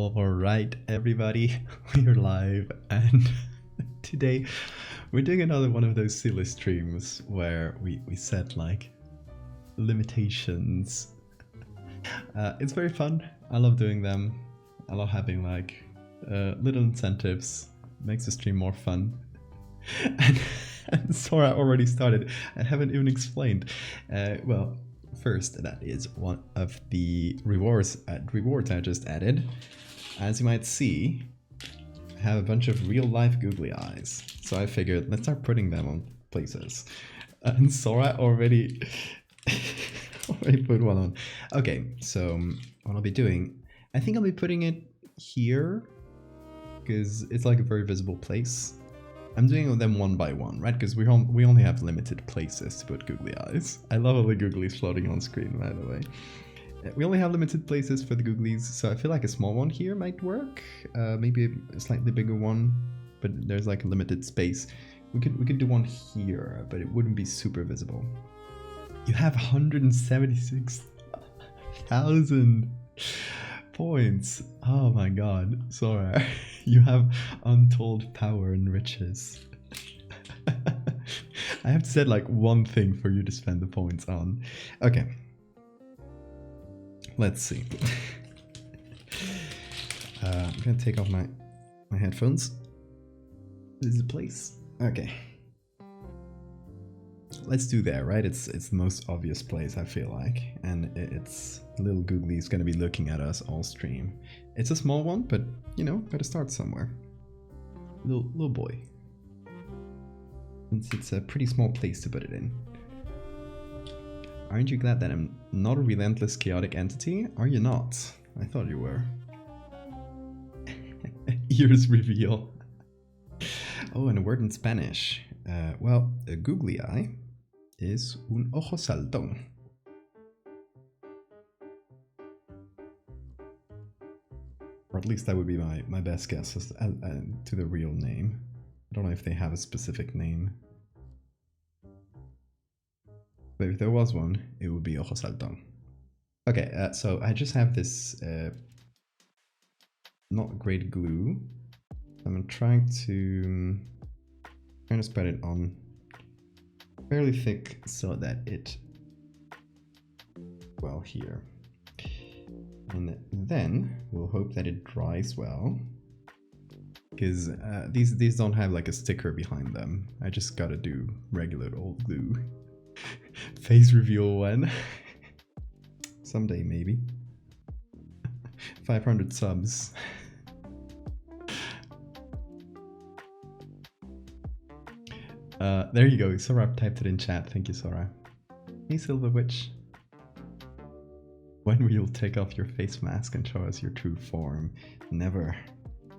All right, everybody, we're live, and today we're doing another one of those silly streams where we set like limitations. It's very fun. I love doing them. I love having like little incentives. Makes the stream more fun. And Sora already started. I haven't even explained. Well, first, that is one of the rewards I just added. As you might see, I have a bunch of real-life googly eyes. So I figured, let's start putting them on places. And Sora already put one on. Okay, so what I'll be doing, I think I'll be putting it here because it's like a very visible place. I'm doing them one by one, right? Because we only have limited places to put googly eyes. I love all the googlies floating on screen, by the way. We only have limited places for the googlies, so I feel like a small one here might work. Maybe a slightly bigger one, but there's like a limited space. We could do one here, but it wouldn't be super visible. You have 176,000 points. Oh my god, Sora. You have untold power and riches. I have to set like one thing for you to spend the points on. Okay. Let's see. I'm gonna take off my headphones. This is the place. Okay. Let's do there, right? It's the most obvious place, I feel like. And it's little googly is gonna be looking at us all stream. It's a small one, but you know, gotta start somewhere. Little boy. Since it's a pretty small place to put it in. Aren't you glad that I'm not a relentless chaotic entity? Are you not? I thought you were. Ears reveal. Oh, and a word in Spanish. Well, a googly eye is un ojo saltón. Or at least that would be my best guess as to the real name. I don't know if they have a specific name. But if there was one, it would be ojo saltón. Okay, so I just have this not great glue. I'm trying to spread it on fairly thick so that it, well, here. And then we'll hope that it dries well. Because these don't have like a sticker behind them. I just gotta do regular old glue. Face reveal when? Someday maybe. 500 subs. There you go, Sora typed it in chat, thank you Sora. Hey Silver Witch. When will you take off your face mask and show us your true form? Never. I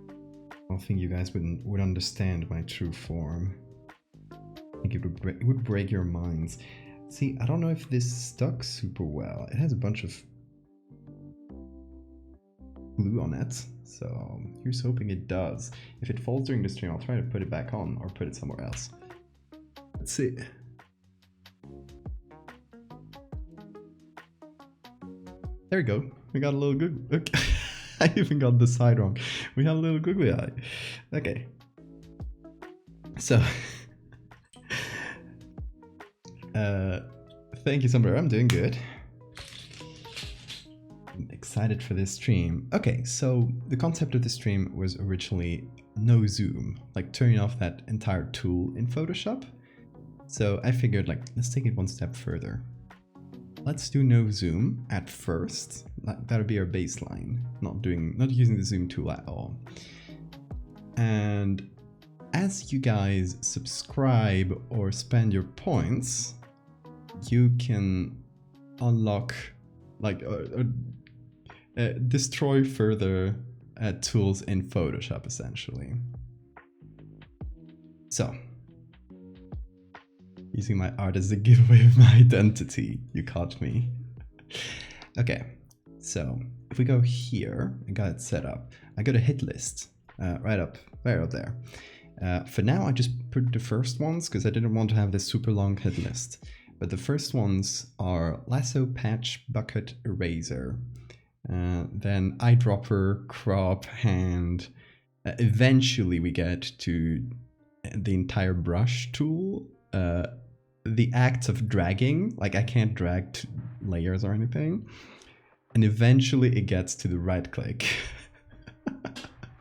don't think you guys would understand my true form. I think it would break your minds. See, I don't know if this stuck super well. It has a bunch of glue on it, so here's hoping it does. If it falls during the stream, I'll try to put it back on or put it somewhere else. Let's see. There we go. We got a little googly. Okay. I even got the side wrong. We have a little googly eye. Okay. So. Thank you, Summer. I'm doing good. I'm excited for this stream. Okay, so the concept of the stream was originally no zoom, like turning off that entire tool in Photoshop. So I figured, like, let's take it one step further. Let's do no zoom at first. That would be our baseline. Not using the zoom tool at all. And as you guys subscribe or spend your points, you can unlock, like, destroy further tools in Photoshop, essentially. So, using my art as a giveaway of my identity. You caught me. Okay, so if we go here, I got it set up. I got a hit list right up there. For now, I just put the first ones because I didn't want to have this super long hit list. But the first ones are Lasso, Patch, Bucket, Eraser. then eyedropper, crop, hand. Eventually we get to the entire brush tool. The act of dragging, like I can't drag layers or anything. And eventually it gets to the right click.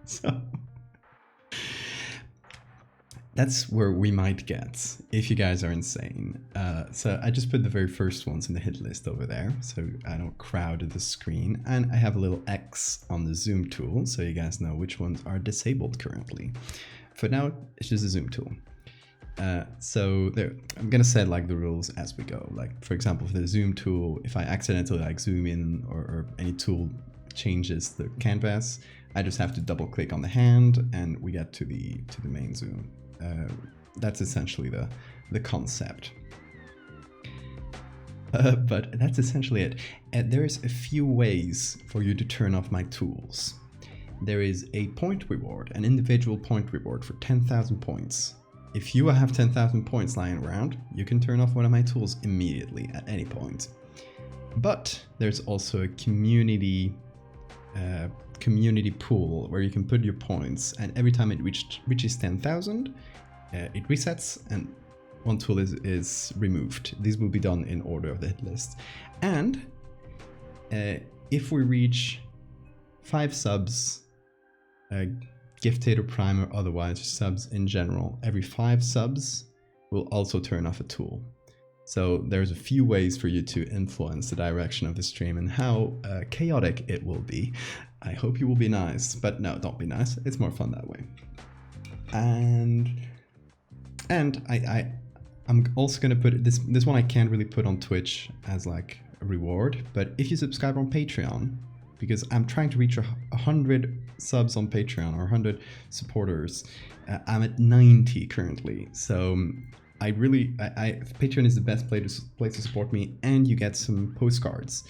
So that's where we might get, if you guys are insane. So I just put the very first ones in the hit list over there, so I don't crowd the screen. And I have a little X on the zoom tool, so you guys know which ones are disabled currently. For now, it's just a zoom tool. So there, I'm gonna set like the rules as we go. Like for example, for the zoom tool, if I accidentally like zoom in or any tool changes the canvas, I just have to double click on the hand and we get to the main zoom. That's essentially the concept. But that's essentially it. There's a few ways for you to turn off my tools. There is a point reward, an individual point reward for 10,000 points. If you have 10,000 points lying around, you can turn off one of my tools immediately at any point. But there's also a community pool where you can put your points, and every time it reaches 10,000, it resets and one tool is removed. These will be done in order of the hit list. And if we reach 5 subs, gifted or prime or otherwise subs in general, every 5 subs will also turn off a tool. So there's a few ways for you to influence the direction of the stream and how chaotic it will be. I hope you will be nice, but no, don't be nice. It's more fun that way. And I'm also gonna put this one I can't really put on Twitch as like a reward, but if you subscribe on Patreon, because I'm trying to reach 100 subs on Patreon or 100 supporters. I'm at 90 currently, so Patreon is the best place to support me, and you get some postcards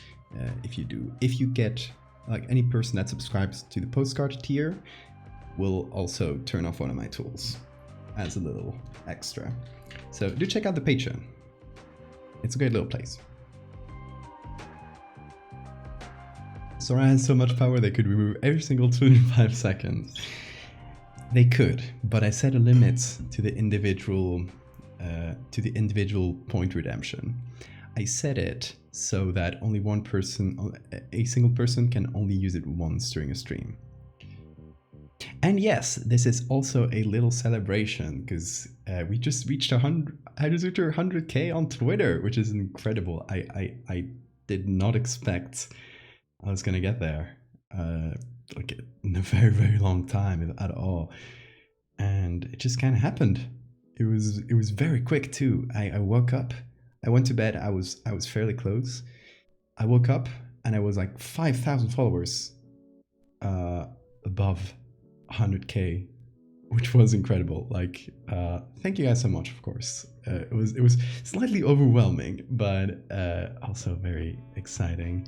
if you do. If you get, like, any person that subscribes to the postcard tier will also turn off one of my tools as a little extra. So do check out the Patreon. It's a great little place. Sora has so much power they could remove every single tool in 5 seconds. They could, but I set a limit to the individual point redemption. I set it so that only one person, a single person, can only use it once during a stream. And yes, this is also a little celebration because we just reached 100K on Twitter, which is incredible. I did not expect I was gonna get there, like in a very, very long time at all, and it just kind of happened. It was very quick too. I woke up, I went to bed. I was fairly close. I woke up and I was like 5,000 followers, above 100K, which was incredible. Like, thank you guys so much. Of course, it was slightly overwhelming, but also very exciting.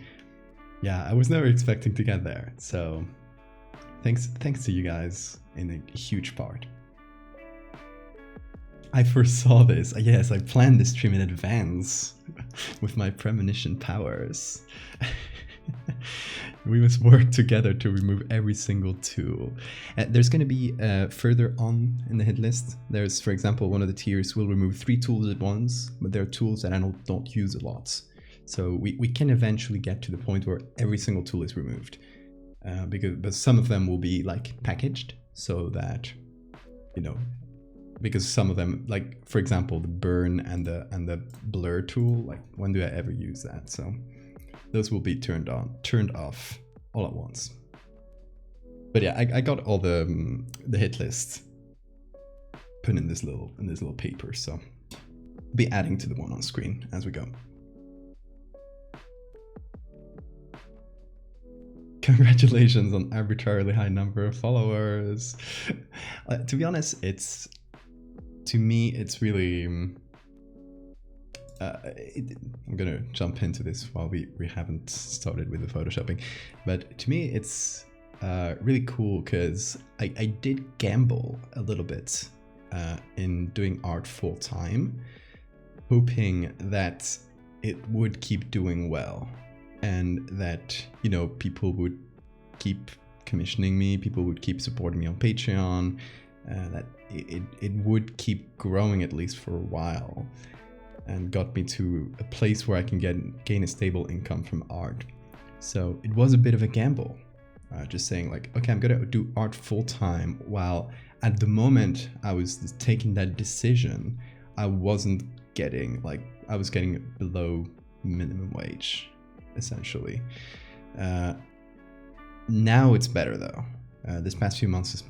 Yeah, I was never expecting to get there, so thanks to you guys in a huge part. I foresaw this. Yes, I planned this stream in advance with my premonition powers. We must work together to remove every single tool. There's going to be further on in the hit list. There's, for example, one of the tiers will remove 3 tools at once, but there are tools that I don't use a lot. So we can eventually get to the point where every single tool is removed, but some of them will be like packaged so that, you know, because some of them, like for example the burn and the blur tool, like when do I ever use that? So those will be turned off all at once. But yeah, I got all the hit list put in this little paper, so I'll be adding to the one on screen as we go. Congratulations on arbitrarily high number of followers. To be honest, to me it's really I'm gonna jump into this while we haven't started with the photoshopping, but to me it's really cool because I did gamble a little bit in doing art full time, hoping that it would keep doing well. and that, you know, people would keep commissioning me, people would keep supporting me on Patreon, that it would keep growing at least for a while, and got me to a place where I can gain a stable income from art. So it was a bit of a gamble, just saying like, okay, I'm gonna do art full time, while at the moment I was taking that decision, I wasn't getting, like, I was getting below minimum wage, essentially. Now it's better though. This past few months has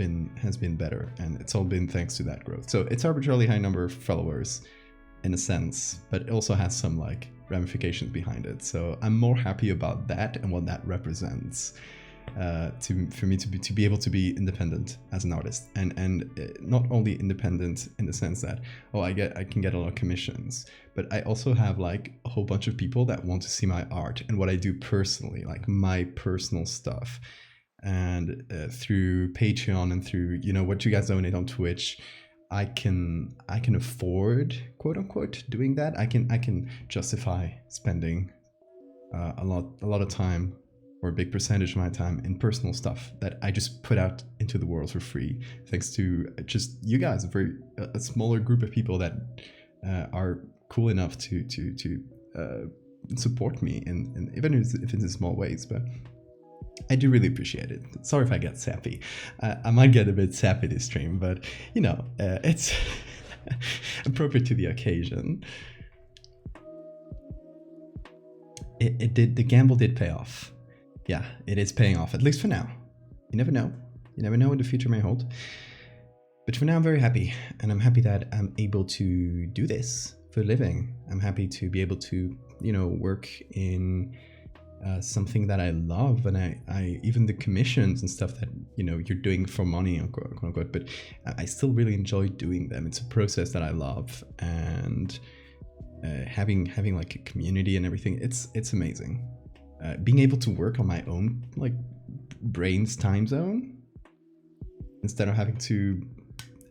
been better, and it's all been thanks to that growth. So it's arbitrarily high number of followers in a sense, but it also has some like ramifications behind it. So I'm more happy about that and what that represents, for me to be able to be independent as an artist, and not only independent in the sense that, oh, I can get a lot of commissions, but I also have like a whole bunch of people that want to see my art and what I do personally, like my personal stuff. And through Patreon and through, you know, what you guys donate on Twitch, I can afford, quote unquote, doing that. I can justify spending a lot of time, or a big percentage of my time, in personal stuff that I just put out into the world for free, thanks to just you guys, a smaller group of people that are cool enough to support me, in even if it's in small ways. But I do really appreciate it. Sorry if I get sappy. I might get a bit sappy this stream, but you know, it's appropriate to the occasion. The gamble did pay off. Yeah, it is paying off, at least for now. You never know. You never know what the future may hold. But for now, I'm very happy. And I'm happy that I'm able to do this for a living. I'm happy to be able to, you know, work in something that I love. And I even the commissions and stuff that, you know, you're doing for money, quote unquote, but I still really enjoy doing them. It's a process that I love. And having like a community and everything, it's amazing. Being able to work on my own, like, brain's time zone, instead of having to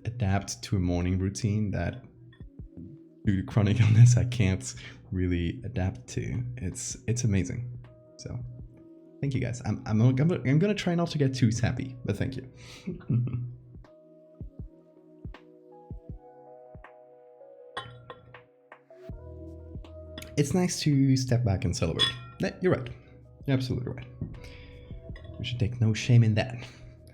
adapt to a morning routine that, due to chronic illness, I can't really adapt to. It's amazing. So thank you guys. I'm gonna try not to get too sappy, but thank you. It's nice to step back and celebrate. You're right. You're absolutely right. We should take no shame in that.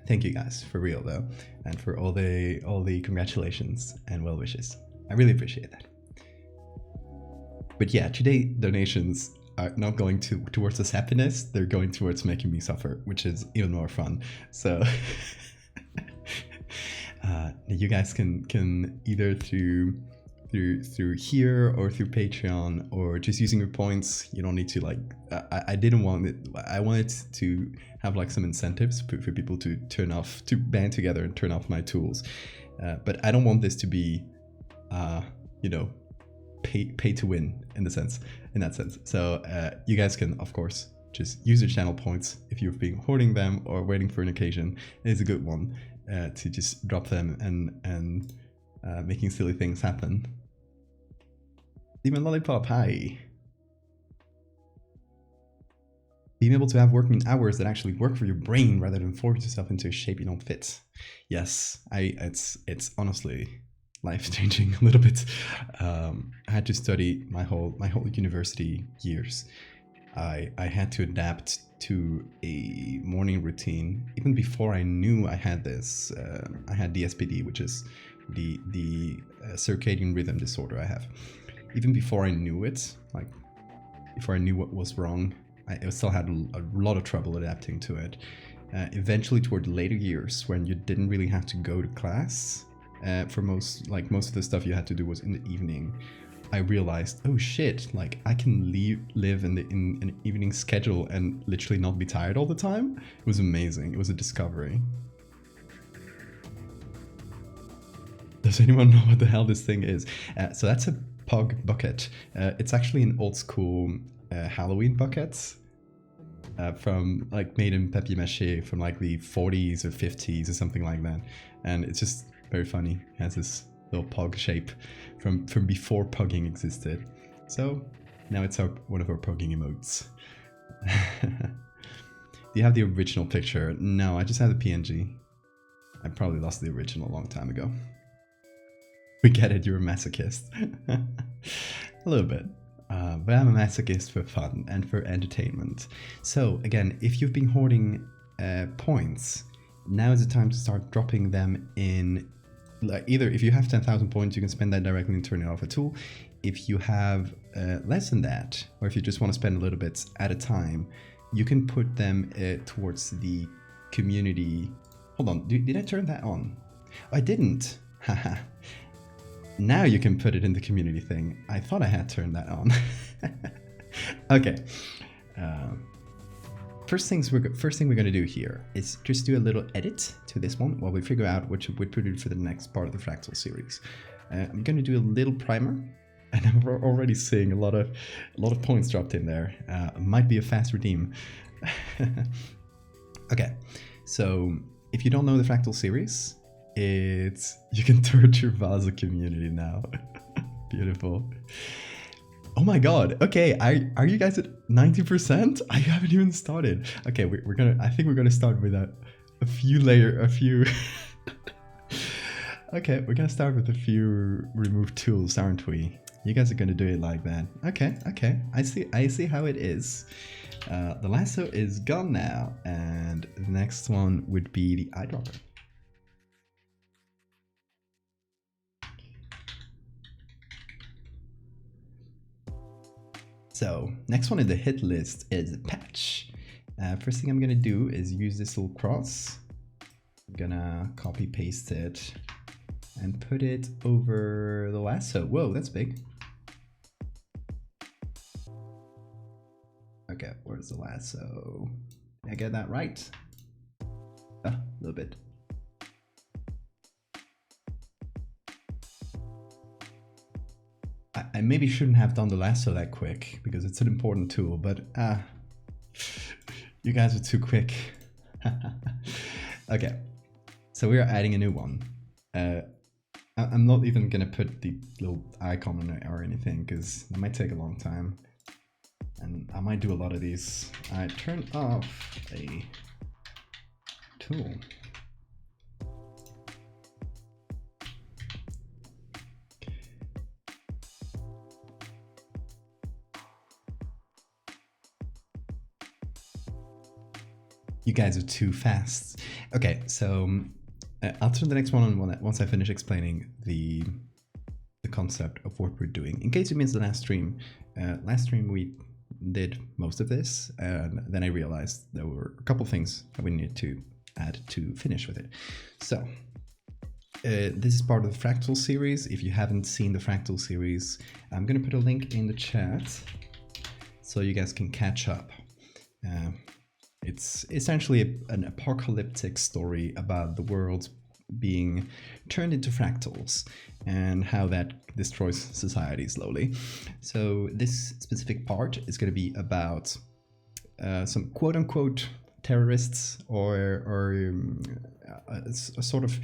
Thank you guys, for real though, and for all the congratulations and well wishes. I really appreciate that. But yeah, today donations are not going towards this happiness. They're going towards making me suffer, which is even more fun. So you guys can either through here or through Patreon, or just using your points. You don't need to, like, I didn't want it. I wanted to have like some incentives for people to band together and turn off my tools. But I don't want this to be, you know, pay to win in that sense. So you guys can, of course, just use your channel points if you've been hoarding them or waiting for an occasion. It's a good one to just drop them and making silly things happen. Demon Lollipop, hi. Being able to have working hours that actually work for your brain rather than force yourself into a shape you don't fit. Yes, it's honestly life-changing a little bit. I had to study my whole university years. I had to adapt to a morning routine even before I knew I had this. I had DSPD, which is the circadian rhythm disorder I have. Even before I knew it, like before I knew what was wrong, I still had a lot of trouble adapting to it. Eventually, toward the later years, when you didn't really have to go to class, for most of the stuff you had to do was in the evening, I realized, oh shit, like I can live in an evening schedule and literally not be tired all the time. It was amazing. It was a discovery. Does anyone know what the hell this thing is? So that's a Pug bucket. It's actually an old school Halloween bucket from like made in papier-mâché from like the 40s or 50s or something like that. And it's just very funny. It has this little pug shape from before pugging existed. So now it's one of our pugging emotes. Do you have the original picture? No, I just have the PNG. I probably lost the original a long time ago. We get it, you're a masochist. A little bit. But I'm a masochist for fun and for entertainment. So again, if you've been hoarding points, now is the time to start dropping them in. Like, either if you have 10,000 points, you can spend that directly and turn it off a tool. If you have less than that, or if you just want to spend a little bit at a time, you can put them towards the community. Hold on, did I turn that on? I didn't. Haha. Now you can put it in the community thing. I thought I had turned that on. Okay. First thing we're going to do here is just do a little edit to this one while we figure out what we put in for the next part of the Fractal series. I'm going to do a little primer, and I'm already seeing a lot of points dropped in there. Might be a fast redeem. Okay, so if you don't know the Fractal series, you can torture Vaza community now. Beautiful. Oh my god. Okay, are you guys at 90%? I haven't even started. Okay, I think we're gonna start with a few. Okay, we're gonna start with a few remove tools, aren't we? You guys are gonna do it like that. Okay. I see how it is. The lasso is gone now, and the next one would be the eyedropper. So next one in the hit list is patch. First thing I'm gonna do is use this little cross. I'm gonna copy paste it and put it over the lasso. Whoa, that's big. Okay, where's the lasso? Did I get that right? A little bit. I maybe shouldn't have done the lasso that quick because it's an important tool, but you guys are too quick. Okay, so we are adding a new one. I'm not even gonna put the little icon on it or anything because that might take a long time. And I might do a lot of these. I turn off a tool. You guys are too fast. Okay, so I'll turn the next one on once I finish explaining the concept of what we're doing. In case you missed the last stream we did most of this, and then I realized there were a couple things that we needed to add to finish with it. So this is part of the Fractal series. If you haven't seen the Fractal series, I'm gonna put a link in the chat so you guys can catch up. It's essentially an apocalyptic story about the world being turned into fractals and how that destroys society slowly. So this specific part is going to be about some quote-unquote terrorists or a sort of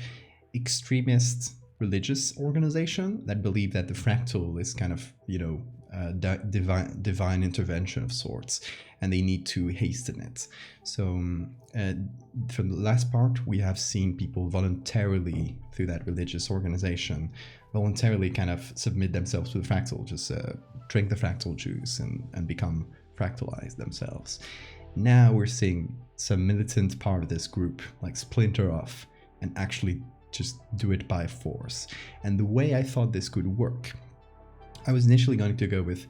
extremist religious organization that believe that the fractal is kind of, you know, divine intervention of sorts, and they need to hasten it. So from the last part, we have seen people voluntarily, through that religious organization, voluntarily kind of submit themselves to the fractal, just drink the fractal juice and become fractalized themselves. Now we're seeing some militant part of this group like splinter off and actually just do it by force. And the way I thought this could work, I was initially going to go with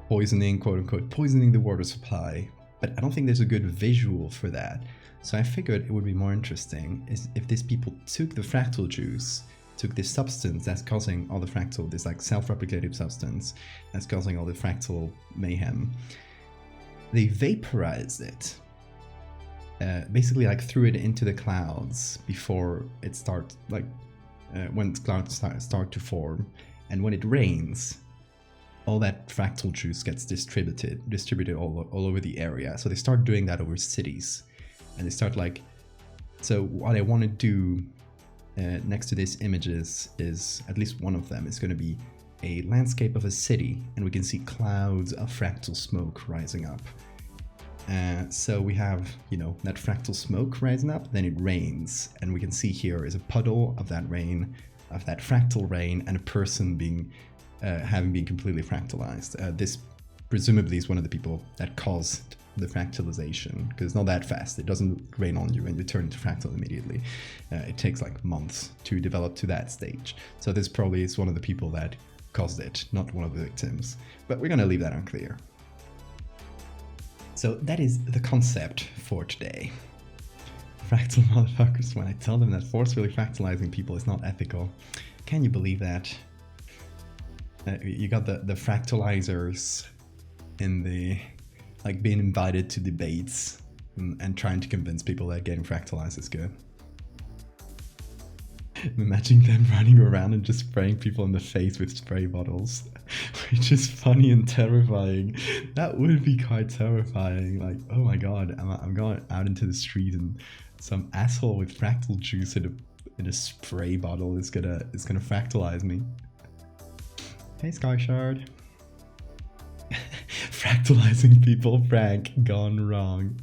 poisoning, quote unquote, poisoning the water supply, but I don't think there's a good visual for that. So I figured it would be more interesting is if these people took the fractal juice, took this substance that's causing all the fractal, this like self-replicative substance that's causing all the fractal mayhem, they vaporized it. Basically like threw it into the clouds before it starts, like when clouds start to form. And when it rains, all that fractal juice gets distributed all over the area. So they start doing that over cities. And they start like, so what I want to do next to these images is, at least one of them is going to be a landscape of a city, and we can see clouds of fractal smoke rising up. So we have, you know, that fractal smoke rising up, then it rains, and we can see here is a puddle of that rain, of that fractal rain, and a person being, having been completely fractalized. This presumably is one of the people that caused the fractalization, because it's not that fast. It doesn't rain on you and you turn into fractal immediately. It takes like months to develop to that stage. So this probably is one of the people that caused it, not one of the victims. But we're gonna leave that unclear. So that is the concept for today. Fractal motherfuckers, when I tell them that forcefully fractalizing people is not ethical. Can you believe that? You got the fractalizers in the, like, being invited to debates and trying to convince people that getting fractalized is good. Imagine them running around and just spraying people in the face with spray bottles, which is funny and terrifying. That would be quite terrifying. Like, oh my god, I'm going out into the street and some asshole with fractal juice in a spray bottle is gonna fractalize me. Hey, Skyshard. Fractalizing people, prank gone wrong.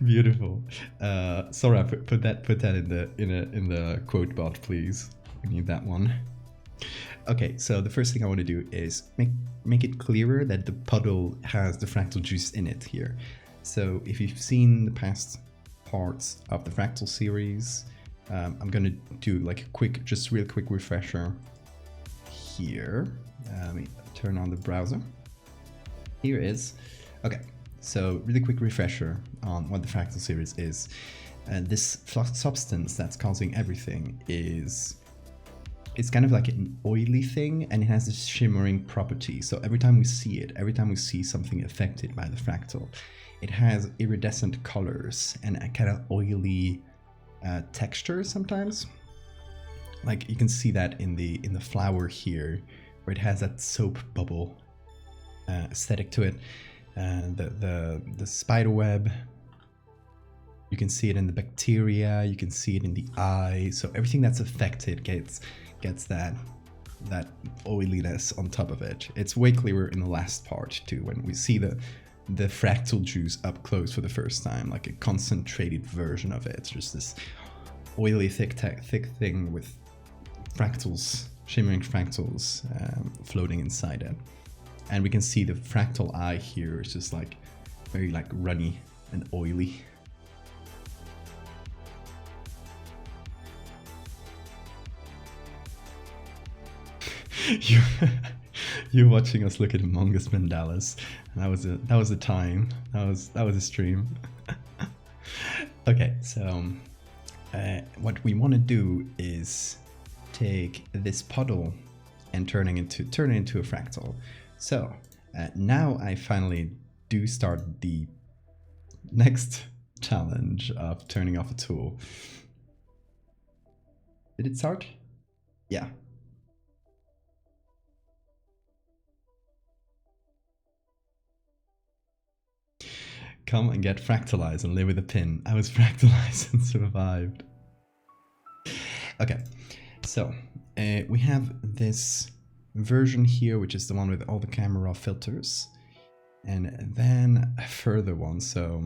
Beautiful. Sorry, put that in the quote bot, please. We need that one. Okay, so the first thing I want to do is make it clearer that the puddle has the fractal juice in it here. So if you've seen the past parts of the fractal series, I'm gonna do like a quick, just real quick refresher here. Let me turn on the browser. Here it is. Okay, so really quick refresher on what the fractal series is. This substance that's causing everything is, it's kind of like an oily thing, and it has this shimmering property. So every time we see it, every time we see something affected by the fractal, it has iridescent colors and a kind of oily texture sometimes. Like you can see that in the flower here, where it has that soap bubble aesthetic to it. The spider web, you can see it in the bacteria, you can see it in the eye. So everything that's affected gets that oiliness on top of it. It's way clearer in the last part too, when we see the fractal juice up close for the first time, like a concentrated version of it. It's just this oily thick thing with fractals, shimmering fractals floating inside it. And we can see the fractal eye here is just like very like runny and oily. You're watching us look at Among Us mandalas. That was a time. That was a stream. Okay, so what we want to do is take this puddle and turn it into a fractal. So now I finally do start the next challenge of turning off a tool. Did it start? Yeah. Come and get fractalized and live with a pin. I was fractalized and survived. Okay, so we have this version here, which is the one with all the camera filters, and then a further one. So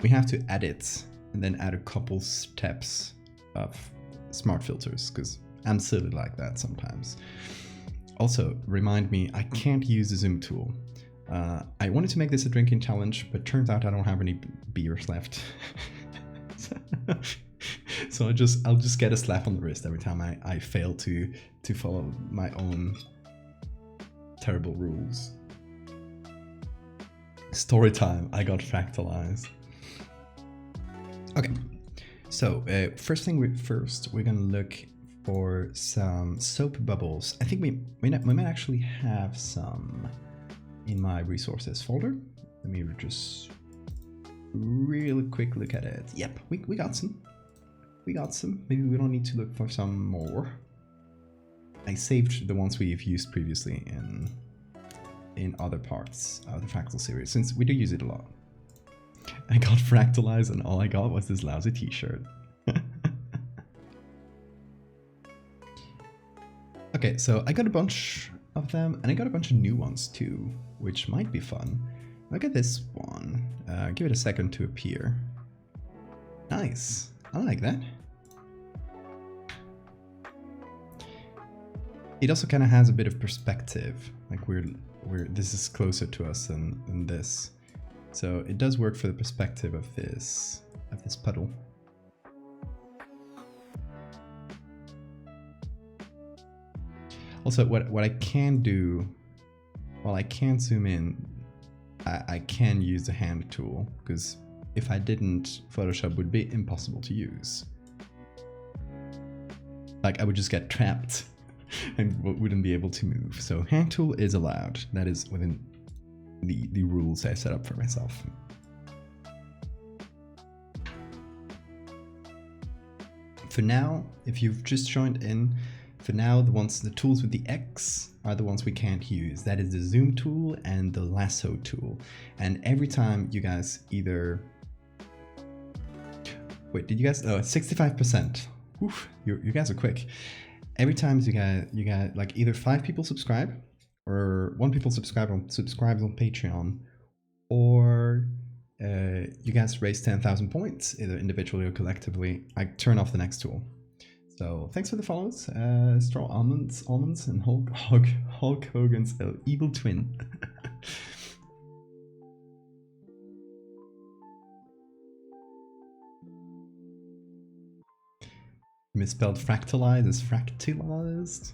we have to edit and then add a couple steps of smart filters, because I'm silly like that sometimes. Also, remind me, I can't use the zoom tool. I wanted to make this a drinking challenge, but turns out I don't have any beers left. So I'll just get a slap on the wrist every time I fail to follow my own terrible rules. Story time, I got fractalized. Okay, so first thing first, we're gonna look for some soap bubbles. I think we might actually have some in my resources folder. Let me just real quick look at it. Yep, we got some. We got some. Maybe we don't need to look for some more. I saved the ones we've used previously in other parts of the fractal series, since we do use it a lot. I got fractalized and all I got was this lousy t-shirt. Okay, so I got a bunch of them, and I got a bunch of new ones too, which might be fun. Look at this one. Give it a second to appear. Nice. I like that. It also kind of has a bit of perspective. Like this is closer to us than this. So it does work for the perspective of this puddle. Also, what I can do, while I can zoom in, I can use the hand tool, because if I didn't, Photoshop would be impossible to use. Like, I would just get trapped and wouldn't be able to move. So hand tool is allowed. That is within the rules I set up for myself. For now, if you've just joined in, for now the tools with the X are the ones we can't use. That is the zoom tool and the lasso tool. And every time you guys either... Wait, did you guys... Oh, 65%. Oof, you guys are quick. Every time you guys like either 5 people subscribe, or 1 people subscribes on Patreon, or you guys raise 10,000 points, either individually or collectively, I turn off the next tool. So thanks for the follows, Straw Almonds, and Hulk Hogan's evil twin. Misspelled fractalized is fractalized.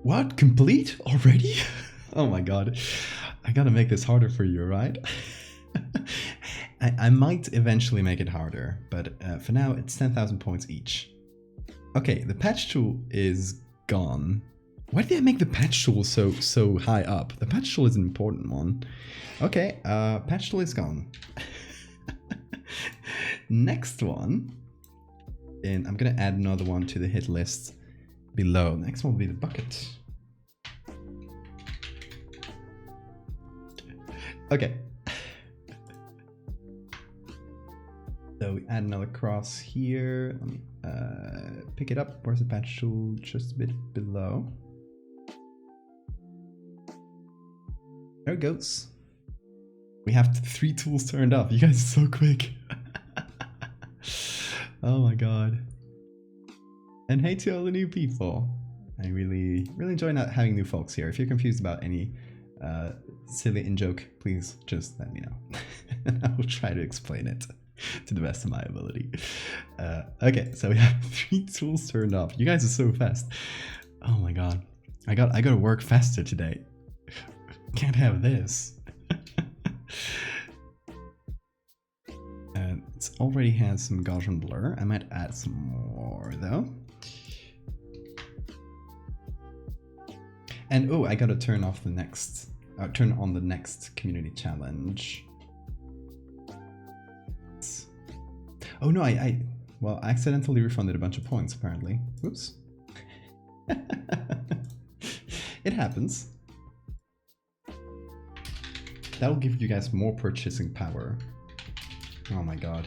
What? Complete already? Oh my god. I gotta make this harder for you, right? I might eventually make it harder, but for now it's 10,000 points each. Okay, the patch tool is gone. Why did I make the patch tool so high up? The patch tool is an important one. Okay, patch tool is gone. Next one, and I'm gonna add another one to the hit list below. Next one will be the bucket. Okay. So we add another cross here. Let me pick it up. Where's the patch tool? Just a bit below. There it goes. We have 3 tools turned up. You guys are so quick. Oh my god. And hey to all the new people. I really enjoy not having new folks here. If you're confused about any silly in-joke, please just let me know. And I will try to explain it to the best of my ability. Okay, so we have 3 tools turned off. You guys are so fast. Oh my god. I gotta work faster today. Can't have this. It already has some Gaussian blur. I might add some more though. And oh, I gotta turn off the next, turn on the next community challenge. Oh no, I accidentally refunded a bunch of points apparently. Oops. It happens. That'll give you guys more purchasing power. Oh my god.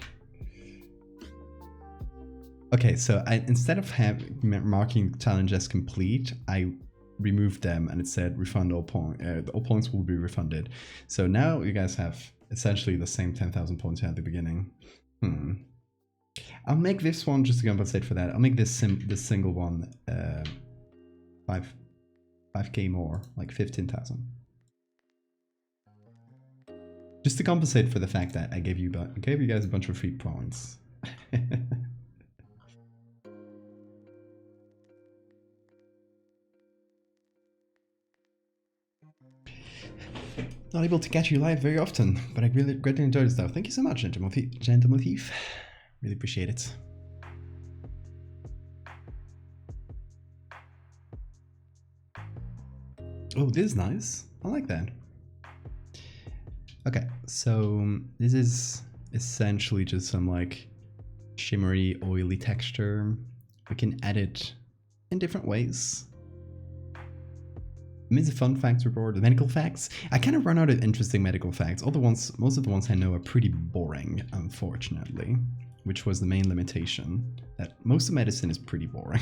Okay, so instead of marking challenge as complete, I removed them and it said refund all points. All points will be refunded. So now you guys have essentially the same 10,000 points you had at the beginning. I'll make this one just to compensate for that. I'll make this single one 5k more, like 15,000. Just to compensate for the fact that I gave you guys a bunch of free points. Not able to catch you live very often, but I really greatly enjoyed this stuff. Thank you so much, Gentleman Thief. Really appreciate it. Oh, this is nice. I like that. Okay, so this is essentially just some like shimmery, oily texture. We can add it in different ways. I mean, the fun facts report, the medical facts. I kind of run out of interesting medical facts. Most of the ones I know are pretty boring, unfortunately. which was the main limitation. That most of medicine is pretty boring.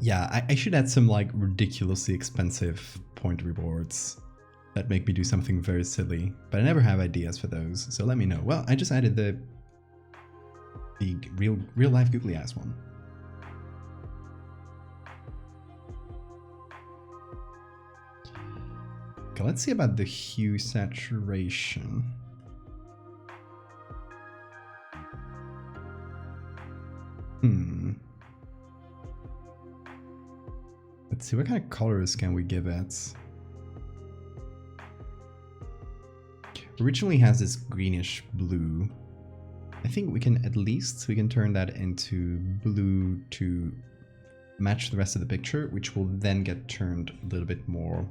Yeah, I should add some like ridiculously expensive point rewards that make me do something very silly, but I never have ideas for those, so let me know. Well, I just added the real life googly eyes one. Okay, let's see about the hue saturation. Let's see, what kind of colors can we give it? Originally has this greenish blue. I think we can turn that into blue to match the rest of the picture, which will then get turned a little bit more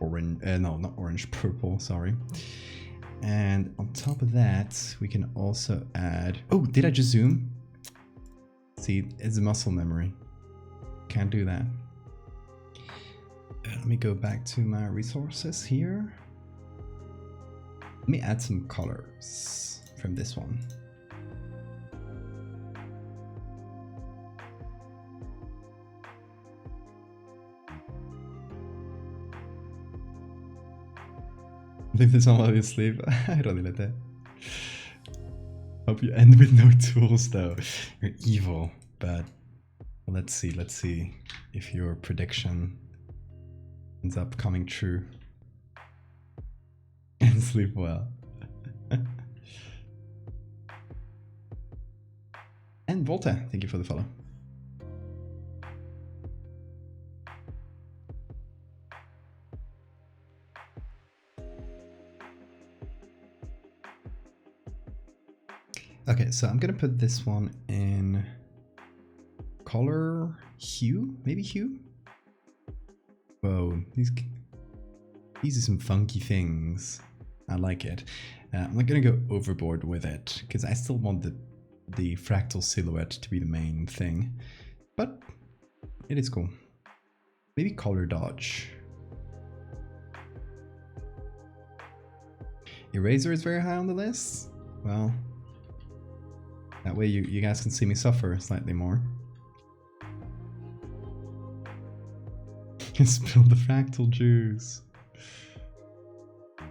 orange, no, not orange, purple, sorry. And on top of that, we can also add, oh, did I just zoom? See, it's a muscle memory. Can't do that. Let me go back to my resources here. Let me add some colors from this one. Leave this on while you sleep. I don't like that. Hope you end with no tools though. You're evil, but let's see if your prediction ends up coming true. And sleep well. And Volta, thank you for the follow. Okay, so I'm gonna put this one in color hue, maybe hue? Whoa, these are some funky things. I like it. I'm not gonna go overboard with it because I still want the fractal silhouette to be the main thing, but it is cool. Maybe color dodge. Eraser is very high on the list. Well, that way you guys can see me suffer slightly more. Spill the fractal juice.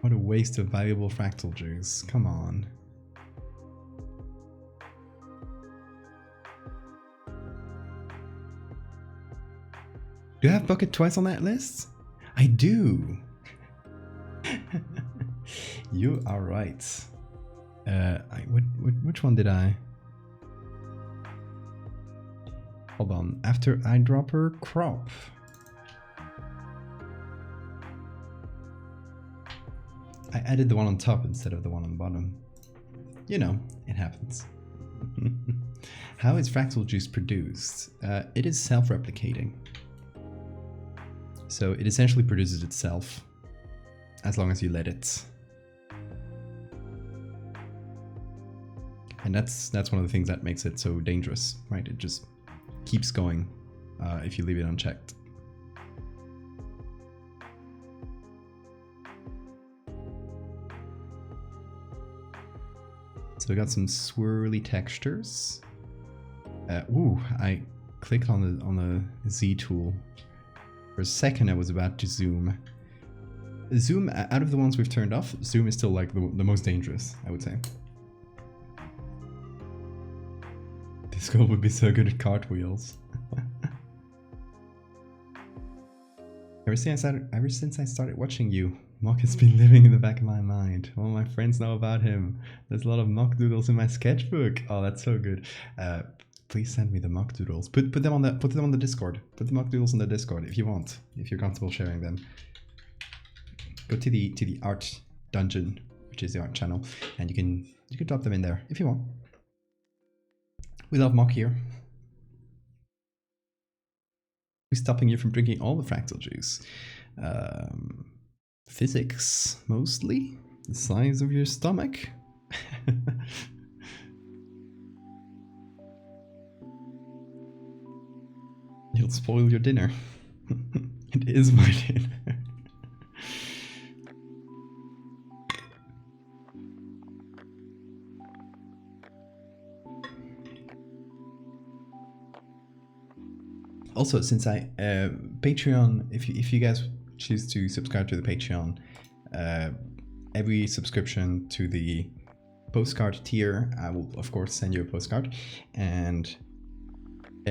What a waste of valuable fractal juice. Come on. Do I have bucket twice on that list? I do. You are right. Which one did I? Hold on. After eyedropper, crop. I added the one on top instead of the one on the bottom. You know, it happens. How is fractal juice produced? It is self-replicating. So it essentially produces itself as long as you let it. And that's one of the things that makes it so dangerous, right? It just keeps going if you leave it unchecked. So we got some swirly textures. Ooh, I clicked on the Z tool. For a second I was about to zoom. Zoom, out of the ones we've turned off, zoom is still like the most dangerous, I would say. This girl would be so good at cartwheels. Ever since I started watching you, Mock has been living in the back of my mind. All my friends know about him. There's a lot of mock doodles in my sketchbook. Oh, that's so good. Please send me the mock doodles. Put them on the Discord. Put the mock doodles on the Discord if you want. If you're comfortable sharing them. Go to the art dungeon, which is the art channel, and you can drop them in there if you want. We love mock here. Who's stopping you from drinking all the fractal juice? Physics, mostly. The size of your stomach. it'll spoil your dinner. It is my dinner. Also, since I Patreon, if you guys choose to subscribe to the Patreon, every subscription to the postcard tier, I will of course send you a postcard, and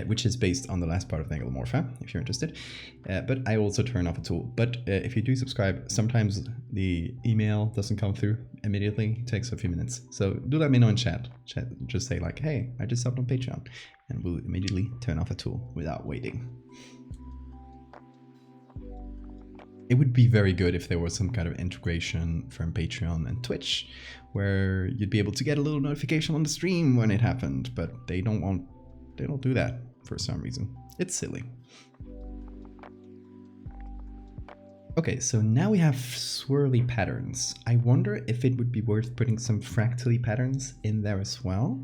which is based on the last part of the Angelomorpha, if you're interested. But I also turn off a tool. But if you do subscribe, sometimes the email doesn't come through immediately. It takes a few minutes. So do let me know in chat. Just say like, hey, I just subbed on Patreon, and we'll immediately turn off a tool without waiting. It would be very good if there was some kind of integration from Patreon and Twitch, where you'd be able to get a little notification on the stream when it happened, but they don't do that for some reason. It's silly. Okay, so now we have swirly patterns. I wonder if it would be worth putting some fractally patterns in there as well.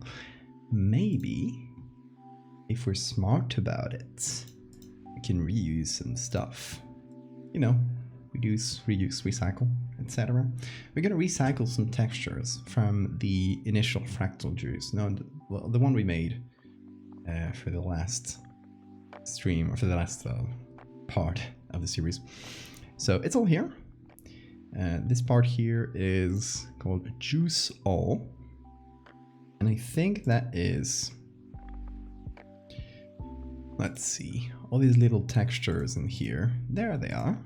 Maybe, if we're smart about it, we can reuse some stuff. You know, reduce, reuse, recycle, etc. We're gonna recycle some textures from the initial fractal juice. No, well, the one we made for the last stream, or for the last part of the series. So it's all here. This part here is called Juice All, and I think that is, let's see, all these little textures in here. There they are.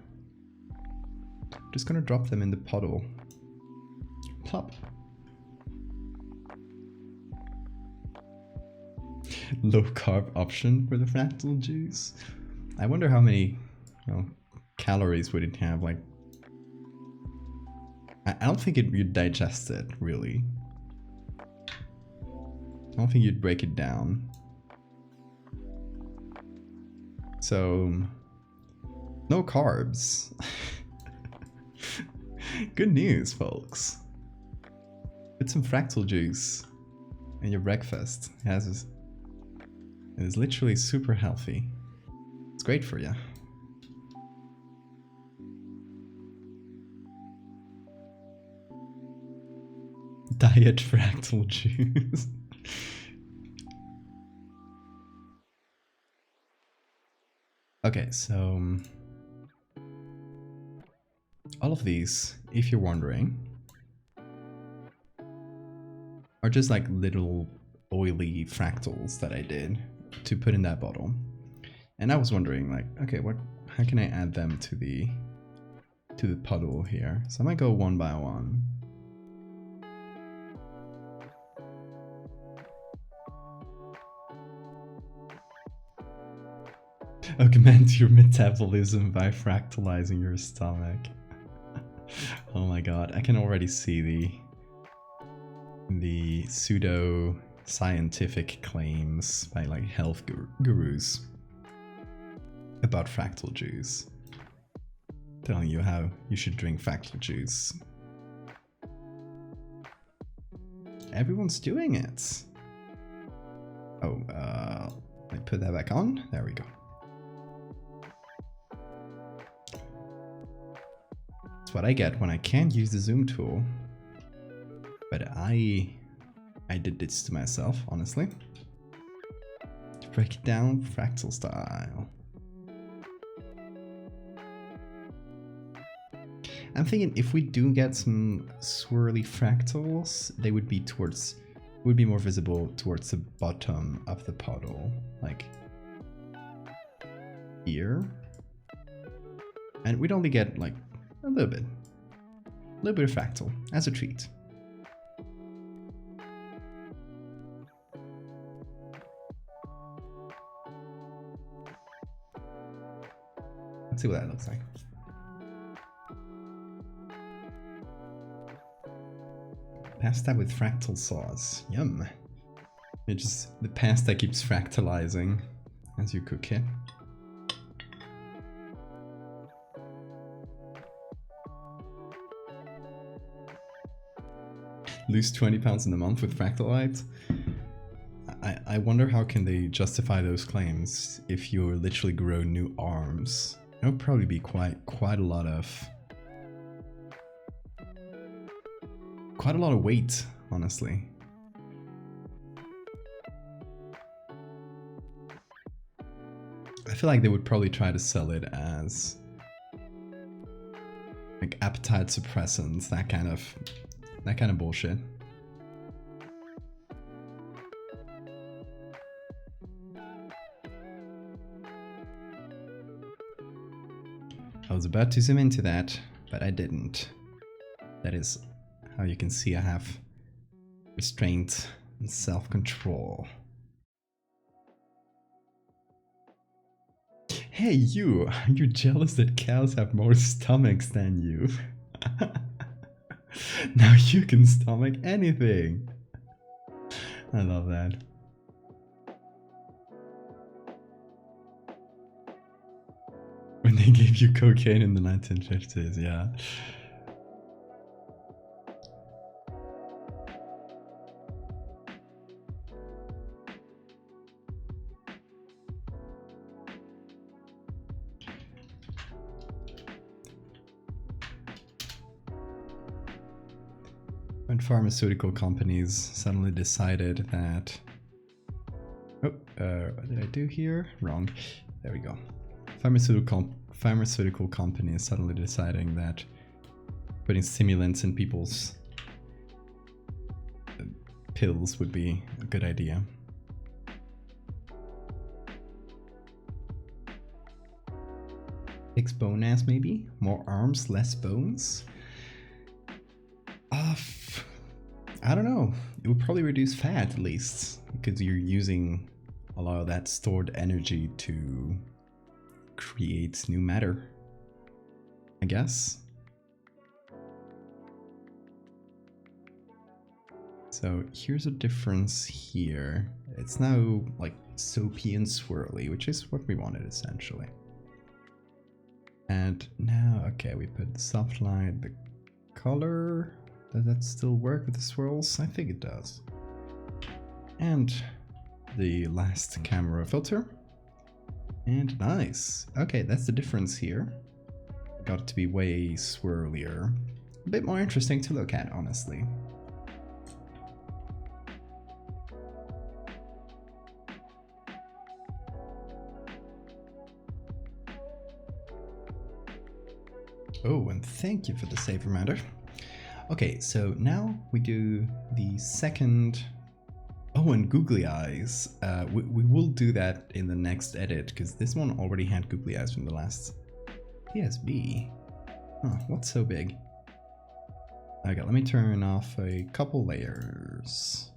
Just gonna drop them in the puddle. Plop. Low carb option for the fractal juice. I wonder how many, calories would it have? Like, I don't think you'd digest it really. I don't think you'd break it down. So, no carbs. Good news, folks. Put some fractal juice in your breakfast. It is literally super healthy. It's great for you. Diet fractal juice. Okay, so all of these, if you're wondering, are just like little oily fractals that I did to put in that bottle. And I was wondering, like, okay, how can I add them to the puddle here? So I might go one by one. Augment your metabolism by fractalizing your stomach. Oh my god, I can already see the pseudo scientific claims by like health gurus about fractal juice, telling you how you should drink fractal juice. Everyone's doing it. Oh, let me put that back on. There we go. That's what I get when I can't use the zoom tool. But I did this to myself, honestly. To break it down fractal style. I'm thinking if we do get some swirly fractals, they would be more visible towards the bottom of the puddle, like here. And we'd only get like a little bit of fractal as a treat. Let's see what that looks like. Pasta with fractal sauce. Yum. The pasta keeps fractalizing as you cook it. Lose 20 pounds in a month with fractal lights. I wonder how can they justify those claims if you literally grow new arms. It would probably be quite a lot of weight, honestly. I feel like they would probably try to sell it as like appetite suppressants, that kind of bullshit. I was about to zoom into that, but I didn't. That is how you can see I have restraint and self-control. Hey you, are you jealous that cows have more stomachs than you? Now you can stomach anything. I love that. When they gave you cocaine in the 1950s, yeah. When pharmaceutical companies suddenly decided that... Oh, what did I do here? Wrong. There we go. Pharmaceutical companies suddenly deciding that putting stimulants in people's pills would be a good idea. Fix bone ass maybe? More arms, less bones? I don't know. It would probably reduce fat at least, because you're using a lot of that stored energy to create new matter, I guess. So here's a difference here. It's now like soapy and swirly, which is what we wanted essentially. And now, okay, we put the soft light, the color. Does that still work with the swirls? I think it does. And the last camera filter. And nice. Okay, that's the difference here. Got it to be way swirlier. A bit more interesting to look at, honestly. Oh, and thank you for the save reminder. Okay, so now we do the second... Oh, and googly eyes. We will do that in the next edit, because this one already had googly eyes from the last PSB. Oh, what's so big? Okay, let me turn off a couple layers.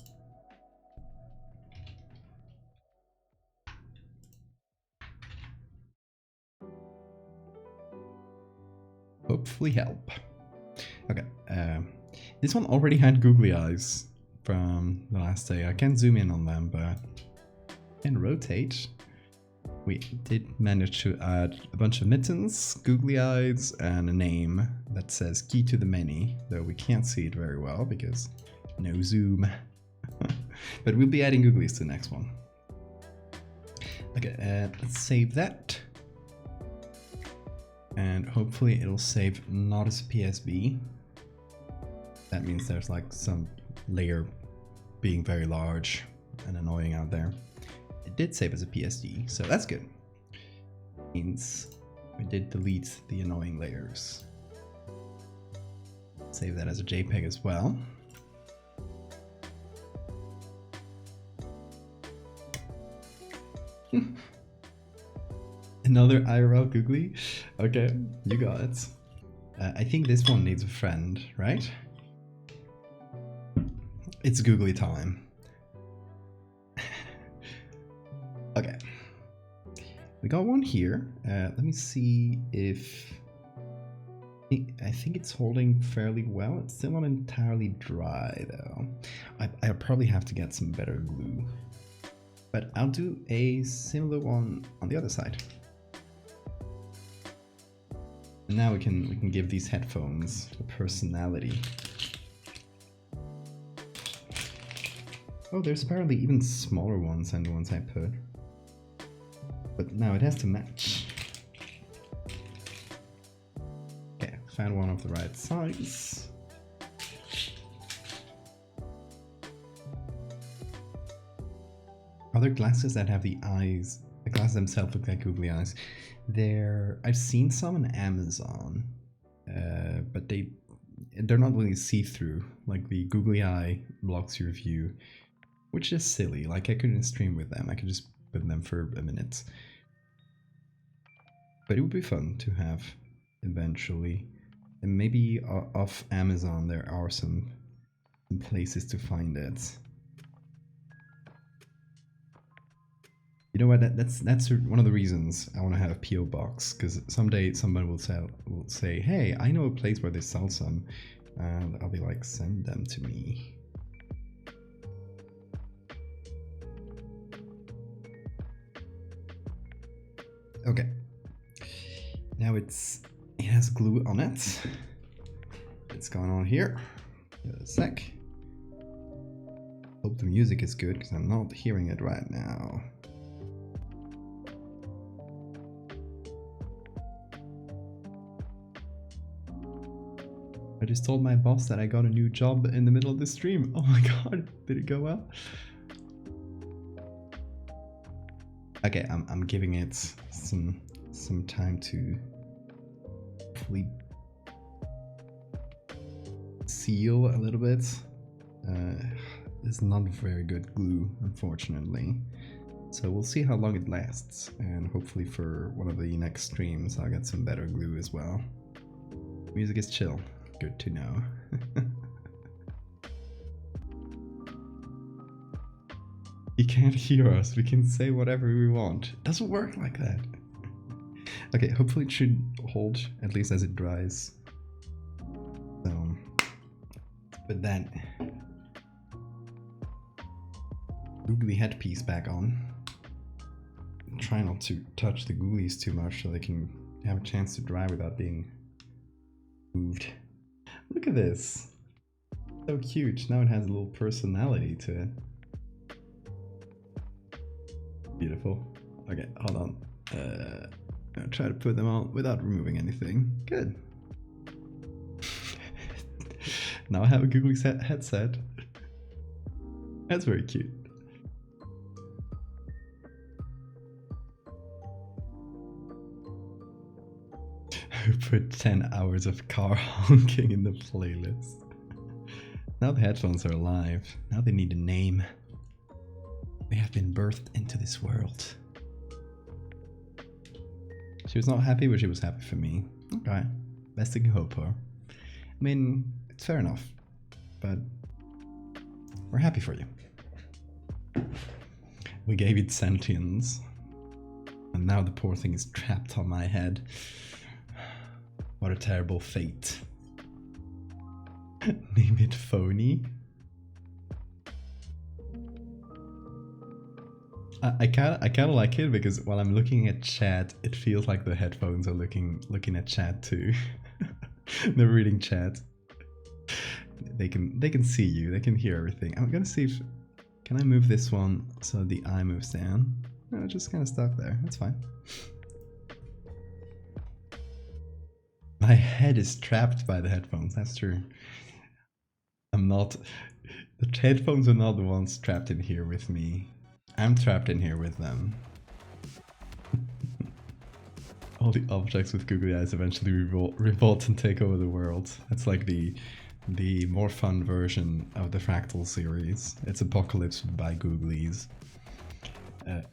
Hopefully help. Okay, this one already had googly eyes from the last day. I can't zoom in on them, but I can rotate. We did manage to add a bunch of mittens, googly eyes, and a name that says Key to the Many, though we can't see it very well because no zoom. But we'll be adding googlies to the next one. Okay, let's save that. And hopefully it'll save not as a PSB. That means there's like some layer being very large and annoying out there. It did save as a PSD, so that's good. Means we did delete the annoying layers. Save that as a JPEG as well. Another IRL googly? Okay, you got it. I think this one needs a friend, right? It's googly time. Okay. We got one here. Let me see if... I think it's holding fairly well. It's still not entirely dry though. I'll probably have to get some better glue. But I'll do a similar one on the other side. And now we can give these headphones a personality. Oh, there's apparently even smaller ones than the ones I put. But now it has to match. Okay, found one of the right size. Other glasses that have the eyes, the glasses themselves look like googly eyes. I've seen some on Amazon, but they're not really see-through. Like the googly eye blocks your view, which is silly. Like I couldn't stream with them. I could just put them for a minute. But it would be fun to have eventually. And maybe off Amazon there are some places to find it. You know what? That's one of the reasons I want to have a PO box, because someday someone will say, "Hey, I know a place where they sell some," and I'll be like, "Send them to me." Okay. Now it has glue on it. What's going on here? Give it a sec. Hope the music is good because I'm not hearing it right now. I just told my boss that I got a new job in the middle of the stream. Oh my god, did it go well? Okay, I'm giving it some time to hopefully seal a little bit. It's not very good glue, unfortunately. So we'll see how long it lasts, and hopefully for one of the next streams I'll get some better glue as well. Music is chill. Good to know. You can't hear us. We can say whatever we want. It doesn't work like that. Okay, hopefully it should hold, at least as it dries. So, put that googly headpiece back on. Try not to touch the googlies too much so they can have a chance to dry without being moved. Look at this. So cute. Now it has a little personality to it. Beautiful. Okay, hold on. I'll try to put them on without removing anything. Good. Now I have a googly headset. That's very cute. I put 10 hours of car honking in the playlist. Now the headphones are alive. Now they need a name. They have been birthed into this world. She was not happy, but she was happy for me. Okay, best I can hope for. I mean, it's fair enough, but we're happy for you. We gave it sentience, and now the poor thing is trapped on my head. What a terrible fate. Name it Phony. I kind of like it because while I'm looking at chat, it feels like the headphones are looking at chat too. They're reading chat. They can see you. They can hear everything. I'm gonna see if can I move this one so the eye moves down. No, it's just kind of stuck there. That's fine. My head is trapped by the headphones. That's true. I'm not. The headphones are not the ones trapped in here with me. I'm trapped in here with them. All the objects with googly eyes eventually revolt and take over the world. That's like the more fun version of the Fractal series. It's Apocalypse by Googlies.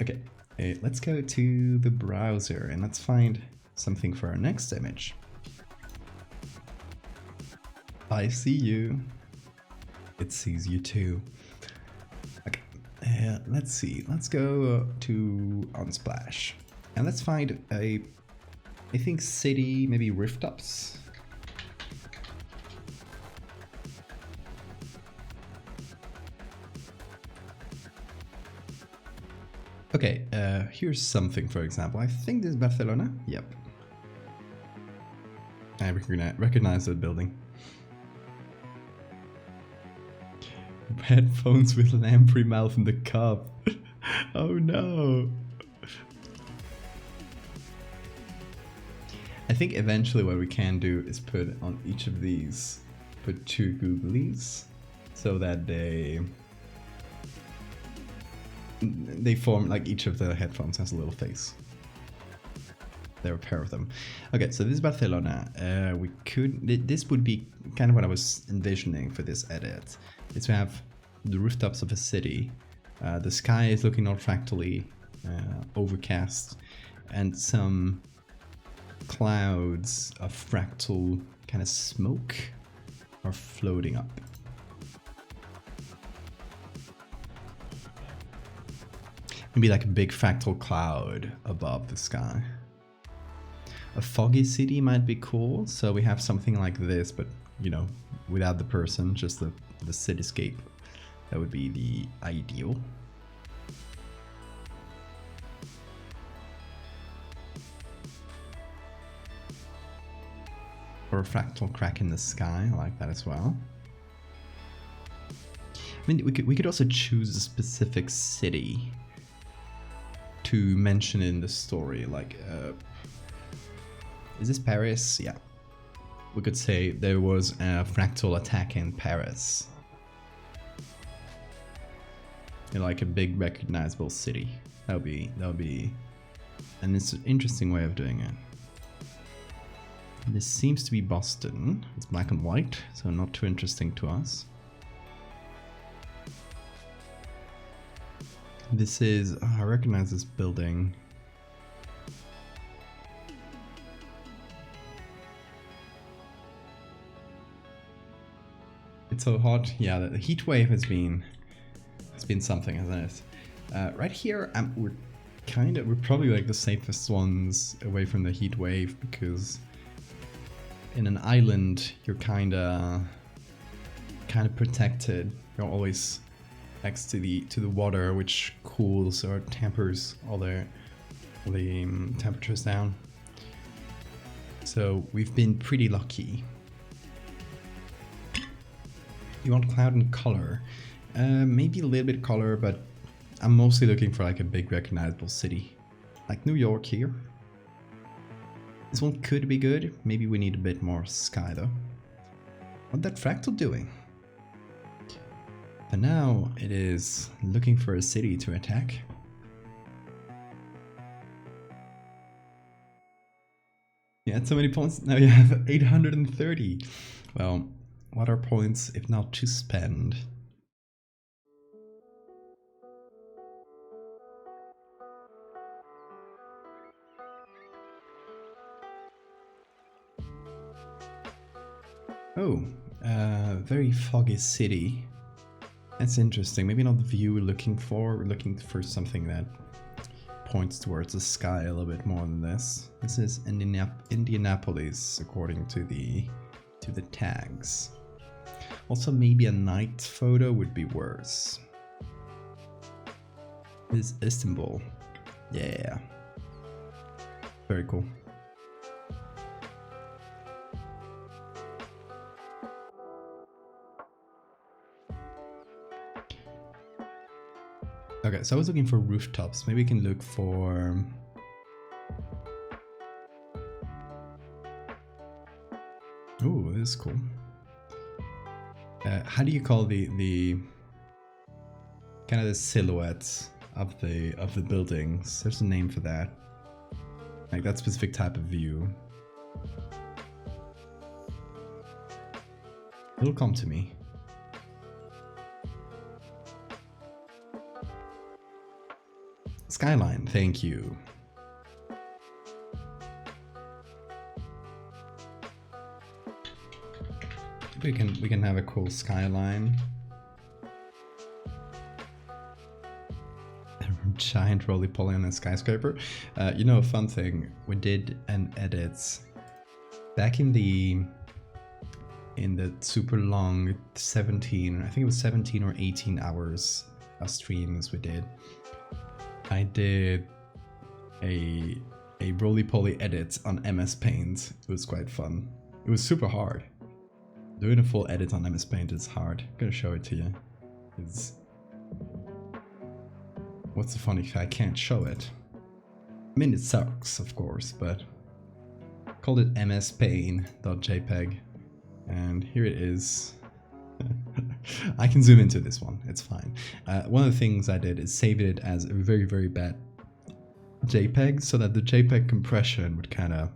Okay, let's go to the browser and let's find something for our next image. I see you. It sees you too. Okay, let's see. Let's go to Unsplash. And let's find I think city, maybe rooftops. Okay, here's something, for example. I think this is Barcelona. Yep. I recognize that building. Headphones with lamprey mouth in the cup. Oh no. I think eventually what we can do is put on each of these, put 2 googlies so that they form, like each of the headphones has a little face. There are a pair of them. Okay, so this is Barcelona. This would be kind of what I was envisioning for this edit. Is to have the rooftops of a city. The sky is looking all fractally overcast, and some clouds of fractal kind of smoke are floating up. Maybe like a big fractal cloud above the sky. A foggy city might be cool, so we have something like this, but you know, without the person, just the cityscape. That would be the ideal. Or a fractal crack in the sky, I like that as well. I mean, we could also choose a specific city to mention in the story, like, is this Paris? Yeah. We could say there was a fractal attack in Paris. In like a big recognizable city. That would be, and it's an interesting way of doing it. This seems to be Boston. It's black and white, so not too interesting to us. This is, I recognize this building. It's so hot. Yeah, the heat wave has been something, hasn't it? Right here, we're probably like the safest ones away from the heat wave, because in an island you're kind of protected. You're always next to the water, which cools or tempers all the temperatures down. So we've been pretty lucky. You want cloud and color? Maybe a little bit color, but I'm mostly looking for like a big recognizable city, like New York here. This one could be good. Maybe we need a bit more sky though. What that fractal doing? For now, it is looking for a city to attack. You had so many points, now you have 830. Well, what are points if not to spend? Oh, very foggy city. That's interesting. Maybe not the view we're looking for. We're looking for something that points towards the sky a little bit more than this. This is Indianapolis, according to the tags. Also, maybe a night photo would be worse. This is Istanbul. Yeah. Very cool. Okay, so I was looking for rooftops. Maybe we can look for... Ooh, this is cool. How do you call the kind of the silhouette of the buildings? There's a name for that. Like that specific type of view. It'll come to me. Skyline, thank you. We can have a cool skyline. Giant roly-poly on a skyscraper. You know, a fun thing, we did an edit back in the super long 17, I think it was 17 or 18 hours of streams we did. I did a roly-poly edit on MS Paint. It was quite fun. It was super hard. Doing a full edit on MS Paint is hard. I'm gonna show it to you. is... What's the funny if I can't show it? I mean, it sucks, of course, but... Called it mspain.jpg, and here it is. I can zoom into this one, it's fine. One of the things I did is save it as a very, very bad JPEG, so that the JPEG compression would kind of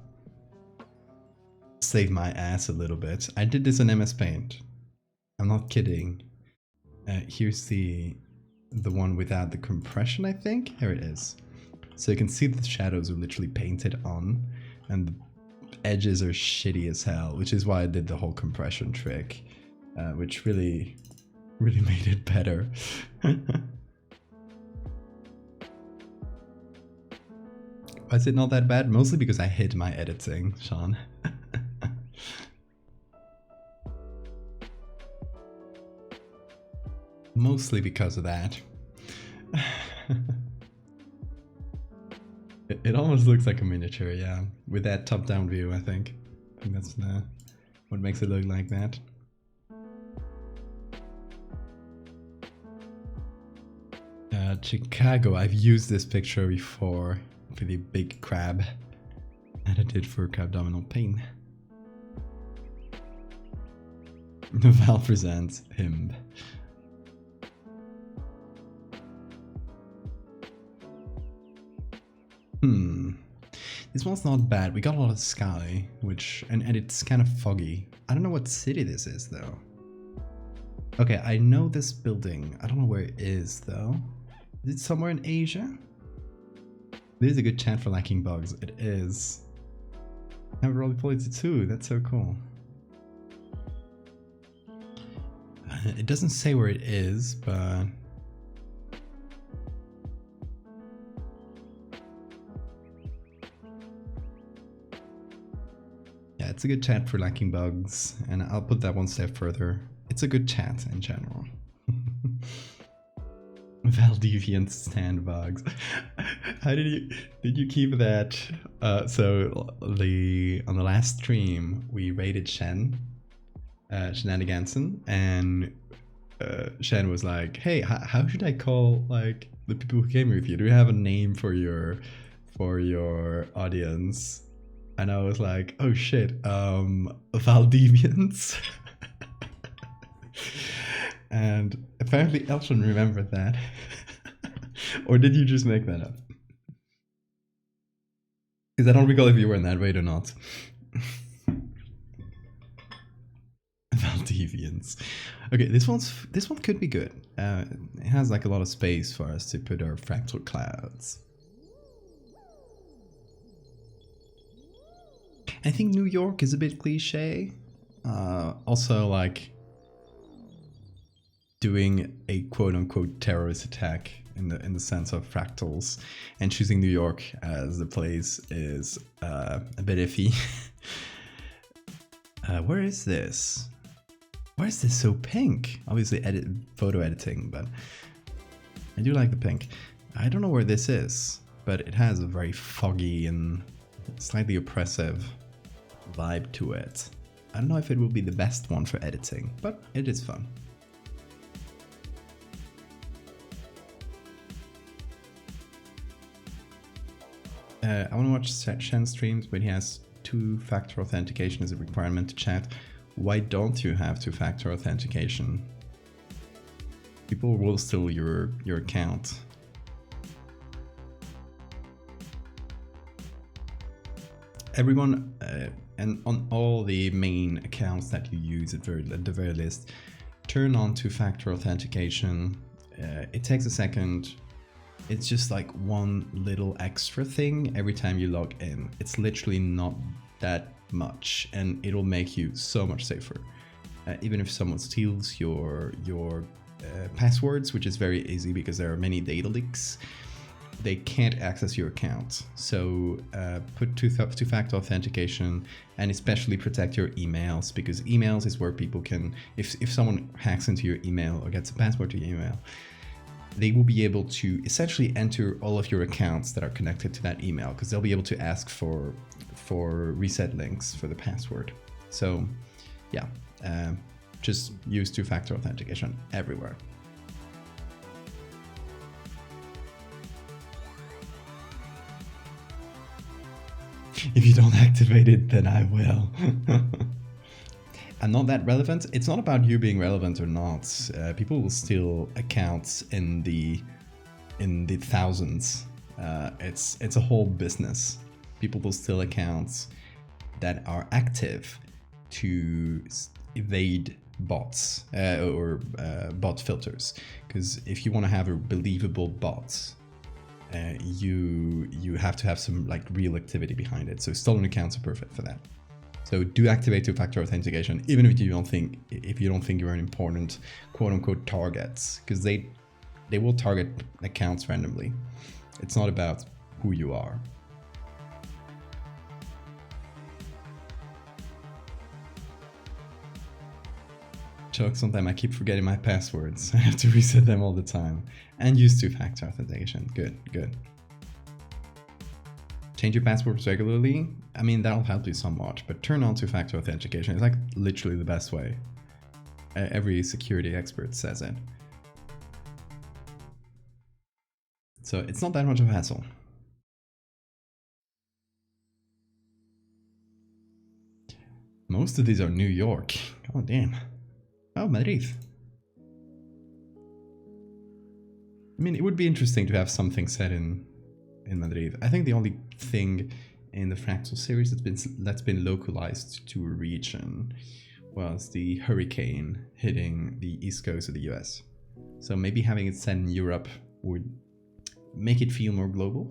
save my ass a little bit. I did this in MS Paint. I'm not kidding. Here's the one without the compression, I think. Here it is. So you can see the shadows are literally painted on, and the edges are shitty as hell, which is why I did the whole compression trick, which really made it better. Why is it not that bad? Mostly because I hid my editing, Sean. Mostly because of that. It almost looks like a miniature, yeah. With that top-down view, I think. That's what makes it look like that. Chicago, I've used this picture before for the big crab. And I did for abdominal pain. Val presents him. This one's not bad. We got a lot of sky, and it's kind of foggy. I don't know what city this is though. Okay, I know this building. I don't know where it is though. Is it somewhere in Asia? This is a good chat for lacking bugs. It is. I have roleplayed it too. That's so cool. It doesn't say where it is, but... yeah, it's a good chat for lacking bugs, and I'll put that one step further. It's a good chat in general. Valdevian stand bugs. How did you keep that? So on the last stream we rated Shenaniganson, and Shen was like, "Hey, how should I call like the people who came with you? Do you have a name for your audience?" And I was like, "Oh shit, Valdevians." And apparently Elton remembered that. Or did you just make that up? Because I don't recall if you were in that raid or not. Valdevians. Okay, this one could be good. It has like a lot of space for us to put our fractal clouds. I think New York is a bit cliche. Also, like doing a quote-unquote terrorist attack in the sense of fractals, and choosing New York as the place is a bit iffy. Where is this? Why is this so pink? Obviously photo editing, but I do like the pink. I don't know where this is, but it has a very foggy and slightly oppressive vibe to it. I don't know if it will be the best one for editing, but it is fun. I want to watch Shen streams, but he has two-factor authentication as a requirement to chat. Why don't you have two-factor authentication? People will steal your account. Everyone, and on all the main accounts that you use at the very least, turn on two-factor authentication. It takes a second. It's just like one little extra thing every time you log in. It's literally not that much, and it'll make you so much safer. Even if someone steals your passwords, which is very easy because there are many data leaks, they can't access your account. So put two-factor authentication, and especially protect your emails, because emails is where people can, if someone hacks into your email or gets a password to your email, they will be able to essentially enter all of your accounts that are connected to that email, because they'll be able to ask for reset links for the password. So yeah, just use two-factor authentication everywhere. If you don't activate it, then I will. I'm not that relevant. It's not about you being relevant or not. People will steal accounts in the thousands. It's a whole business. People will steal accounts that are active to evade bots or bot filters. Because if you want to have a believable bot, you have to have some like real activity behind it. So stolen accounts are perfect for that. So do activate two-factor authentication, even if you don't think you're an important quote-unquote targets, because they will target accounts randomly. It's not about who you are. Joke, sometimes I keep forgetting my passwords. I have to reset them all the time. And use two-factor authentication. Good, good. Change your passwords regularly. I mean, that'll help you somewhat, but turn on two-factor authentication. It's like literally the best way. Every security expert says it. So it's not that much of a hassle. Most of these are New York. God damn. Oh, Madrid. I mean, it would be interesting to have something set in Madrid. I think the only thing in the Fractal series that's been localized to a region was the hurricane hitting the east coast of the US. So maybe having it set in Europe would make it feel more global.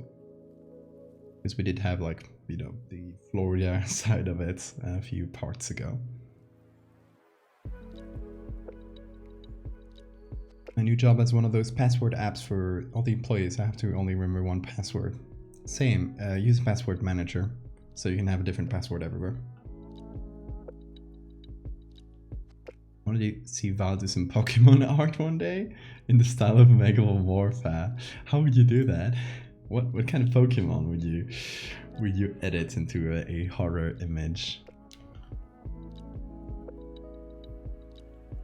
Because we did have, like, you know, the Florida side of it a few parts ago. My new job as one of those password apps for all the employees. I have to only remember one password. Same, use password manager, so you can have a different password everywhere. I wanted to see Valdés in Pokemon art one day, in the style of Megalomorpha. How would you do that? What kind of Pokemon would you edit into a horror image?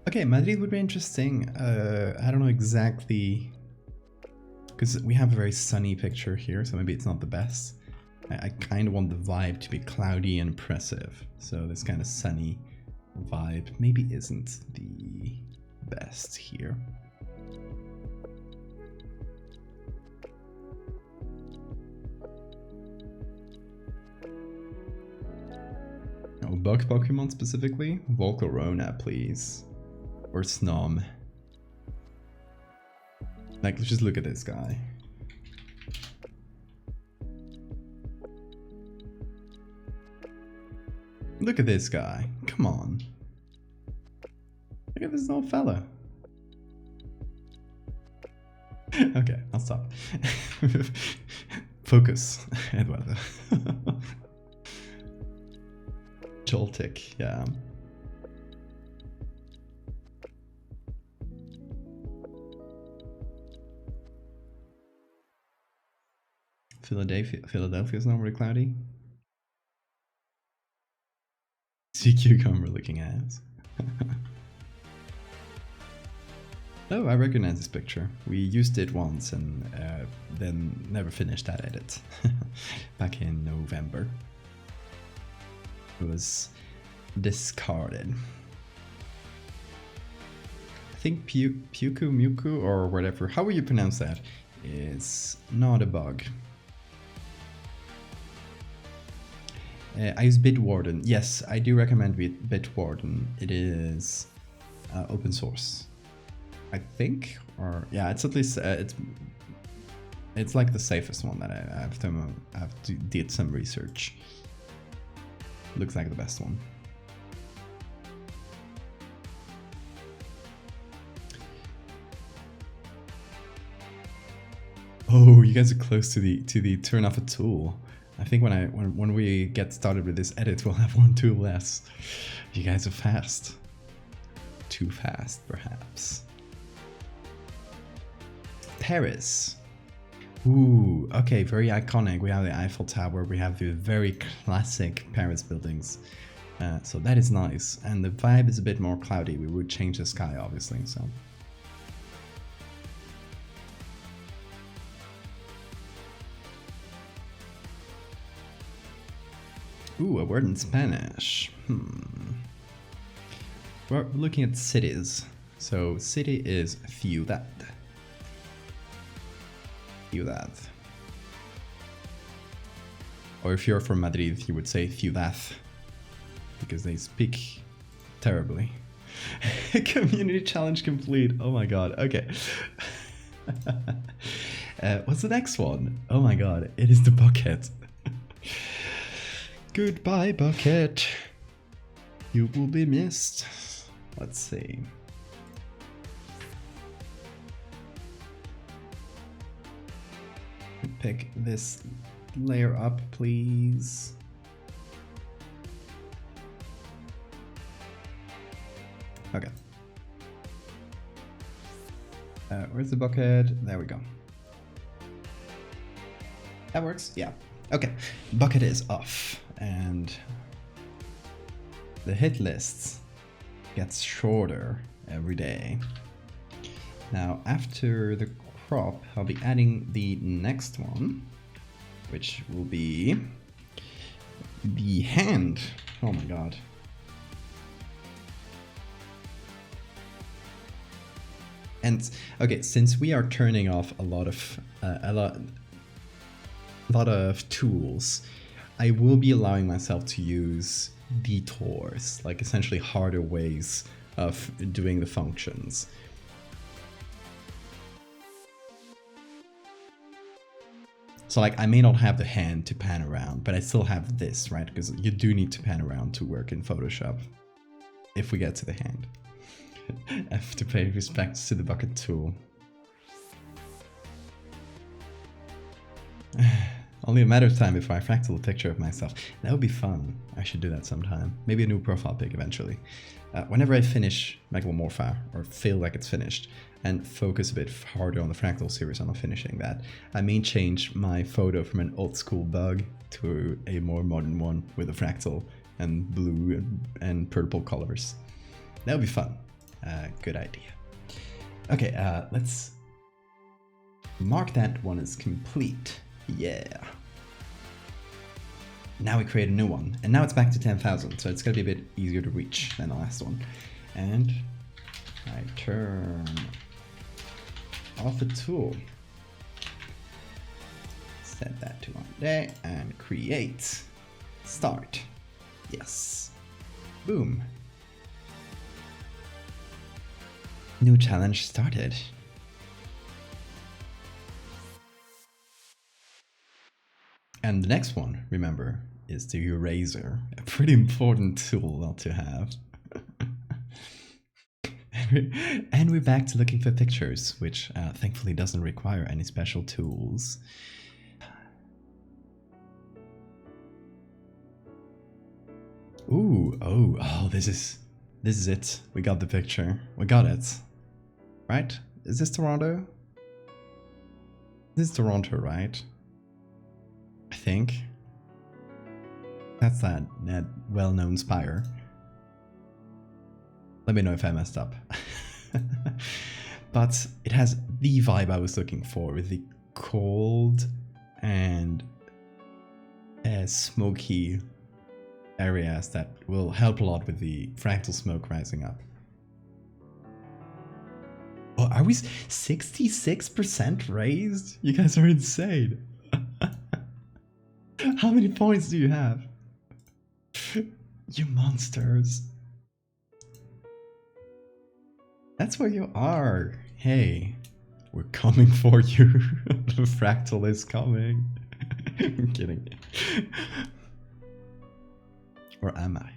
Okay, Madrid would be interesting. I don't know exactly, because we have a very sunny picture here, so maybe it's not the best. I kind of want the vibe to be cloudy and oppressive, so this kind of sunny vibe maybe isn't the best here. Oh, bug Pokemon specifically? Volcarona, please. Or Snom. Like, let's just look at this guy. Look at this guy. Come on. Look at this old fella. Okay, I'll stop. Focus, Eduardo. Joltik, yeah. Philadelphia's not very cloudy. Sea cucumber looking ass. Oh, I recognize this picture. We used it once and then never finished that edit. Back in November. It was discarded. I think Puku Muku or whatever, how will you pronounce that, is not a bug. I use Bitwarden. Yes, I do recommend Bitwarden. It is open source, I think, or yeah, it's at least it's like the safest one that I did some research. Looks like the best one. Oh, you guys are close to the turn off a tool. I think when we get started with this edit, we'll have one tool less. You guys are fast. Too fast, perhaps. Paris. Ooh, okay, very iconic. We have the Eiffel Tower. We have the very classic Paris buildings. So that is nice. And the vibe is a bit more cloudy. We would change the sky, obviously, so. Ooh, a word in Spanish. We're looking at cities. So city is ciudad. Ciudad. Or if you're from Madrid, you would say ciudad, because they speak terribly. Community challenge complete. Oh my god. Okay. What's the next one? Oh my god, it is the bucket. Goodbye, bucket. You will be missed. Let's see. Pick this layer up, please. Okay. Where's the bucket? There we go. That works? Yeah. Okay. Bucket is off. And the hit list gets shorter every day. Now, after the crop, I'll be adding the next one, which will be the hand. Oh my god. And okay, since we are turning off a lot of tools, I will be allowing myself to use detours, like essentially harder ways of doing the functions. So like, I may not have the hand to pan around, but I still have this, right? Because you do need to pan around to work in Photoshop if we get to the hand. F to pay respects to the bucket tool. Only a matter of time before I fractal a picture of myself. That would be fun. I should do that sometime. Maybe a new profile pic eventually. Whenever I finish Megalomorpha, or feel like it's finished, and focus a bit harder on the fractal series on finishing that, I may change my photo from an old school bug to a more modern one with a fractal and blue and purple colors. That would be fun. Good idea. Okay, let's mark that one as complete. Yeah. Now we create a new one, and now it's back to 10,000, so it's gonna be a bit easier to reach than the last one. And I turn off the tool. Set that to 1 day and create. Start. Yes. Boom. New challenge started. And the next one, remember, is the eraser. A pretty important tool to have. And we're back to looking for pictures, which thankfully doesn't require any special tools. Ooh, oh, this is it. We got the picture. We got it. Right? Is this Toronto? This is Toronto, right? I think. That's that well-known spire. Let me know if I messed up. But it has the vibe I was looking for, with the cold and smoky areas that will help a lot with the fractal smoke rising up. Oh, are we 66% raised? You guys are insane. How many points do you have? You monsters. That's where you are. Hey, we're coming for you. The fractal is coming. I'm kidding. Or am I?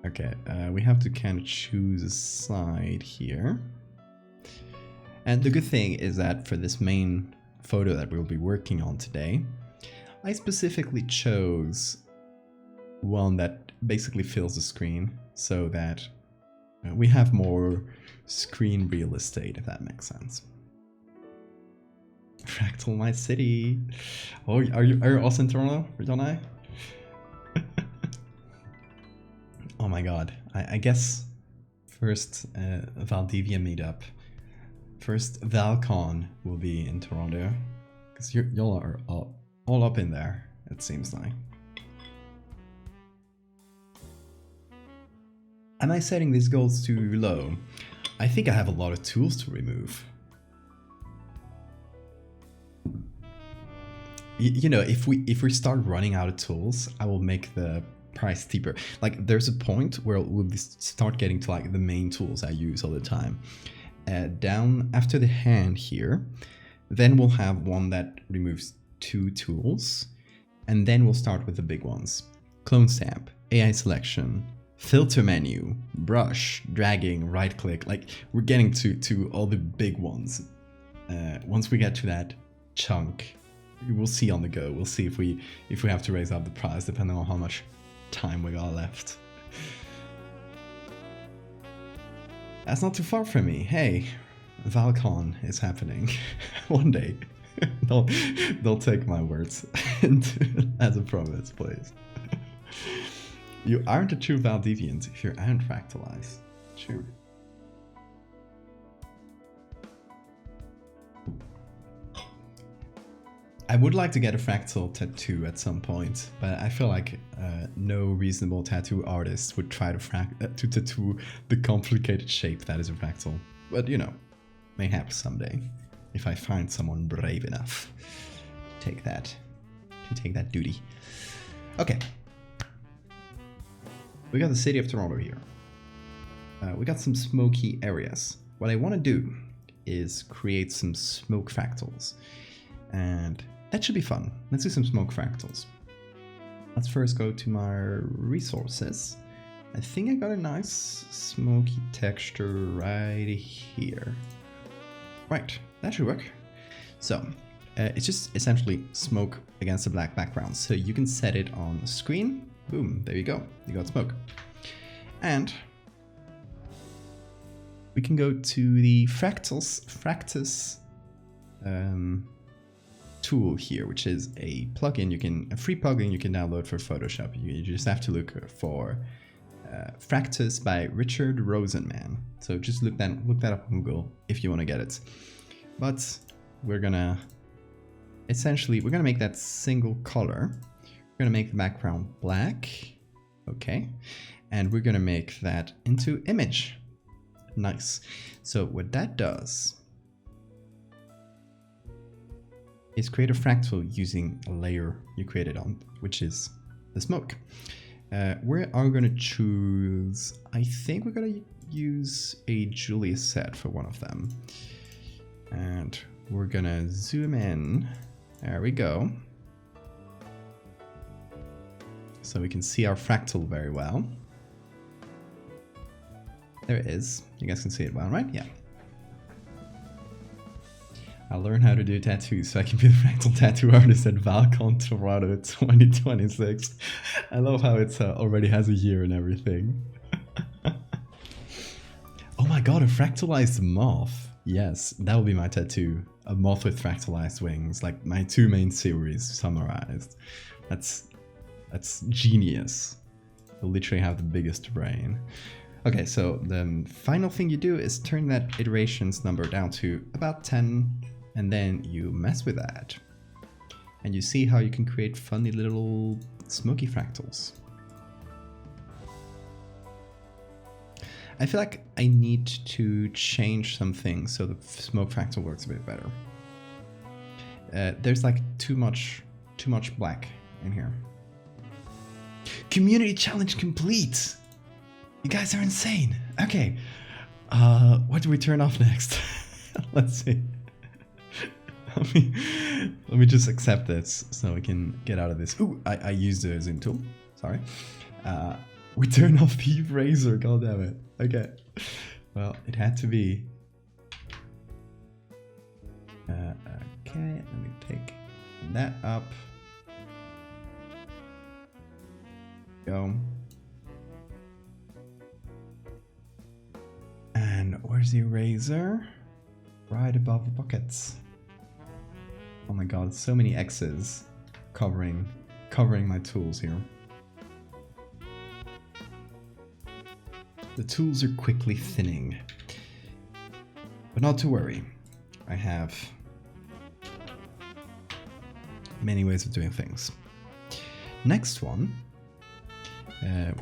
Okay, we have to kind of choose a side here. And the good thing is that for this main photo that we'll be working on today, I specifically chose one that basically fills the screen so that we have more screen real estate, if that makes sense. Fractal my city. Oh, are you also in Toronto, Jonai? Oh my god. I guess first Valdevia meetup. First ValCon will be in Toronto. Because y'all are all up in there, it seems like. Am I setting these goals too low? I think I have a lot of tools to remove. You know, if we start running out of tools, I will make the price steeper. Like, there's a point where we'll start getting to like the main tools I use all the time. Down after the hand here, then we'll have one that removes 2 tools, and then we'll start with the big ones: clone stamp, AI selection, filter menu, brush, dragging, right click. Like, we're getting to all the big ones. Once we get to that chunk, we'll see on the go. We'll see if we have to raise up the price depending on how much time we got left. That's not too far from me. Hey, ValCon is happening one day. They'll take my words as a promise, please. You aren't a true Valdeviant if you aren't fractalized. True. I would like to get a fractal tattoo at some point, but I feel like no reasonable tattoo artist would try to tattoo the complicated shape that is a fractal. But you know, mayhaps someday, if I find someone brave enough to take that duty. Okay, we got the city of Toronto here. We got some smoky areas. What I want to do is create some smoke fractals, and that should be fun. Let's do some smoke fractals. Let's first go to my resources. I think I got a nice smoky texture right here. Right, that should work. So it's just essentially smoke against a black background. So you can set it on the screen. Boom, there you go. You got smoke. And we can go to the Fractus tool here, which is a plugin a free plugin you can download for Photoshop. You just have to look for Fractus by Richard Rosenman. So just look that up on Google if you want to get it. But we're gonna make that single color. We're gonna make the background black, okay, and we're gonna make that into image. Nice. So what that does is create a fractal using a layer you created on, which is the smoke. We are going to choose, I think we're going to use a Julius set for one of them. And we're going to zoom in. There we go. So we can see our fractal very well. There it is. You guys can see it well, right? Yeah. I'll learn how to do tattoos so I can be the fractal tattoo artist at ValCon Toronto 2026. I love how it already has a year and everything. Oh my god, a fractalized moth. Yes, that will be my tattoo. A moth with fractalized wings, like my 2 main series summarized. That's genius. You'll literally have the biggest brain. Okay, so the final thing you do is turn that iterations number down to about 10, and then you mess with that. And you see how you can create funny little smoky fractals. I feel like I need to change some things so the smoke fractal works a bit better. There's like too much black in here. Community challenge complete! You guys are insane. Okay, what do we turn off next? Let's see. Let me just accept this so we can get out of this. Ooh, I used the zoom tool. Sorry. We turn off the eraser. God damn it. Okay. Well, it had to be. Okay, let me pick that up. Go. And where's the eraser? Right above the buckets. Oh my god, so many X's covering my tools here. The tools are quickly thinning. But not to worry. I have many ways of doing things. Next one,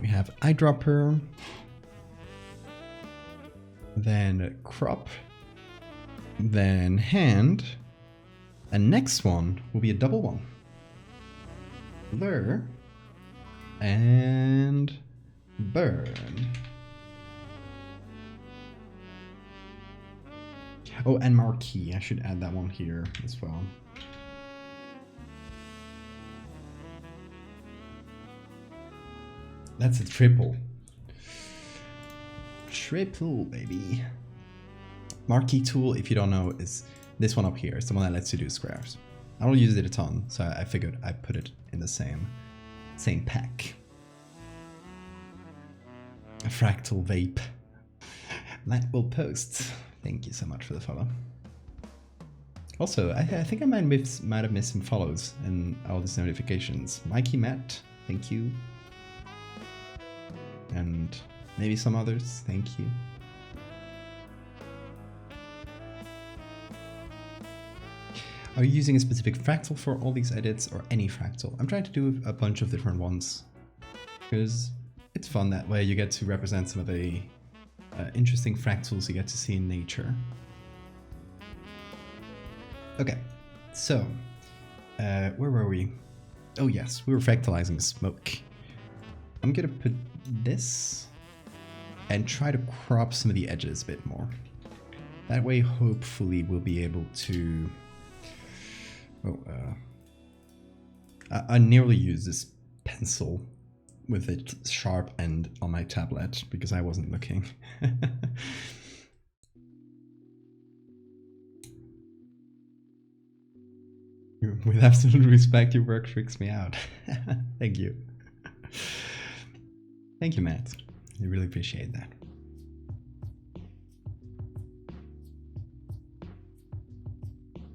we have eyedropper, then crop, then hand, and next one will be a double one. Blur and burn. Oh, and marquee. I should add that one here as well. That's a triple. Triple, baby. Marquee tool, if you don't know, is this one up here. It's the one that lets you do squares. I don't use it a ton, so I figured I'd put it in the same pack. A fractal vape. That will post. Thank you so much for the follow. Also, I think I might have missed some follows and all these notifications. Mikey Matt, thank you. And maybe some others, thank you. Are you using a specific fractal for all these edits or any fractal? I'm trying to do a bunch of different ones because it's fun that way. You get to represent some of the interesting fractals you get to see in nature. Okay, so where were we? Oh yes, we were fractalizing smoke. I'm gonna put this and try to crop some of the edges a bit more. That way, hopefully, we'll be able to. I nearly used this pencil with its sharp end on my tablet because I wasn't looking. With absolute respect, your work freaks me out. Thank you. Thank you, Matt. I really appreciate that.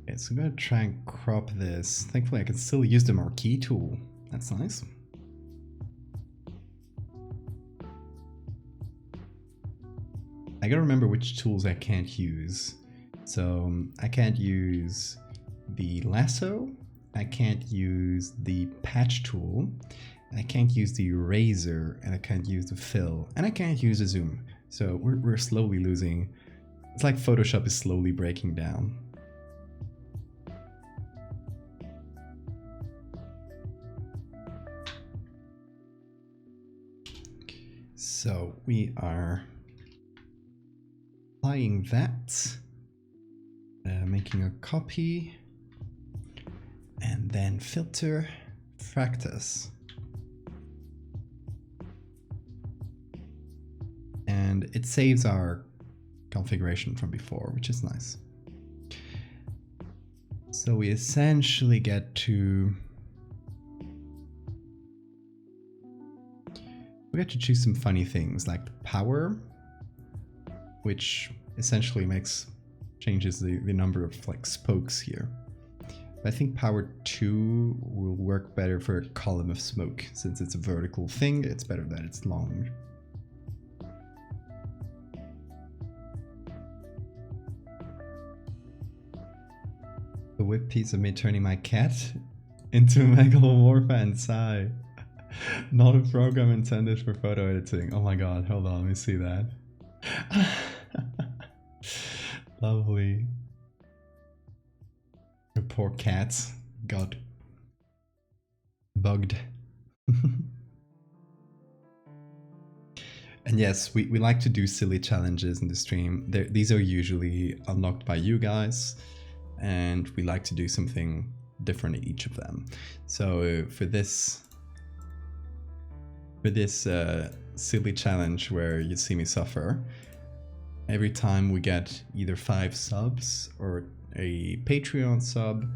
Okay, so I'm gonna try and crop this. Thankfully, I can still use the marquee tool. That's nice. I gotta remember which tools I can't use. So I can't use the lasso, I can't use the patch tool, I can't use the eraser, and I can't use the fill, and I can't use the zoom. So we're slowly losing. It's like Photoshop is slowly breaking down. So we are applying that, making a copy, and then filter, fractus. And it saves our configuration from before, which is nice. So we essentially get to choose some funny things like power, which essentially changes the number of like spokes here. But I think power 2 will work better for a column of smoke. Since it's a vertical thing, it's better that it's long. The whip piece of me turning my cat into a megalomorph and sigh. Not a program intended for photo editing. Oh my god, hold on, let me see that. Lovely. The poor cat got bugged. And yes, we like to do silly challenges in the stream. These are usually unlocked by you guys, and we like to do something different in each of them. So for this silly challenge where you see me suffer, every time we get either 5 subs or a Patreon sub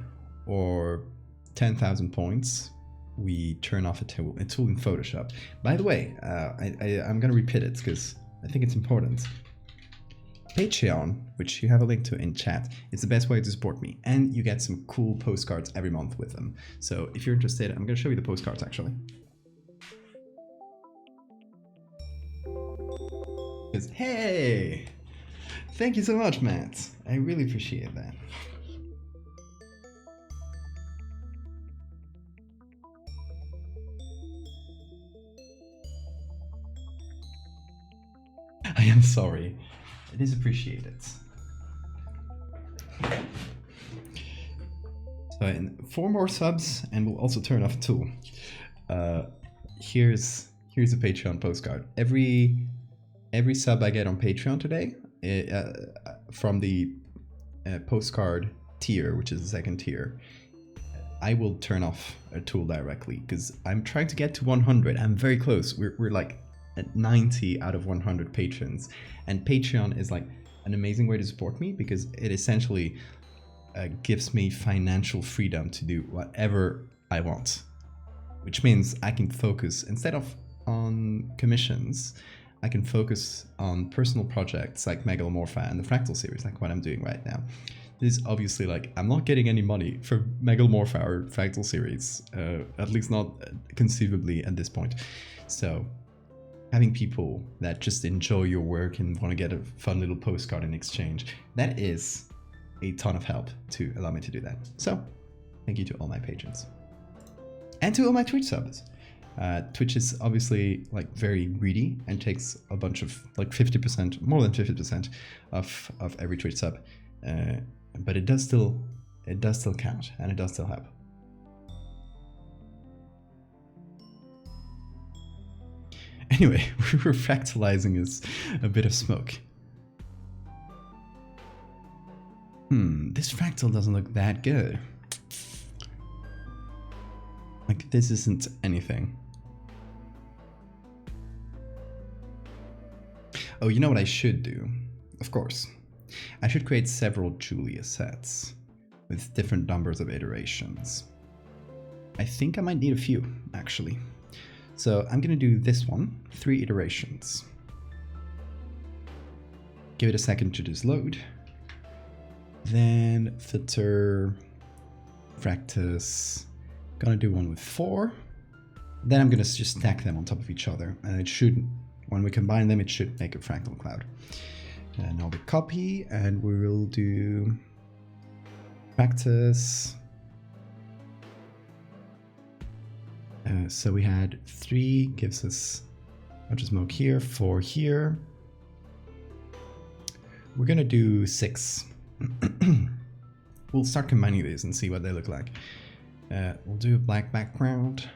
or 10,000 points, we turn off a tool in Photoshop. By the way, I'm gonna repeat it because I think it's important. Patreon, which you have a link to in chat, is the best way to support me, and you get some cool postcards every month with them. So if you're interested, I'm gonna show you the postcards actually. Because hey, thank you so much, Matt. I really appreciate that. I am sorry. It is appreciated. So in 4 more subs, and we'll also turn off a tool. Here's a Patreon postcard. Every sub I get on Patreon today, from the postcard tier, which is the second tier, I will turn off a tool directly because I'm trying to get to 100. I'm very close. We're like at 90 out of 100 patrons, and Patreon is like an amazing way to support me because it essentially gives me financial freedom to do whatever I want, which means I can focus, instead of on commissions, I can focus on personal projects like Megalomorpha and the Fractal series, like what I'm doing right now. This is obviously like, I'm not getting any money for Megalomorpha or Fractal series, at least not conceivably at this point. So having people that just enjoy your work and want to get a fun little postcard in exchange, that is a ton of help to allow me to do that. So thank you to all my patrons. And to all my Twitch subs. Twitch is obviously like very greedy and takes a bunch of like 50%, more than 50% of every Twitch sub. But it does still count, and it does still help. Anyway, we were fractalizing as a bit of smoke. This fractal doesn't look that good. Like, this isn't anything. Oh, you know what I should do? Of course. I should create several Julia sets with different numbers of iterations. I think I might need a few, actually. So I'm gonna do this one, 3 iterations. Give it a second to just load. Then filter, practice. Gonna do one with 4. Then I'm gonna just stack them on top of each other, and it should, when we combine them, it should make a fractal cloud. And now we copy, and we will do practice. So we had 3 gives us a bunch of smoke here, 4 here. We're gonna do 6. We'll start combining these and see what they look like. We'll do a black background.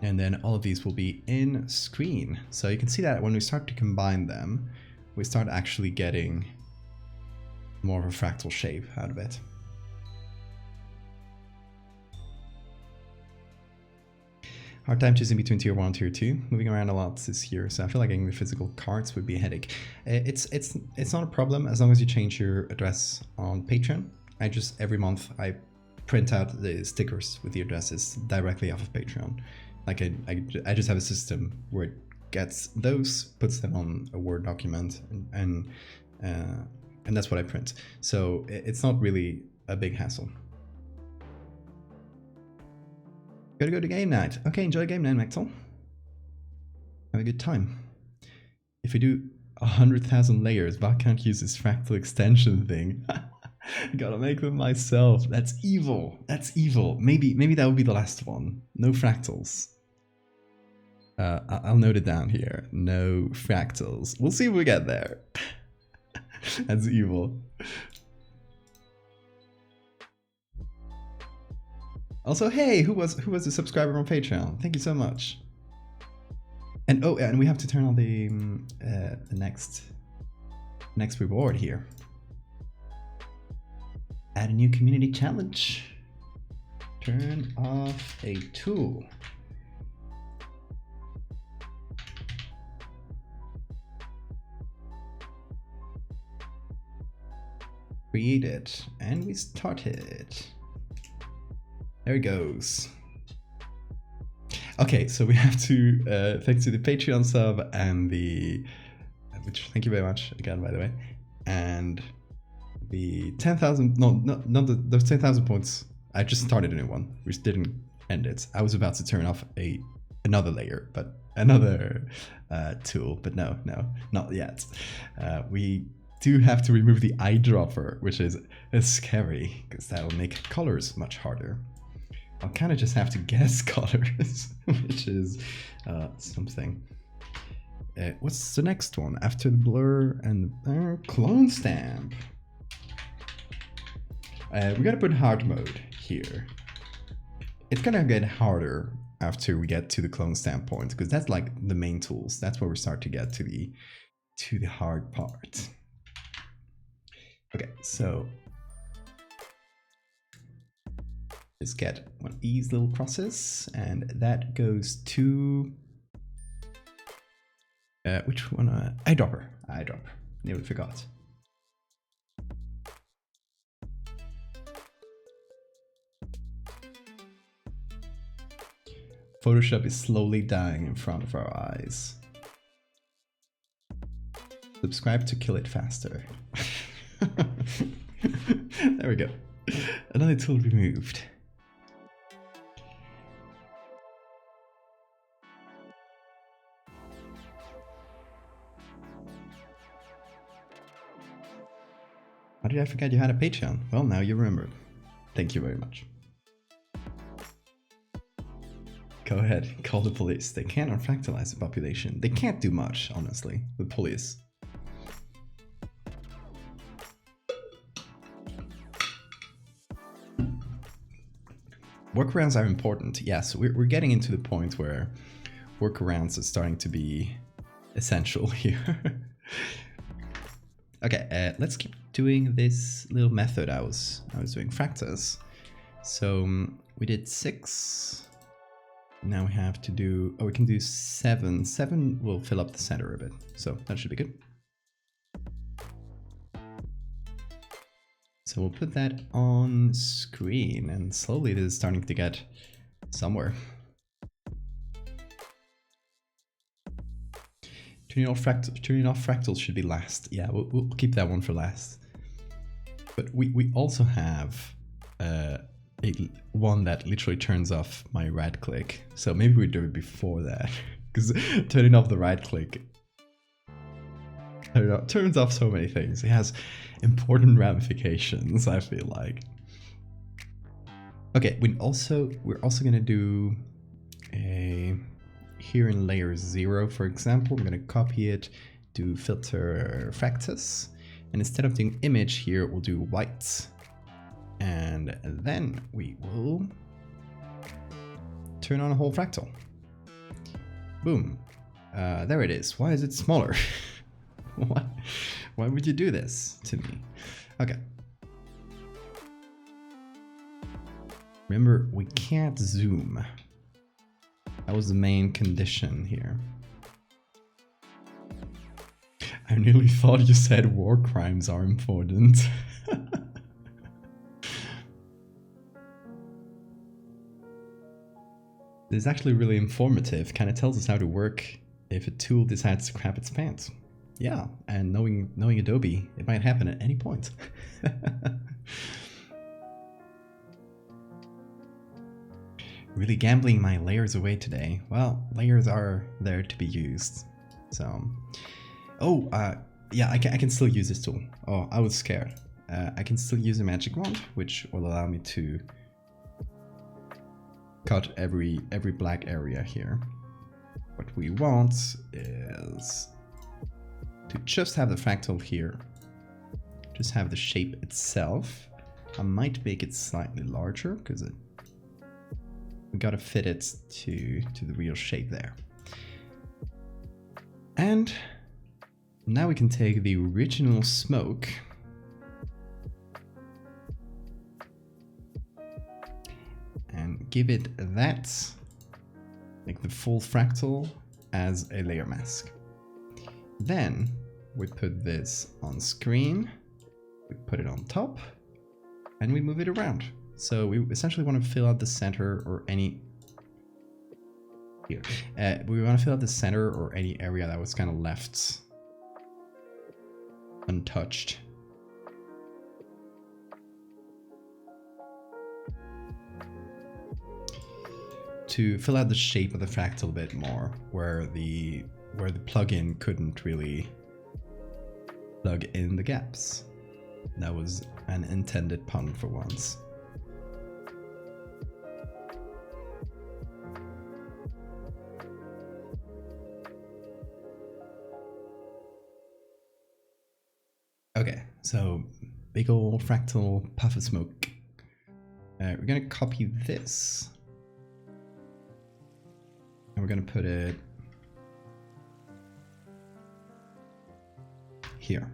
And then all of these will be in screen. So you can see that when we start to combine them, we start actually getting more of a fractal shape out of it. Hard time choosing between tier 1 and tier 2. Moving around a lot this year, so I feel like getting the physical cards would be a headache. It's not a problem as long as you change your address on Patreon. Every month I print out the stickers with the addresses directly off of Patreon. Like I just have a system where it gets those, puts them on a Word document, and that's what I print. So it's not really a big hassle. Gotta go to game night. Okay, enjoy game night, Maxwell. Have a good time. If we do 100,000 layers, but I can't use this fractal extension thing. Gotta make them myself. That's evil. That's evil. Maybe that would be the last one. No fractals. I'll note it down here. No fractals. We'll see if we get there. That's evil. Also, hey, who was a subscriber on Patreon? Thank you so much. And oh, and we have to turn on the next reward here. Add a new community challenge. Turn off a tool. Create it, and we started. There it goes. Okay, so we have to, thanks to the Patreon sub and which thank you very much again, by the way, and the 10,000, not those 10,000 points. I just started a new one, which didn't end it. I was about to turn off another layer, but another tool, but no, not yet. We do have to remove the eyedropper, which is scary because that will make colors much harder. I'll kind of just have to guess colors, which is something. what's the next one after the blur and clone stamp? We gotta put hard mode here. It's gonna get harder after we get to the clone stamp point, because that's like the main tools. That's where we start to get to the hard part. Okay, so just get one of these little crosses, and that goes to which one? Eyedropper. Nearly forgot. Photoshop is slowly dying in front of our eyes. Subscribe to kill it faster. There we go. Another tool removed. How did I forget you had a Patreon? Well, now you remember. Thank you very much. Go ahead, call the police. They can't unfractalize the population. They can't do much, honestly, the police. Workarounds are important. Yes, we're getting into the point where workarounds are starting to be essential here. Okay, let's keep doing this little method I was doing, fractals. So we did 6. Now we have to do, we can do 7. 7 will fill up the center a bit, so that should be good. So we'll put that on screen, and slowly this is starting to get somewhere. Turning off fractals should be last. Yeah, we'll keep that one for last. But we also have one that literally turns off my right click. So maybe we do it before that, because turning off the right click turns off so many things. It has important ramifications, I feel like. Okay, we're also gonna do a here in layer 0, for example. I'm gonna copy it, do filter fractus, and instead of doing image here, we'll do white. And then we will turn on a whole fractal. Boom. There it is. Why is it smaller? Why would you do this to me? Okay. Remember, we can't zoom. That was the main condition here. I nearly thought you said war crimes are important. This is actually really informative. Kind of tells us how to work if a tool decides to crap its pants. Yeah, and knowing Adobe, it might happen at any point. Really gambling my layers away today. Well, layers are there to be used. So, yeah, I can still use this tool. Oh, I was scared. I can still use a magic wand, which will allow me to cut every black area here. What we want is to just have the fractal here, just have the shape itself. I might make it slightly larger because we gotta fit it to the real shape there. And now we can take the original smoke and give it that, like the full fractal, as a layer mask. Then we put this on screen, we put it on top, and we move it around. So we essentially want to fill out the center or any here. We want to fill out the center or any area that was kind of left untouched. To fill out the shape of the fractal a bit more, where the plugin couldn't really plug in the gaps. That was an intended pun for once. Okay, so big old fractal puff of smoke. We're gonna copy this. And we're gonna put it here.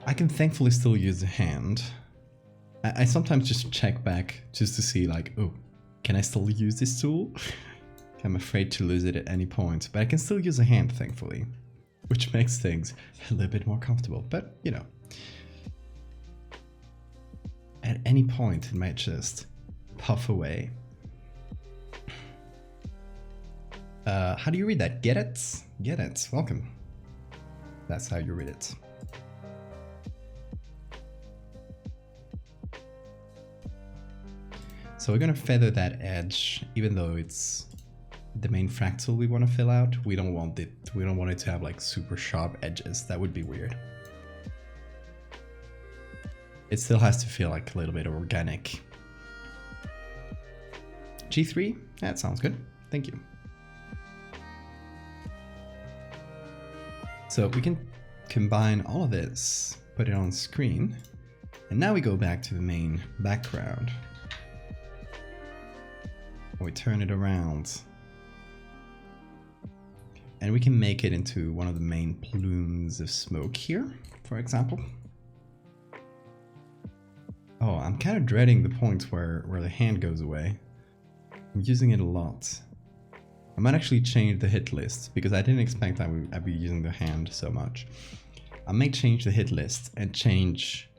I can thankfully still use the hand. I sometimes just check back just to see like, oh, can I still use this tool? I'm afraid to lose it at any point, but I can still use a hand, thankfully, which makes things a little bit more comfortable, but you know. At any point, it might just puff away. How do you read that? Get it? Get it. Welcome. That's how you read it. So we're gonna feather that edge, even though it's the main fractal we want to fill out. We don't want it to have like super sharp edges. That would be weird. It still has to feel like a little bit organic. G3? That sounds good. Thank you. So we can combine all of this, put it on screen, and now we go back to the main background. We turn it around. And we can make it into one of the main plumes of smoke here, for example. Oh, I'm kind of dreading the point where the hand goes away. I'm using it a lot. I might actually change the hit list, because I didn't expect that I'd be using the hand so much. I may change the hit list and change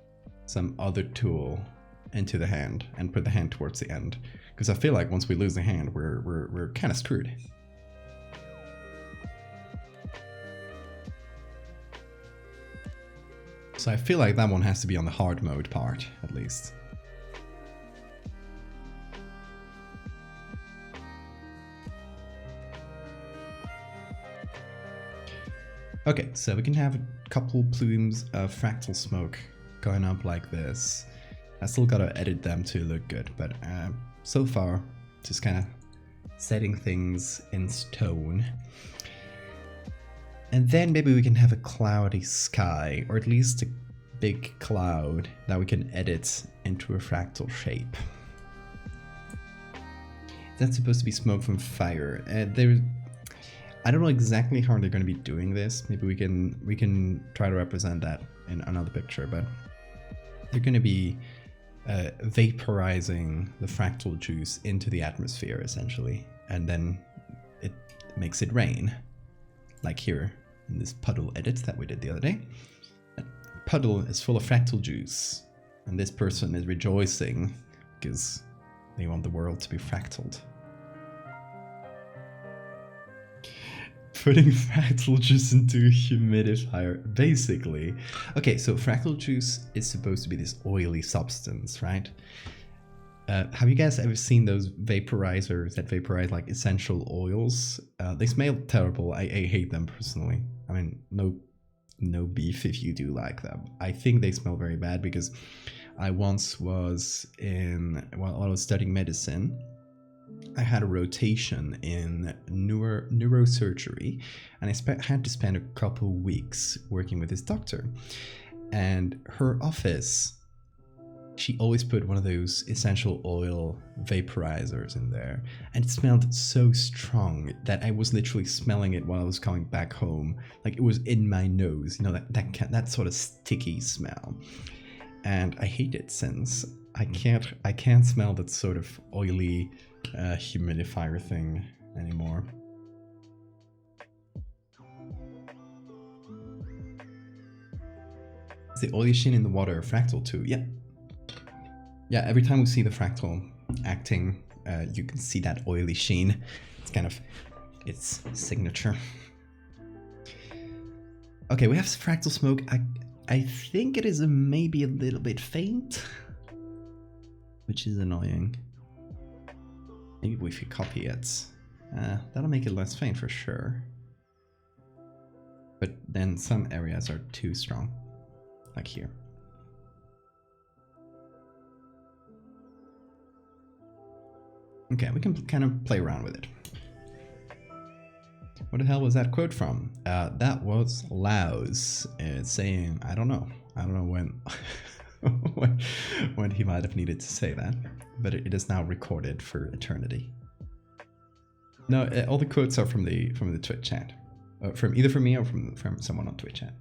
some other tool into the hand and put the hand towards the end. Because I feel like once we lose the hand, we're kind of screwed. So I feel like that one has to be on the hard mode part, at least. Okay, so we can have a couple plumes of fractal smoke going up like this. I still gotta edit them to look good, but so far, just kind of setting things in stone. And then maybe we can have a cloudy sky, or at least a big cloud that we can edit into a fractal shape. That's supposed to be smoke from fire. I don't know exactly how they're going to be doing this. Maybe we can try to represent that in another picture, but they're going to be vaporizing the fractal juice into the atmosphere, essentially, and then it makes it rain, like here in this puddle edit that we did the other day. That puddle is full of fractal juice, and this person is rejoicing because they want the world to be fractaled. Putting fractal juice into a humidifier, basically. Okay, so fractal juice is supposed to be this oily substance, right? Have you guys ever seen those vaporizers that vaporize like essential oils? They smell terrible. I hate them personally. I mean, no beef if you do like them. I think they smell very bad because I once was while I was studying medicine, I had a rotation in neurosurgery, and I had to spend a couple weeks working with this doctor. And her office, she always put one of those essential oil vaporizers in there, and it smelled so strong that I was literally smelling it while I was coming back home. Like it was in my nose, you know, that sort of sticky smell. And I hate it since I can't smell that sort of oily humidifier thing anymore. Is the oily sheen in the water a fractal too? Yeah. Yeah, every time we see the fractal acting, you can see that oily sheen. It's kind of its signature. Okay, we have fractal smoke. I think it is maybe a little bit faint, which is annoying. Maybe if you copy it, that'll make it less faint for sure. But then some areas are too strong, like here. Okay, we can kind of play around with it. What the hell was that quote from? That was Laos saying, I don't know when, when he might have needed to say that, but it is now recorded for eternity. No, all the quotes are from the Twitch chat, from either from me or from someone on Twitch chat.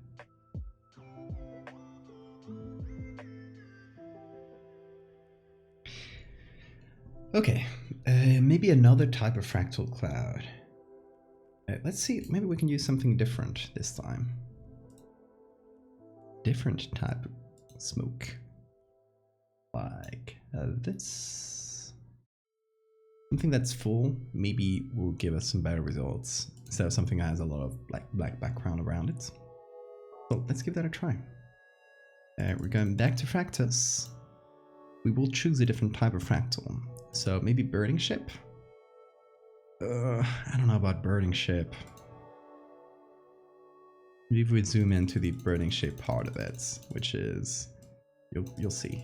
Okay, maybe another type of fractal cloud. Let's see, maybe we can use something different this time. Different type of smoke. Like this. Something that's full maybe will give us some better results instead of something that has a lot of black background around it. So let's give that a try. We're going back to Fractus. We will choose a different type of fractal. So maybe burning ship? I don't know about burning ship. Maybe if we zoom into the burning ship part of it, which is, you'll see.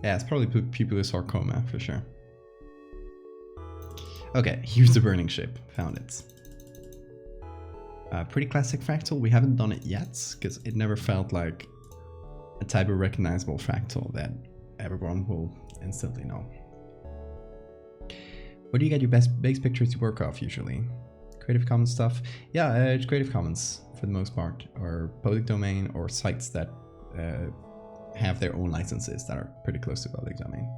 Yeah, it's probably pupilar sarcoma for sure. Okay, here's the burning ship. Found it. Pretty classic fractal. We haven't done it yet because it never felt like a type of recognizable fractal that everyone will instantly know. Where do you get your base pictures to work off usually? Creative Commons stuff? Yeah, it's Creative Commons for the most part, or public domain, or sites that have their own licenses that are pretty close to public domain.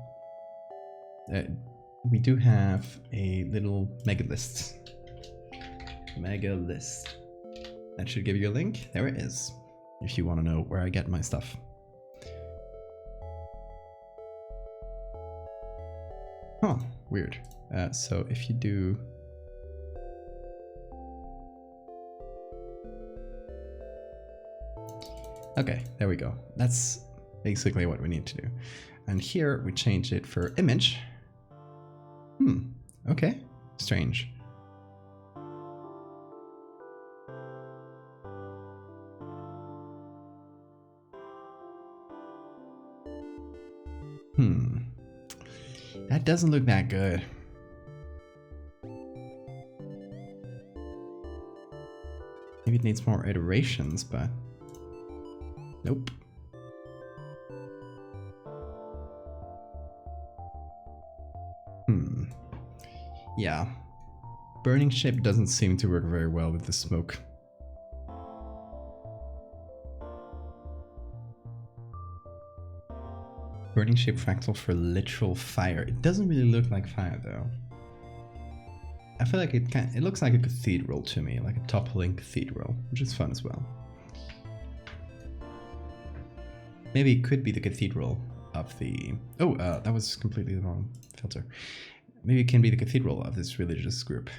We do have a little mega list. Mega list. That should give you a link. There it is. If you want to know where I get my stuff. Huh, weird. So if you do... Okay, there we go. That's basically what we need to do. And here we change it for image. Okay, strange. That doesn't look that good. Maybe it needs more iterations, but nope. Yeah. Burning ship doesn't seem to work very well with the smoke. Burning ship fractal for literal fire. It doesn't really look like fire though. I feel like it looks like a cathedral to me, like a toppling cathedral, which is fun as well. Maybe it could be the cathedral of the... Oh, that was completely the wrong filter. Maybe it can be the cathedral of this religious group.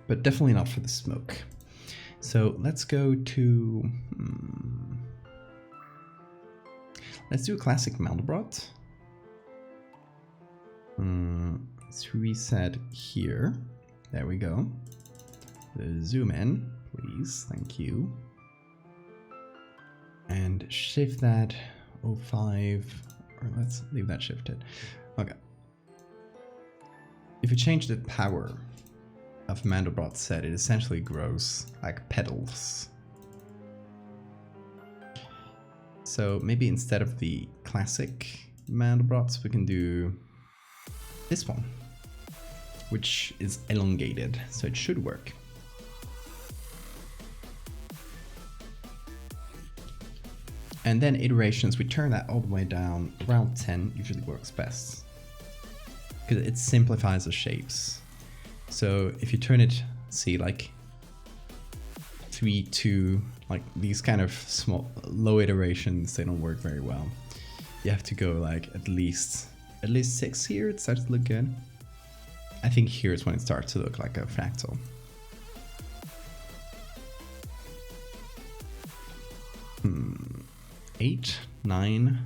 But definitely not for the smoke. So let's go to... Let's do a classic Mandelbrot. Let's reset here. There we go. Zoom in, please. Thank you. And shift that 05, or let's leave that shifted. Okay. If you change the power of Mandelbrot set, it essentially grows like petals. So maybe instead of the classic Mandelbrots, we can do this one, which is elongated, so it should work. And then iterations, we turn that all the way down. Around 10 usually works best, because it simplifies the shapes. So if you turn it, see, like 3, 2, like these kind of small, low iterations, they don't work very well. You have to go like at least 6 here. It starts to look good. I think here's when it starts to look like a fractal. Hmm. 8, 9.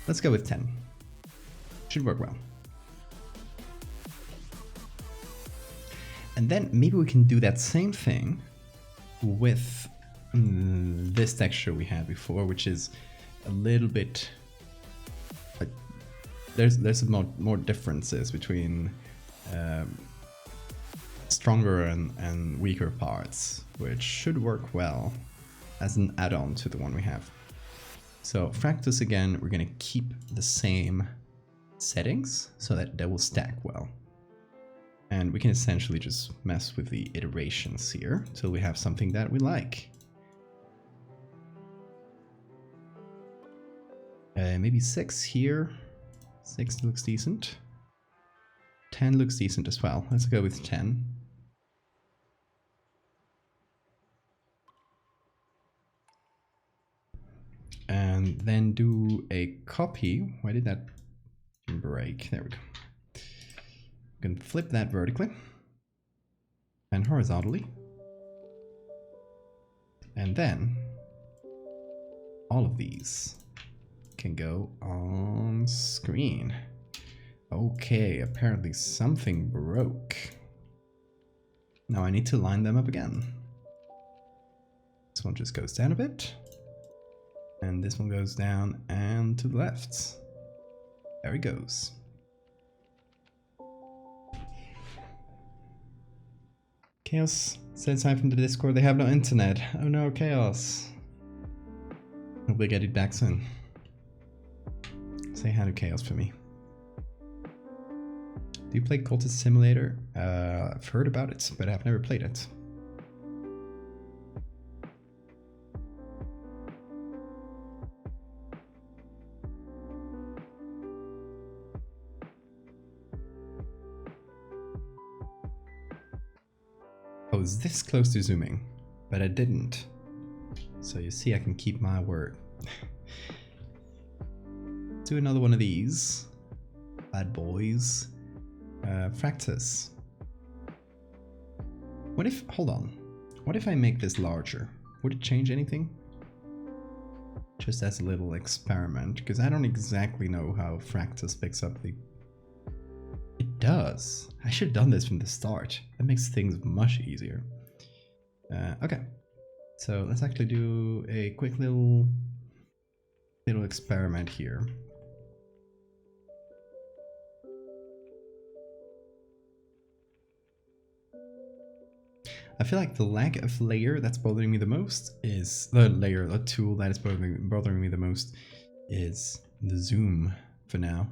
Let's go with 10. Should work well. And then maybe we can do that same thing with this texture we had before, which is a little bit like there's more differences between stronger and weaker parts, which should work well as an add-on to the one we have. So Fractus again, we're gonna keep the same settings so that they will stack well. And we can essentially just mess with the iterations here till we have something that we like. Maybe 6 here. 6 looks decent. 10 looks decent as well. Let's go with 10. And then do a copy. Why did that break? There we go. We can flip that vertically and horizontally. And then all of these can go on screen. Okay, apparently something broke. Now I need to line them up again. This one just goes down a bit. And this one goes down and to the left. There it goes. Chaos says hi from the Discord. They have no internet. Oh no, Chaos. Hope they get it back soon. Say hi to Chaos for me. Do you play Cultist Simulator? I've heard about it, but I've never played it. I was this close to zooming, but I didn't. So you see I can keep my word. Do another one of these. Bad boys. Fractus. What if, hold on. What if I make this larger? Would it change anything? Just as a little experiment, because I don't exactly know how Fractus picks up the... It does. I should have done this from the start. That makes things much easier. Okay, so let's actually do a quick little experiment here. I feel like the lack of layer that's bothering me the most is the tool that is bothering me the most is the zoom for now.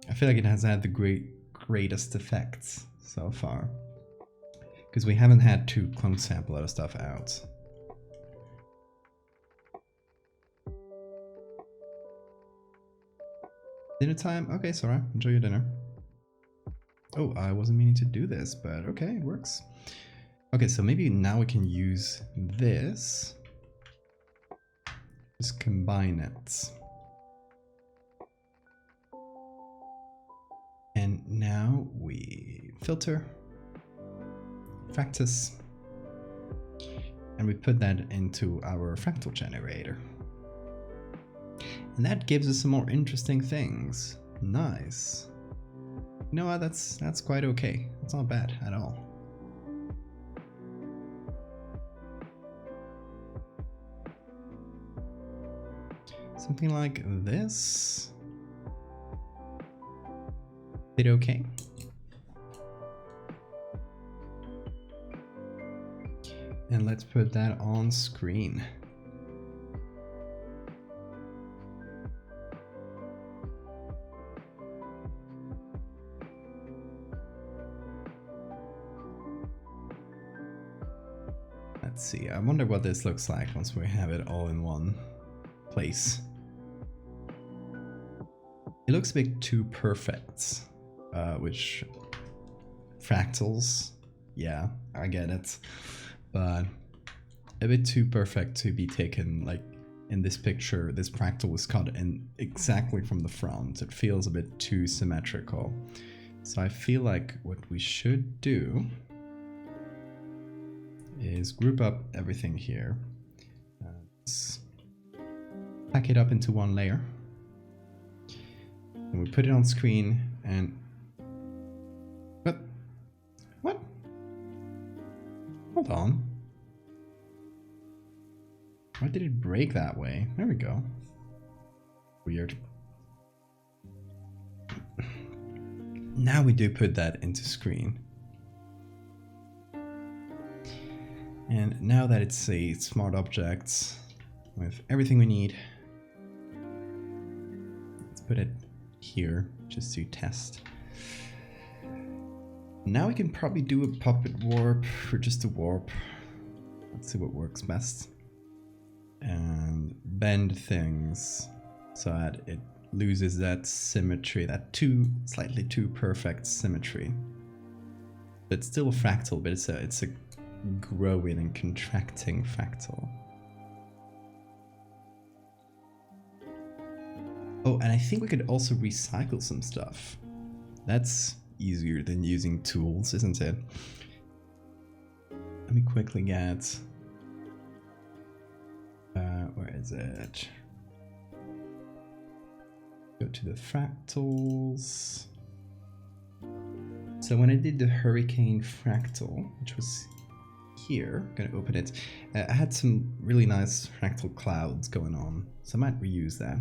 I feel like it has had the greatest effects so far, because we haven't had to clone sample a lot of stuff out. Dinner time? Okay, Sora, enjoy your dinner. Oh, I wasn't meaning to do this, but okay, it works. Okay, so maybe now we can use this. Just combine it. And now we filter, Fractus, and we put that into our fractal generator. And that gives us some more interesting things. Nice. You know what, that's quite okay. It's not bad at all. Something like this. Is it okay? And let's put that on screen. Let's see, I wonder what this looks like once we have it all in one place. It looks a bit too perfect, which fractals, yeah, I get it, but a bit too perfect to be taken, like in this picture, this fractal was cut in exactly from the front. It feels a bit too symmetrical. So I feel like what we should do is group up everything here. Let's pack it up into one layer. And we put it on screen and... What? Hold on. Why did it break that way? There we go. Weird. Now we do put that into screen. And now that it's a smart object with everything we need, let's put it here just to test. Now we can probably do a puppet warp for just a warp. Let's see what works best. And bend things so that it loses that symmetry, that slightly too perfect symmetry. It's still a fractal, but it's a growing and contracting fractal. Oh, and I think we could also recycle some stuff. That's easier than using tools, isn't it? Let me quickly get... where is it? Go to the fractals. So when I did the hurricane fractal, which was here, I'm gonna open it, I had some really nice fractal clouds going on, so I might reuse that.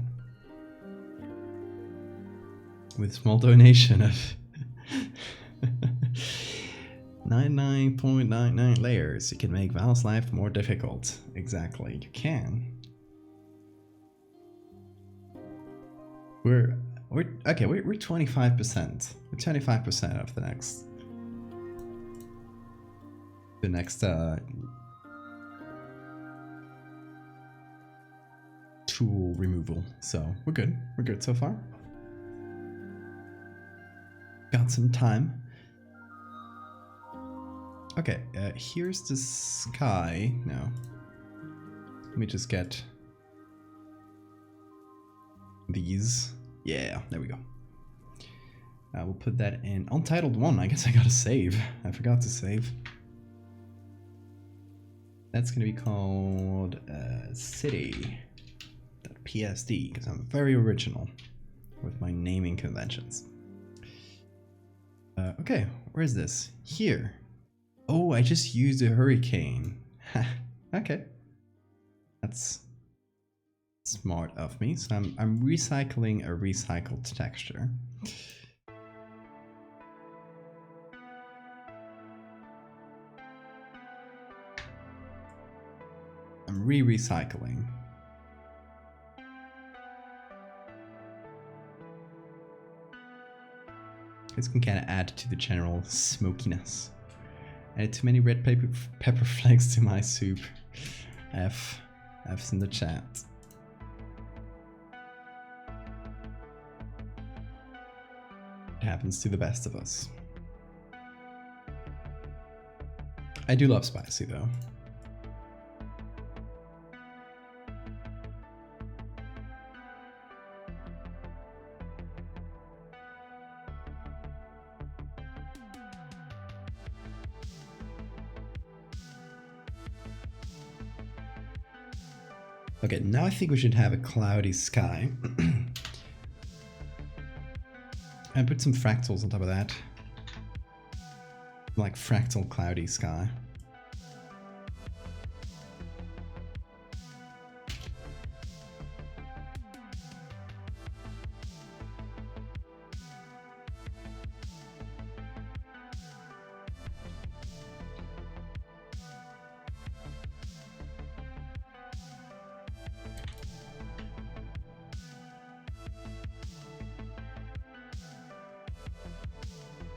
With small donation of 99.99 layers, you can make Val's life more difficult. Exactly, you can. We're 25%. We're 25% of the next tool removal. So we're good. We're good so far. Got some time. Okay, here's the sky. No. Let me just get these. Yeah, there we go. We'll put that in Untitled 1. I guess I gotta save. I forgot to save. That's gonna be called city.psd, because I'm very original with my naming conventions. Okay, where is this? Here. Oh, I just used a hurricane. Okay. That's smart of me. So I'm recycling a recycled texture. I'm recycling. This can kind of add to the general smokiness. Added too many red pepper flakes to my soup. F's in the chat. It happens to the best of us. I do love spicy though. Okay, now I think we should have a cloudy sky. And put some fractals on top of that. Like fractal cloudy sky.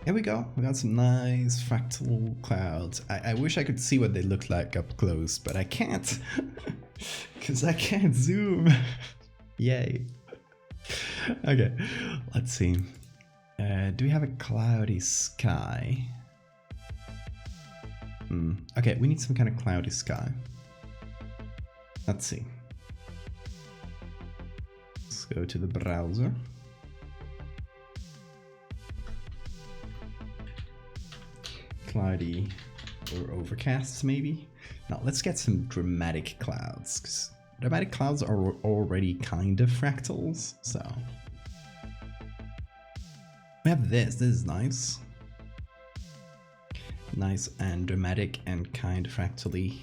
Here we go. We got some nice fractal clouds. I wish I could see what they look like up close, but I can't. Because I can't zoom. Yay. Okay, let's see. Do we have a cloudy sky? Okay, we need some kind of cloudy sky. Let's see. Let's go to the browser. Cloudy or overcast maybe. Now let's get some dramatic clouds, because dramatic clouds are already kind of fractals. So we have this is nice. Nice and dramatic and kind of fractally.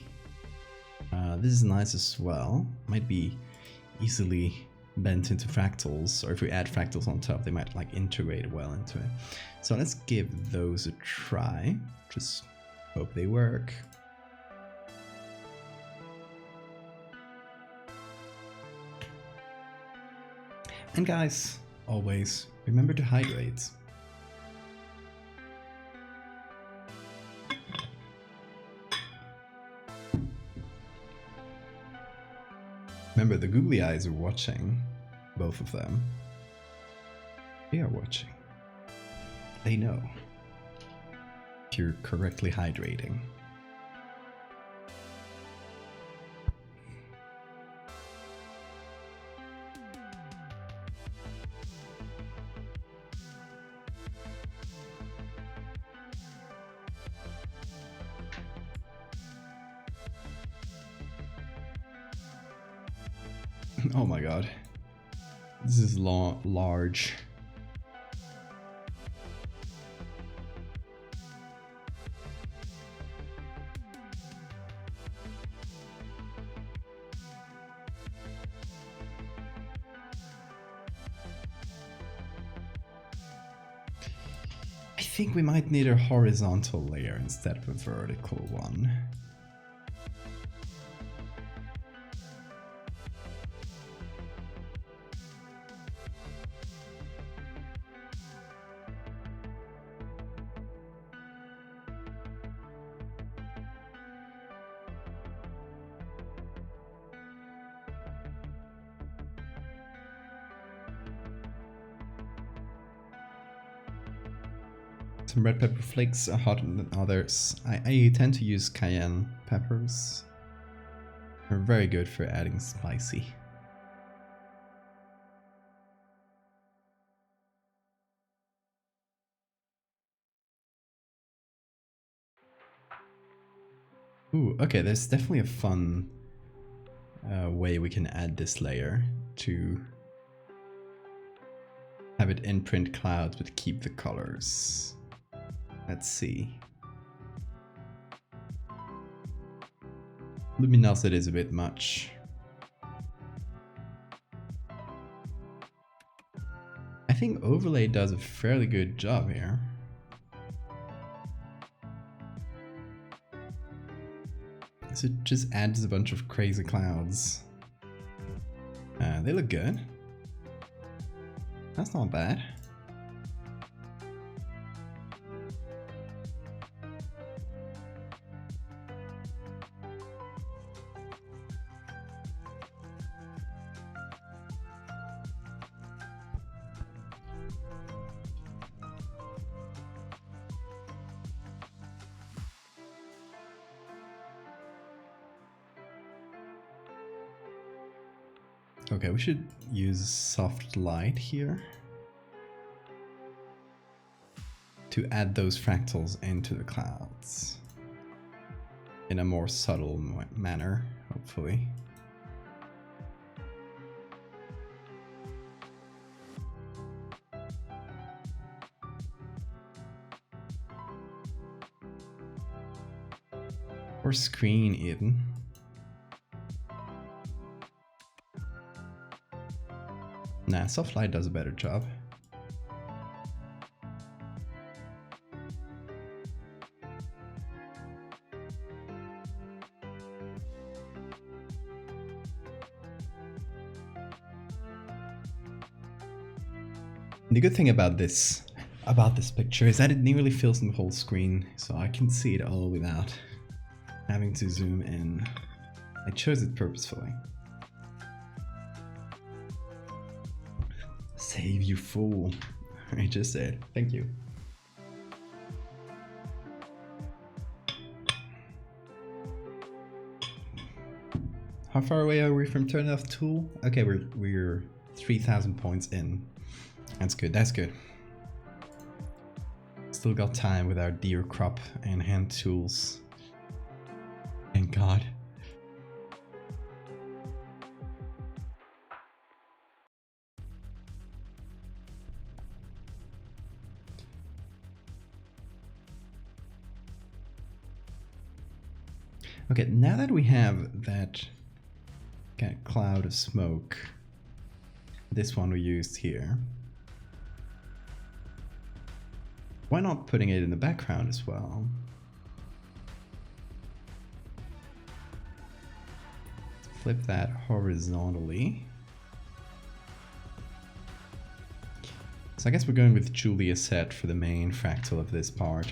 This is nice as well. Might be easily bent into fractals, or if we add fractals on top, they might like integrate well into it. So let's give those a try. Just hope they work. And guys, always remember to hydrate. Remember, the googly eyes are watching, both of them. They are watching. They know if you're correctly hydrating. Oh my god. This is large. I think we might need a horizontal layer instead of a vertical one. Some red pepper flakes are hotter than others. I tend to use cayenne peppers. They're very good for adding spicy. Ooh, okay, there's definitely a fun way we can add this layer to have it imprint clouds but keep the colors. Let's see. Luminosity is a bit much. I think overlay does a fairly good job here. So it just adds a bunch of crazy clouds. They look good. That's not bad. Okay, we should use soft light here to add those fractals into the clouds in a more subtle manner, hopefully. Or screen even. Nah, soft light does a better job. The good thing about this picture is that it nearly fills in the whole screen, so I can see it all without having to zoom in. I chose it purposefully. Save, you fool. I just said. Thank you. How far away are we from turning off tool? Okay, we're 3,000 points in. That's good, that's good. Still got time with our deer crop and hand tools. Thank God. Okay, now that we have that kind of cloud of smoke, this one we used here, why not putting it in the background as well? Flip that horizontally. So I guess we're going with Julia set for the main fractal of this part.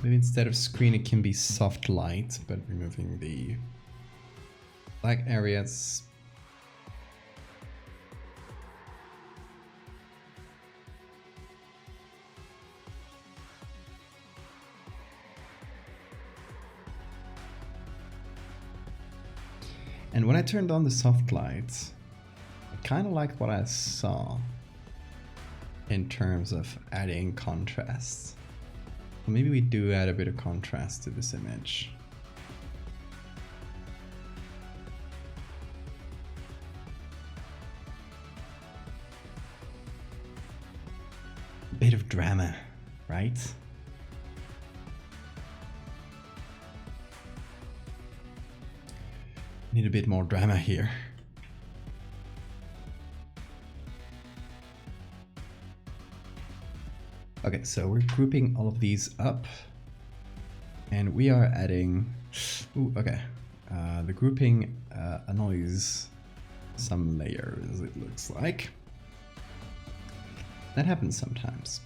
Maybe instead of screen it can be soft light, but removing the black areas. And when I turned on the soft lights, I kind of liked what I saw in terms of adding contrast. Maybe we do add a bit of contrast to this image. A bit of drama, right? Need a bit more drama here. Okay, so we're grouping all of these up and we are adding, okay, the grouping annoys some layers, it looks like. That happens sometimes.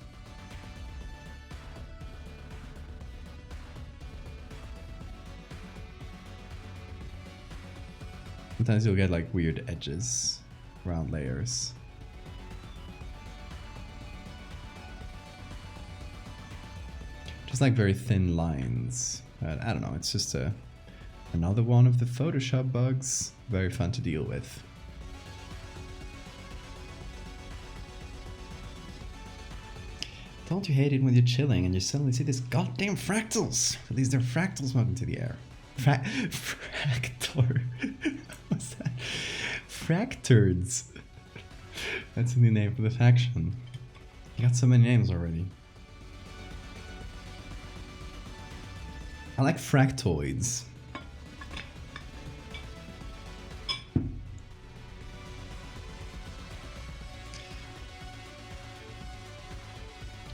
Sometimes you'll get like weird edges around layers. Just like very thin lines. But I don't know, it's just another one of the Photoshop bugs. Very fun to deal with. Don't you hate it when you're chilling and you suddenly see these goddamn fractals? At least they're fractals smoke into the air. Fractor. What's that? Fractureds. That's the new name for the faction. You got so many names already. I like fractoids.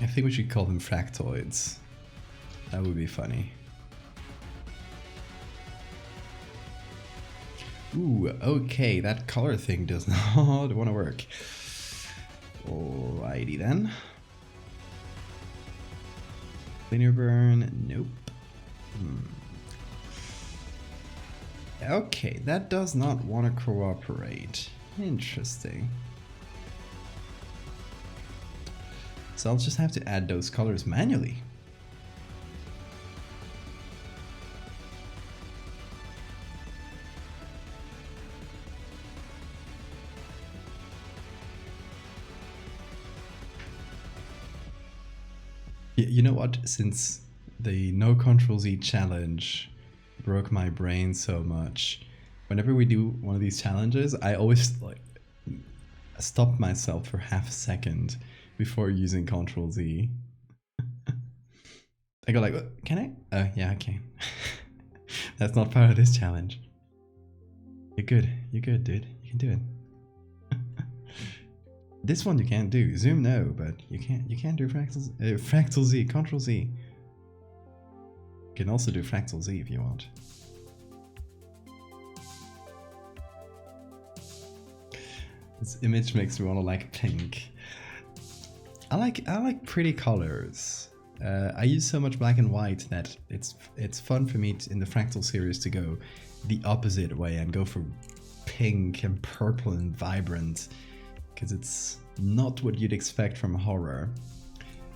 I think we should call them fractoids. That would be funny. Ooh, okay, that color thing does not want to work. Alrighty then. Linear burn, nope. Okay, that does not want to cooperate. Interesting. So I'll just have to add those colors manually. You know what? Since the no Control Z challenge broke my brain so much, whenever we do one of these challenges, I always like stop myself for half a second before using Control Z. I go like, can I? Yeah, I can. That's not part of this challenge. You're good, dude. You can do it. This one you can't do. Zoom no, but you can't do Fractal Z, Control Z. You can also do Fractal Z if you want. This image makes me want to like pink. I like pretty colors. I use so much black and white that it's fun for me in the Fractal series to go the opposite way and go for pink and purple and vibrant, because it's not what you'd expect from horror.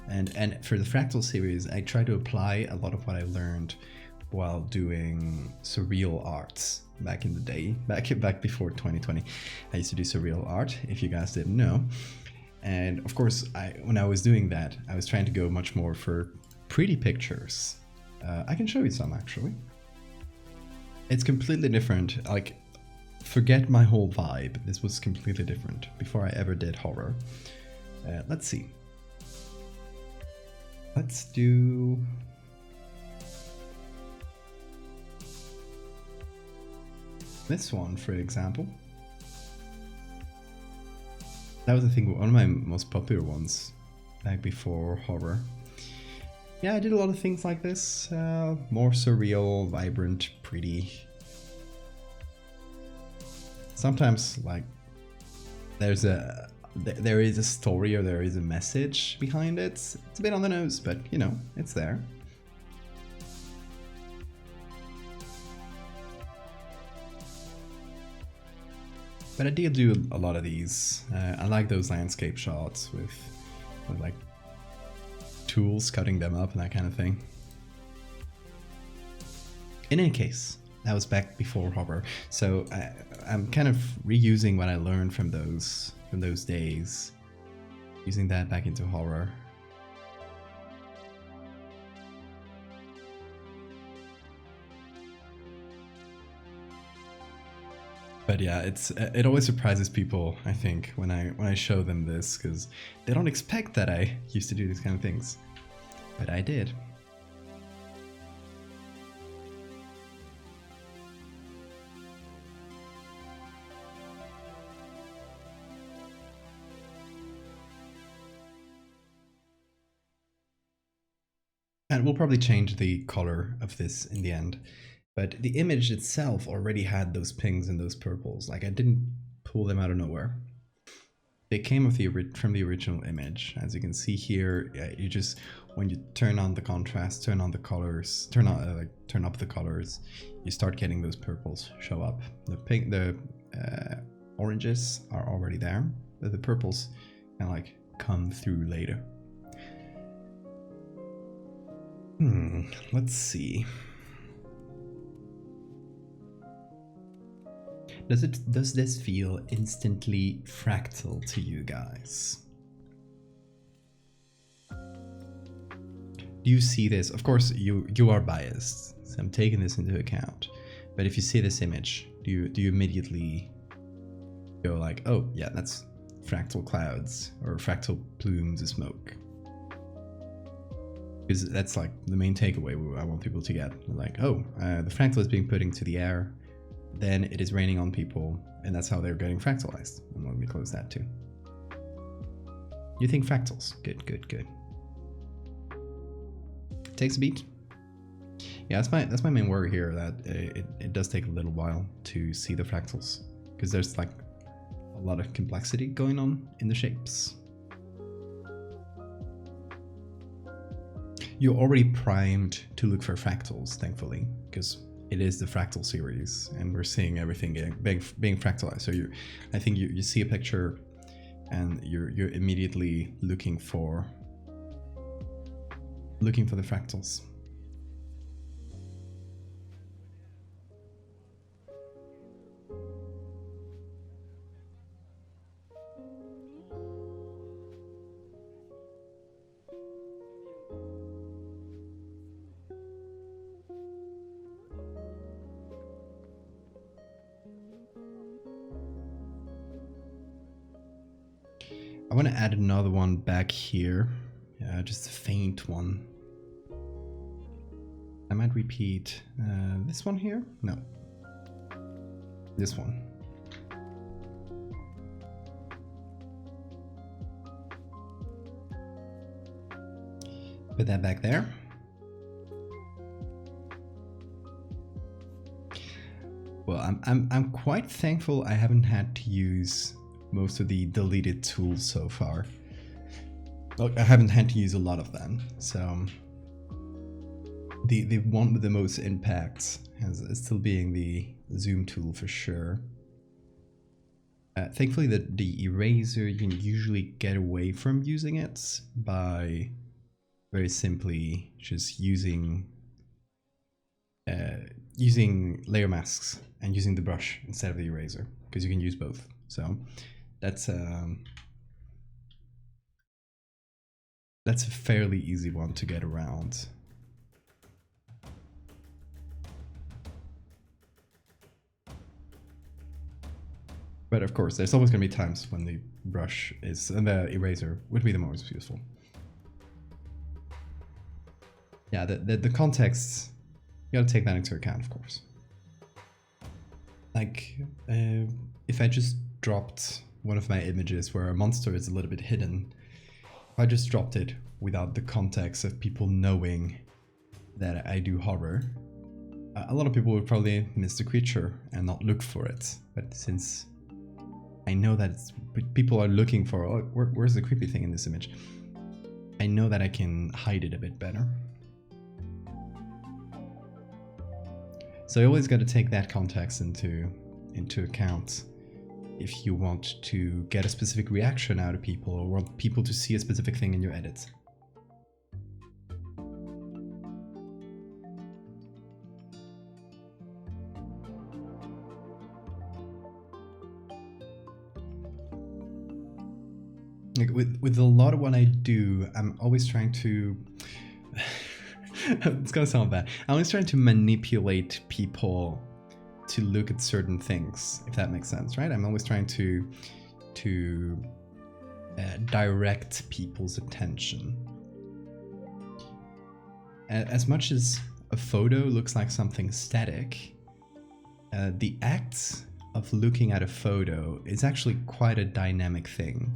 And for the Fractal series, I try to apply a lot of what I learned while doing surreal arts back in the day, back before 2020. I used to do surreal art, if you guys didn't know. And of course, when I was doing that, I was trying to go much more for pretty pictures. I can show you some actually. It's completely different. Like forget my whole vibe. This was completely different before I ever did horror. Let's see. Let's do... this one, for example. That was, I think, one of my most popular ones back before horror. Yeah, I did a lot of things like this. More surreal, vibrant, pretty. Sometimes, like, there is a story or there is a message behind it. It's a bit on the nose, but you know, it's there. But I did do a lot of these. I like those landscape shots with like tools cutting them up and that kind of thing. In any case, that was back before horror, so I'm kind of reusing what I learned from those days, using that back into horror. But yeah, it always surprises people, I think, when I show them this, because they don't expect that I used to do these kind of things, but I did. And we'll probably change the color of this in the end. But the image itself already had those pinks and those purples. Like, I didn't pull them out of nowhere. They came from the original image. As you can see here, you just, when you turn on the contrast, turn on the colors, turn up the colors, you start getting those purples show up. The oranges are already there, but the purples kind of like come through later. Let's see. Does this feel instantly fractal to you guys? Do you see this? Of course, you are biased, so I'm taking this into account. But if you see this image, do you immediately go like, oh yeah, that's fractal clouds or fractal plumes of smoke? Because that's like the main takeaway I want people to get. Like, oh, the fractal is being put into the air, then it is raining on people, and that's how they're getting fractalized. And let me close that too. You think fractals? Good, good, good. Takes a beat. Yeah, that's my main worry here, that it does take a little while to see the fractals, because there's like a lot of complexity going on in the shapes. You're already primed to look for fractals, thankfully, because it is the fractal series, and we're seeing everything being fractalized. So I think you see a picture, and you're immediately looking for the fractals. I want to add another one back here, just a faint one. I might repeat this one here. No, this one. Put that back there. Well, I'm quite thankful I haven't had to use most of the deleted tools so far. Well, I haven't had to use a lot of them, so the one with the most impact is still being the zoom tool for sure. Thankfully, the eraser, you can usually get away from using it by very simply just using layer masks and using the brush instead of the eraser, because you can use both. So that's a fairly easy one to get around. But of course, there's always going to be times when the brush is, and the eraser would be the most useful. Yeah, the context, you gotta take that into account, of course. Like, if I just dropped one of my images where a monster is a little bit hidden, if I just dropped it without the context of people knowing that I do horror, a lot of people would probably miss the creature and not look for it. But since I know that people are looking for, oh, where's the creepy thing in this image, I know that I can hide it a bit better. So you always got to take that context into account if you want to get a specific reaction out of people or want people to see a specific thing in your edits. Like with a lot of what I do, I'm always trying to it's gonna sound bad. I'm always trying to manipulate people to look at certain things, if that makes sense, right? I'm always trying to direct people's attention. As much as a photo looks like something static, the act of looking at a photo is actually quite a dynamic thing.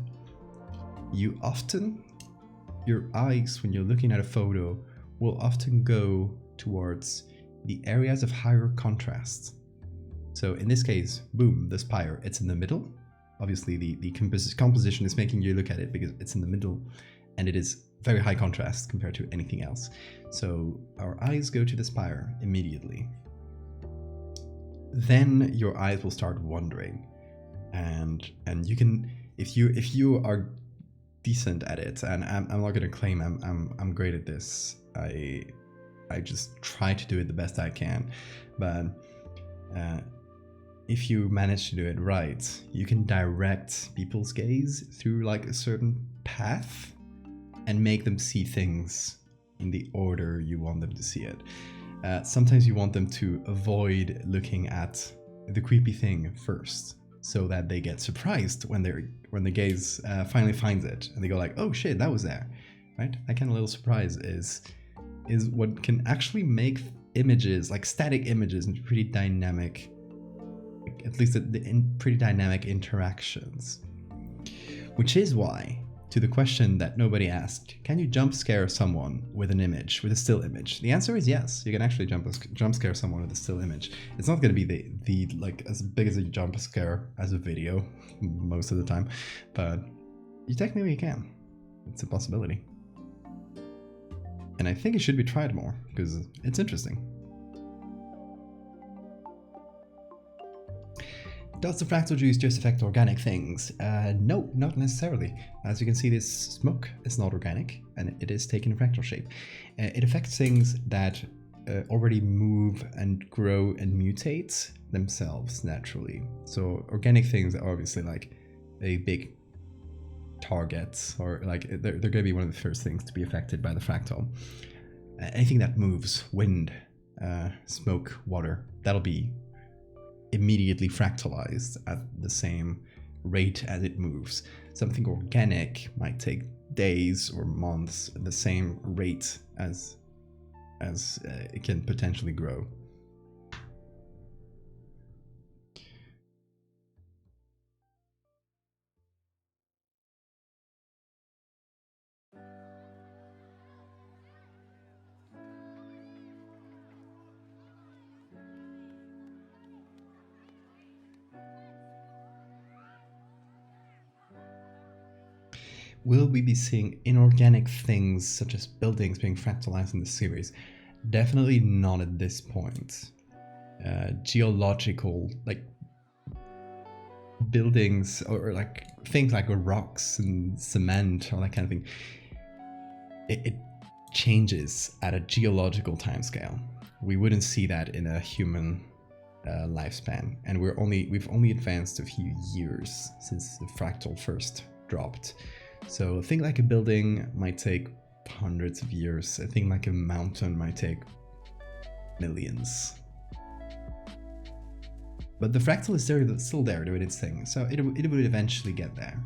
Your eyes, when you're looking at a photo, will often go towards the areas of higher contrast. So in this case, boom, the spire, it's in the middle. Obviously the composition is making you look at it because it's in the middle and it is very high contrast compared to anything else. So our eyes go to the spire immediately. Then your eyes will start wandering, and you can, if you are decent at it, and I'm not gonna claim I'm great at this. I just try to do it the best I can, but if you manage to do it right, you can direct people's gaze through like a certain path and make them see things in the order you want them to see it. Sometimes you want them to avoid looking at the creepy thing first, so that they get surprised when the gaze finally finds it, and they go like, "Oh shit, that was there!" Right? That kind of little surprise is what can actually make images, like static images, into pretty dynamic, at least in pretty dynamic interactions. Which is why, to the question that nobody asked, can you jump scare someone with an image, with a still image? The answer is yes. You can actually jump scare someone with a still image. It's not going to be the like as big as a jump scare as a video most of the time, but you technically can. It's a possibility. And I think it should be tried more because it's interesting. Does the fractal juice just affect organic things? No, not necessarily. As you can see, this smoke is not organic, and it is taking a fractal shape. It affects things that already move and grow and mutate themselves naturally. So organic things are obviously like a big target, or like they're going to be one of the first things to be affected by the fractal. Anything that moves, wind, smoke, water, that'll be immediately fractalized at the same rate as it moves. Something organic might take days or months at the same rate as it can potentially grow. Will we be seeing inorganic things such as buildings being fractalized in the series? Definitely not at this point. Geological, like buildings or like things like rocks and cement or that kind of thing, it changes at a geological timescale. We wouldn't see that in a human lifespan, and we've only advanced a few years since the fractal first dropped. So a thing like a building might take hundreds of years. A thing like a mountain might take millions. But the fractal is there, still there doing its thing, so it would eventually get there.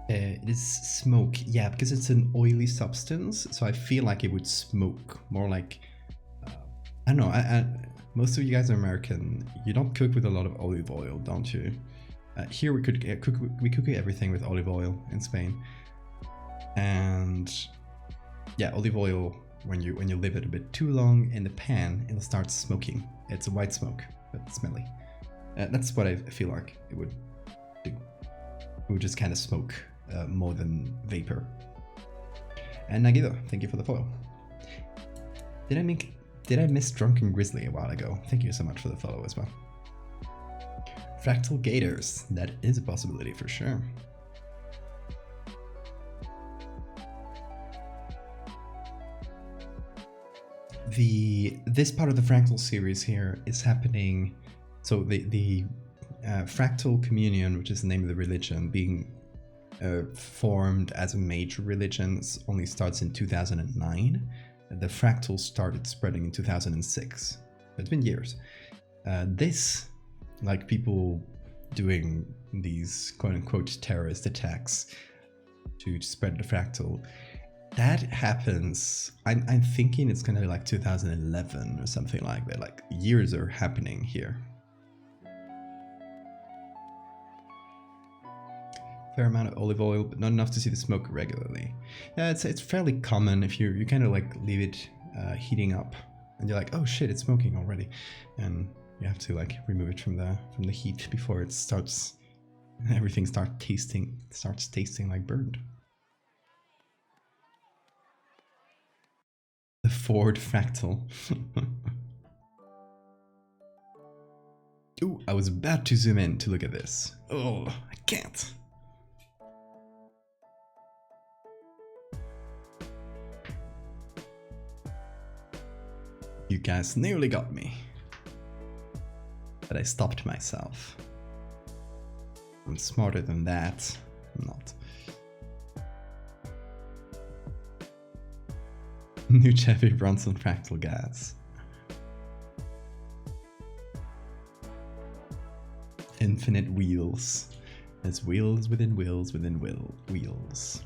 It is smoke, yeah, because it's an oily substance, so I feel like it would smoke more like, I don't know, most of you guys are American, you don't cook with a lot of olive oil, don't you? Here we cook everything with olive oil in Spain, and yeah, olive oil, when you leave it a bit too long in the pan, it'll start smoking. It's a white smoke, but smelly. That's what I feel like it would do. It would just kind of smoke more than vapor. And Nagido, thank you for the follow. Did I miss Drunken Grizzly a while ago? Thank you so much for the follow as well. Fractal Gators, that is a possibility for sure. This part of the fractal series here is happening, so the fractal communion, which is the name of the religion, being formed as a major religion, only starts in 2009. The fractals started spreading in 2006. It's been years. This, like people doing these quote-unquote terrorist attacks to spread the fractal, that happens, I'm thinking it's gonna be like 2011 or something like that. Like, years are happening here. Fair amount of olive oil, but not enough to see the smoke regularly. Yeah, it's fairly common if you kind of like leave it heating up, and you're like, oh shit, it's smoking already, and you have to like remove it from the heat before it starts. Everything starts tasting like burned. The Ford fractal. Ooh, I was about to zoom in to look at this. Oh, I can't. You guys nearly got me. But I stopped myself. I'm smarter than that. I'm not. New Chevy Bronson fractal gas. Infinite wheels. There's wheels within wheels within wheels.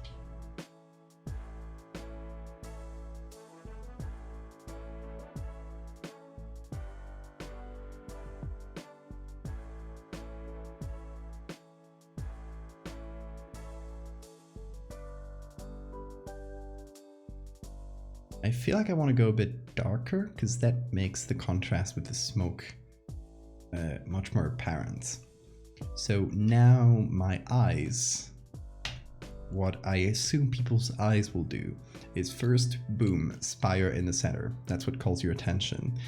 I feel like I want to go a bit darker because that makes the contrast with the smoke much more apparent. So now my eyes, what I assume people's eyes will do is first, boom, spire in the center. That's what calls your attention.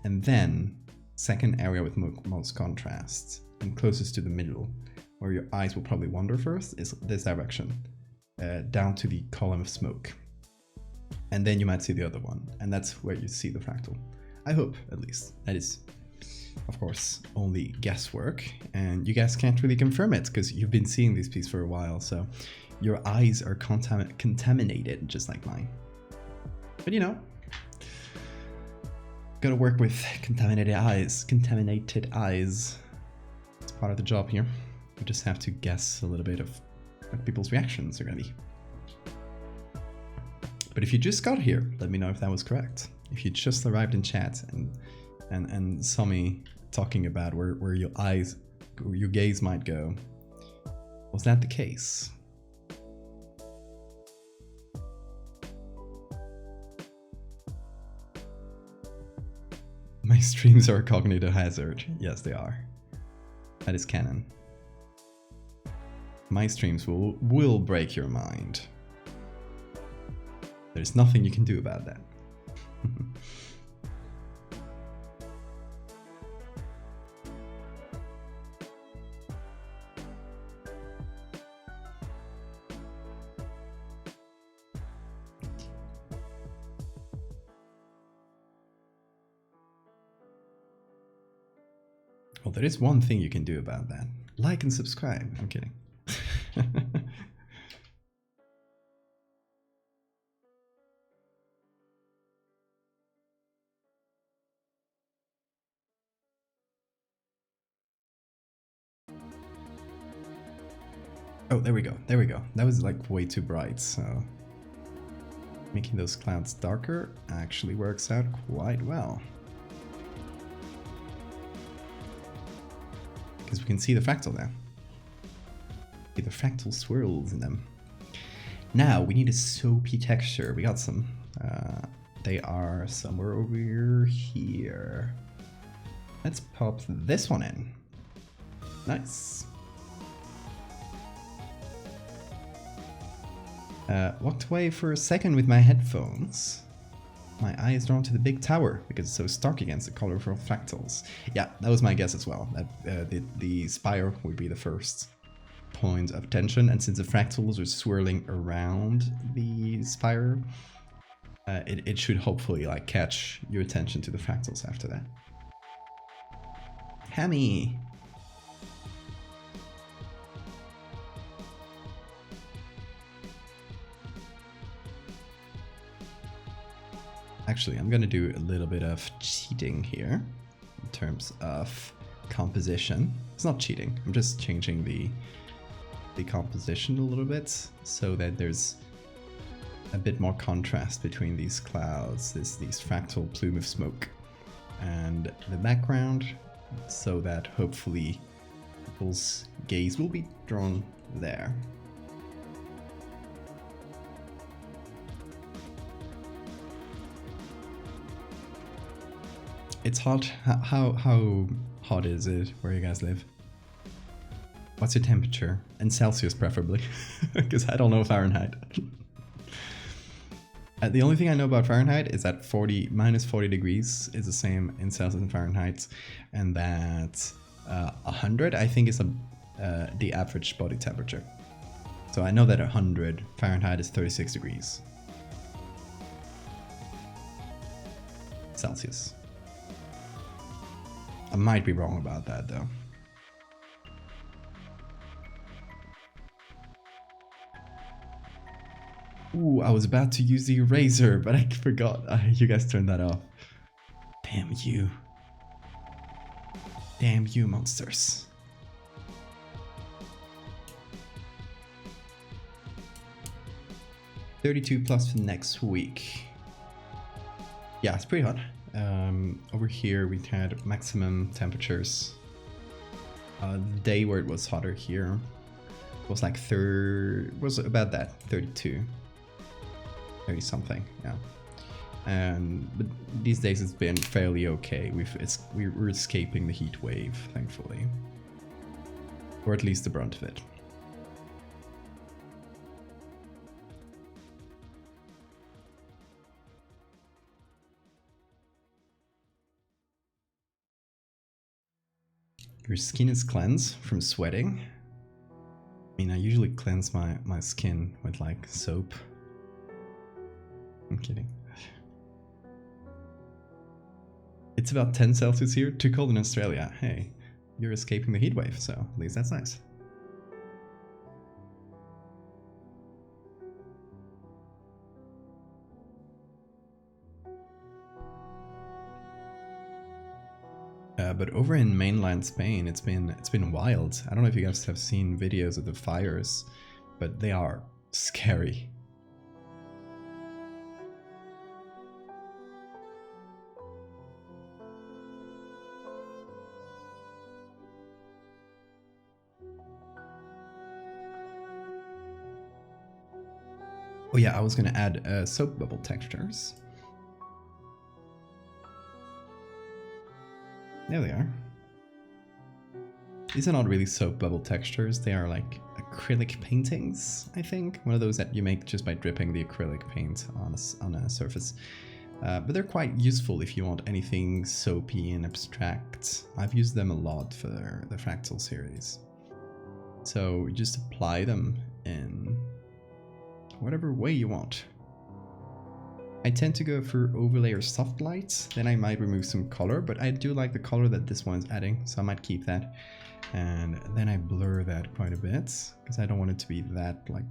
And then second area with most contrast and closest to the middle, where your eyes will probably wander first, is this direction, down to the column of smoke. And then you might see the other one, and that's where you see the fractal. I hope, at least. That is, of course, only guesswork, and you guys can't really confirm it because you've been seeing these pieces for a while, so your eyes are contaminated, just like mine. But you know, gotta work with contaminated eyes. It's part of the job here. We just have to guess a little bit of what people's reactions are gonna be. But if you just got here, let me know if that was correct. If you just arrived in chat and saw me talking about where your eyes, or your gaze might go, was that the case? My streams are a cognitive hazard. Yes, they are. That is canon. My streams will break your mind. There's nothing you can do about that. Well, there is one thing you can do about that. Like and subscribe. I'm kidding. Oh, there we go. There we go. That was like way too bright, so making those clouds darker actually works out quite well. Because we can see the fractal there. See the fractal swirls in them. Now we need a soapy texture. We got some. They are somewhere over here. Let's pop this one in. Nice. Walked away for a second with my headphones. My eye is drawn to the big tower because it's so stark against the colorful fractals. Yeah, that was my guess as well. That the spire would be the first point of attention, and since the fractals are swirling around the spire, it should hopefully like catch your attention to the fractals after that. Hammy! Actually, I'm gonna do a little bit of cheating here in terms of composition. It's not cheating, I'm just changing the composition a little bit so that there's a bit more contrast between these clouds, these fractal plume of smoke, and the background, so that hopefully people's gaze will be drawn there. It's hot. How hot is it where you guys live? What's your temperature? In Celsius preferably, because I don't know Fahrenheit. The only thing I know about Fahrenheit is that minus 40 degrees is the same in Celsius and Fahrenheit, and that 100 I think is the average body temperature. So I know that 100 Fahrenheit is 36 degrees Celsius. I might be wrong about that though. Ooh, I was about to use the eraser, but I forgot. You guys turned that off. Damn you. Damn you, monsters. $32 plus for next week. Yeah, it's pretty hot. Over here we had maximum temperatures. The day where it was hotter here was like was about that, 32. 30 something, yeah. But these days it's been fairly okay. We're escaping the heat wave, thankfully. Or at least the brunt of it. Your skin is cleansed from sweating. I mean, I usually cleanse my skin with like soap. I'm kidding. It's about 10 Celsius here, too cold in Australia. Hey, you're escaping the heat wave, so at least that's nice. But over in mainland Spain, it's been wild. I don't know if you guys have seen videos of the fires, but they are scary. Oh yeah, I was gonna add soap bubble textures. There they are. These are not really soap bubble textures, they are like acrylic paintings, I think. One of those that you make just by dripping the acrylic paint on a surface. But they're quite useful if you want anything soapy and abstract. I've used them a lot for the Fractal series. So you just apply them in whatever way you want. I tend to go for overlay or soft lights, then I might remove some color, but I do like the color that this one's adding, so I might keep that. And then I blur that quite a bit, because I don't want it to be that like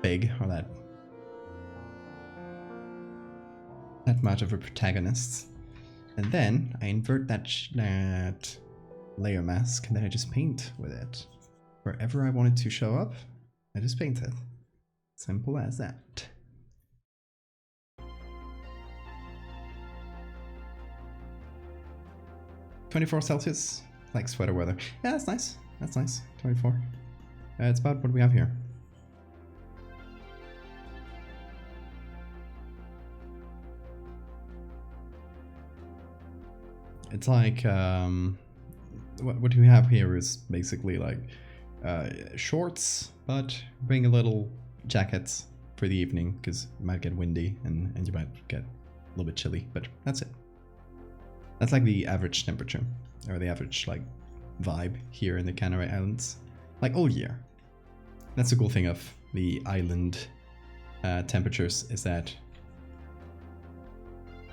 big or that much of a protagonist. And then I invert that layer mask, and then I just paint with it. wherever I want it to show up, I just paint it. Simple as that. -24 Celsius, like sweater weather. Yeah, that's nice. That's nice. 24. It's about what we have here. It's like what we have here is basically like shorts, but bring a little jacket for the evening because it might get windy and you might get a little bit chilly, but that's it. That's like the average temperature, or the average like vibe here in the Canary Islands, like all year. That's the cool thing of the island temperatures, is that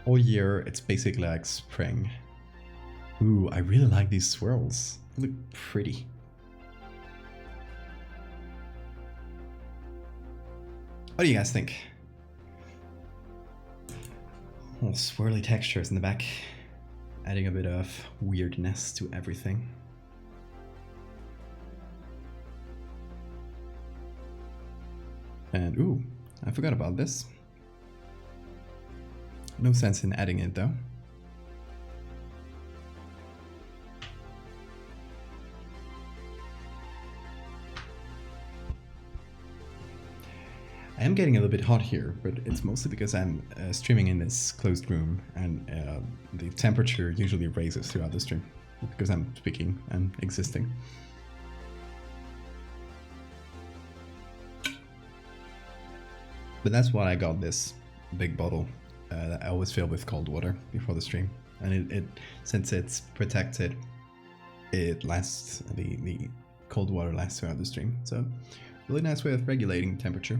all year it's basically like spring. Ooh, I really like these swirls. They look pretty. What do you guys think? Little swirly textures in the back, adding a bit of weirdness to everything. And ooh, I forgot about this. No sense in adding it though. I am getting a little bit hot here, but it's mostly because I'm streaming in this closed room, and the temperature usually raises throughout the stream because I'm speaking and existing. But that's why I got this big bottle that I always fill with cold water before the stream, and it since it's protected, it lasts, the cold water lasts throughout the stream. So really nice way of regulating temperature.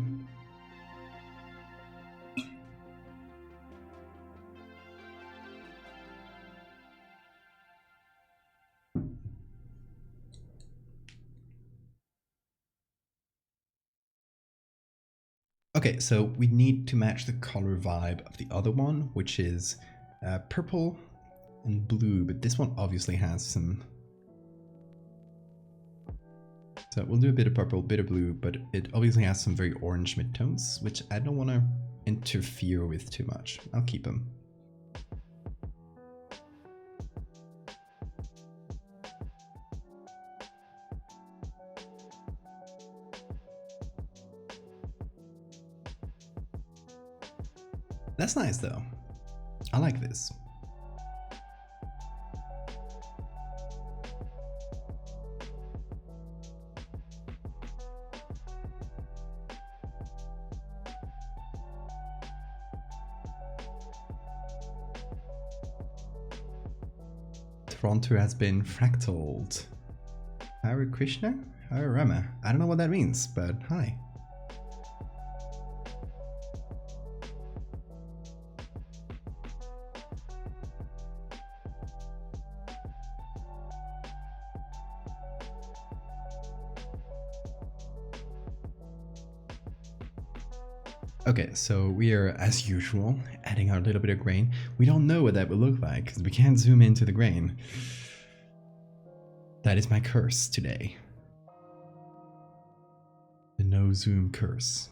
Okay, so we need to match the color vibe of the other one, which is purple and blue, but this one obviously has some... So we'll do a bit of purple, a bit of blue, but it obviously has some very orange midtones, which I don't want to interfere with too much. I'll keep them. That's nice though. I like this. Toronto has been fractaled. Hare Krishna? Hare Rama. I don't know what that means, but hi. Okay, so we are, as usual, adding our little bit of grain. We don't know what that will look like, because we can't zoom into the grain. That is my curse today. The no zoom curse.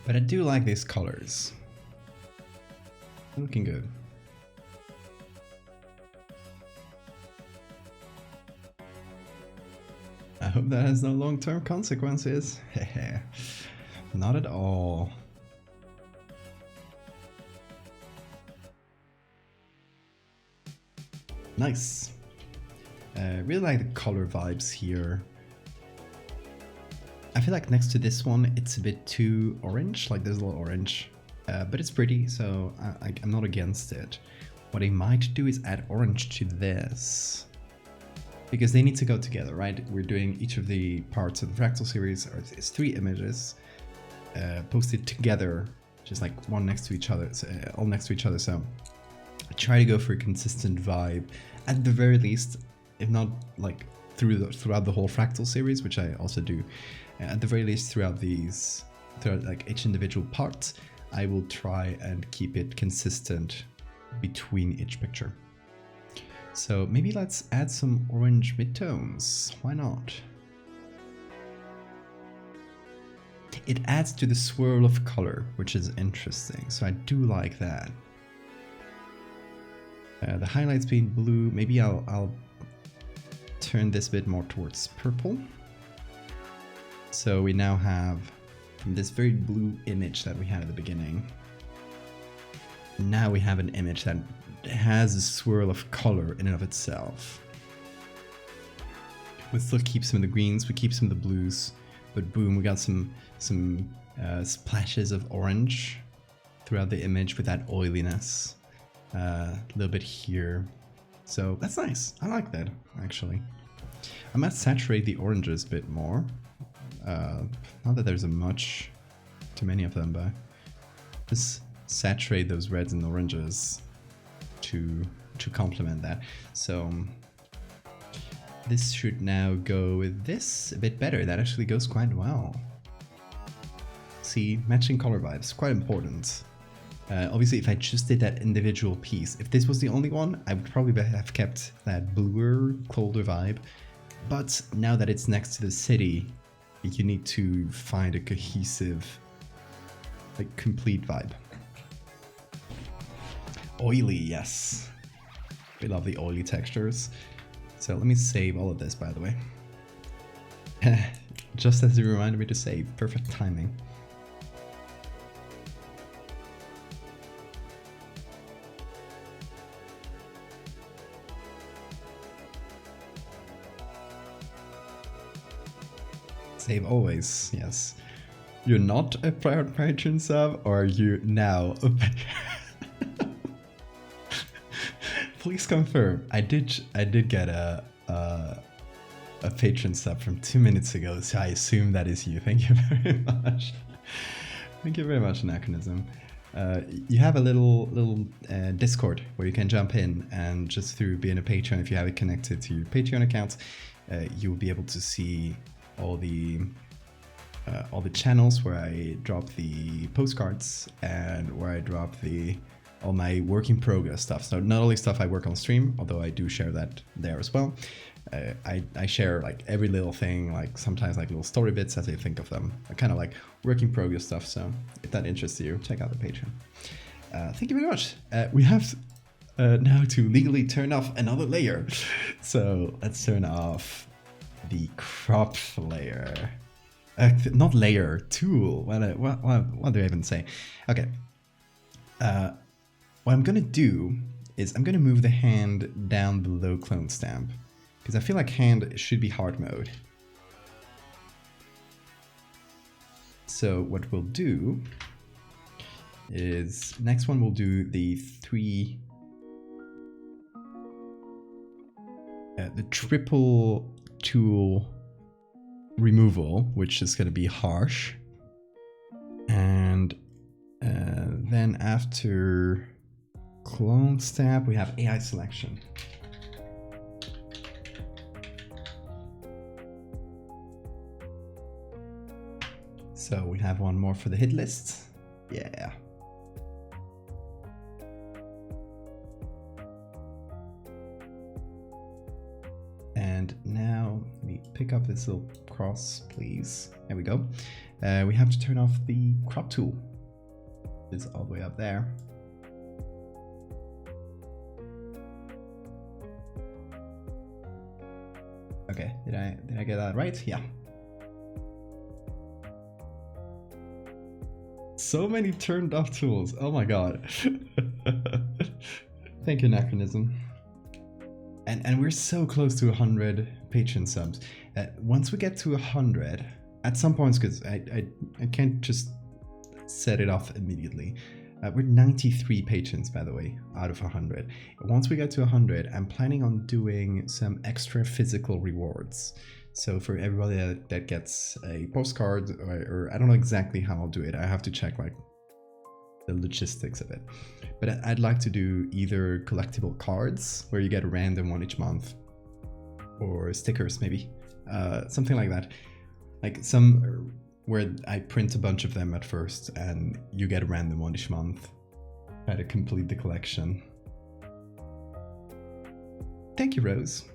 But I do like these colors. They're looking good. I hope that has no long-term consequences. Not at all. Nice. Really like the color vibes here. I feel like next to this one, it's a bit too orange, like there's a little orange, but it's pretty, so I'm not against it. What I might do is add orange to this, because they need to go together, right? We're doing each of the parts of the fractal series, or it's 3 images posted together, just like one next to each other, so, all next to each other. So I try to go for a consistent vibe, at the very least, if not like throughout the whole fractal series, which I also do. At the very least, throughout like each individual part, I will try and keep it consistent between each picture. So maybe let's add some orange midtones. Why not? It adds to the swirl of color, which is interesting. So I do like that. The highlights being blue. Maybe I'll turn this a bit more towards purple. So we now have from this very blue image that we had at the beginning. Now we have an image that has a swirl of color in and of itself. We still keep some of the greens, we keep some of the blues, but boom, we got some splashes of orange throughout the image with that oiliness. A little bit here. So that's nice. I like that, actually. I might saturate the oranges a bit more. Not that there's too many of them, but just saturate those reds and oranges to complement that. So this should now go with this a bit better. That actually goes quite well. See, matching color vibes, quite important. Obviously, if I just did that individual piece, if this was the only one, I would probably have kept that bluer, colder vibe. But now that it's next to the city, you need to find a cohesive, like, complete vibe. Oily, yes. We love the oily textures. So let me save all of this, by the way. Just as you reminded me to save. Perfect timing. Save always, yes. You're not a proud patron sub, or are you now a patron? Please confirm. I did get a patron sub from 2 minutes ago, so I assume that is you. Thank you very much. Thank you very much, Anachronism. You have a little Discord where you can jump in, and just through being a patron, if you have it connected to your Patreon account, you will be able to see all the channels where I drop the postcards and where I drop all my work in progress stuff. So not only stuff I work on stream, although I do share that there as well. I share like every little thing, like sometimes like little story bits as I think of them. I kind of like work in progress stuff. So if that interests you, check out the Patreon. Thank you very much. We have now to legally turn off another layer. So let's turn off the crop layer. Not layer, tool. What do I even say? Okay. What I'm gonna do is I'm gonna move the hand down below clone stamp, because I feel like hand should be hard mode. So what we'll do is next one we'll do the triple tool removal, which is going to be harsh, and then after clone stamp we have AI selection. So we have one more for the hit list. Yeah. And now let me pick up this little cross, please. There we go. We have to turn off the crop tool. It's all the way up there. Okay, did I get that right? Yeah. So many turned off tools. Oh my god. Thank you, Anachronism. And we're so close to 100 patron subs. Once we get to 100, at some points, because I can't just set it off immediately. We're 93 patrons, by the way, out of 100. Once we get to 100, I'm planning on doing some extra physical rewards. So for everybody that gets a postcard, or I don't know exactly how I'll do it. I have to check like the logistics of it. But I'd like to do either collectible cards, where you get a random one each month, or stickers maybe, something like that. Like some where I print a bunch of them at first and you get a random one each month. Try to complete the collection. Thank you, Rose.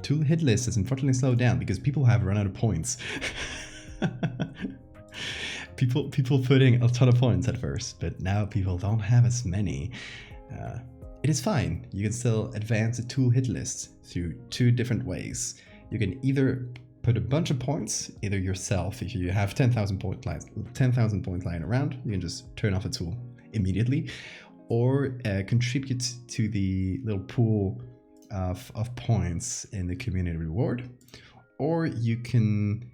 Tool hit list is unfortunately slowed down because people have run out of points. people putting a ton of points at first, but now people don't have as many. It is fine. You can still advance a tool hit list through two different ways. You can either put a bunch of points, either yourself, if you have 10,000 points lying around, you can just turn off a tool immediately, or contribute to the little pool of points in the community reward, or you can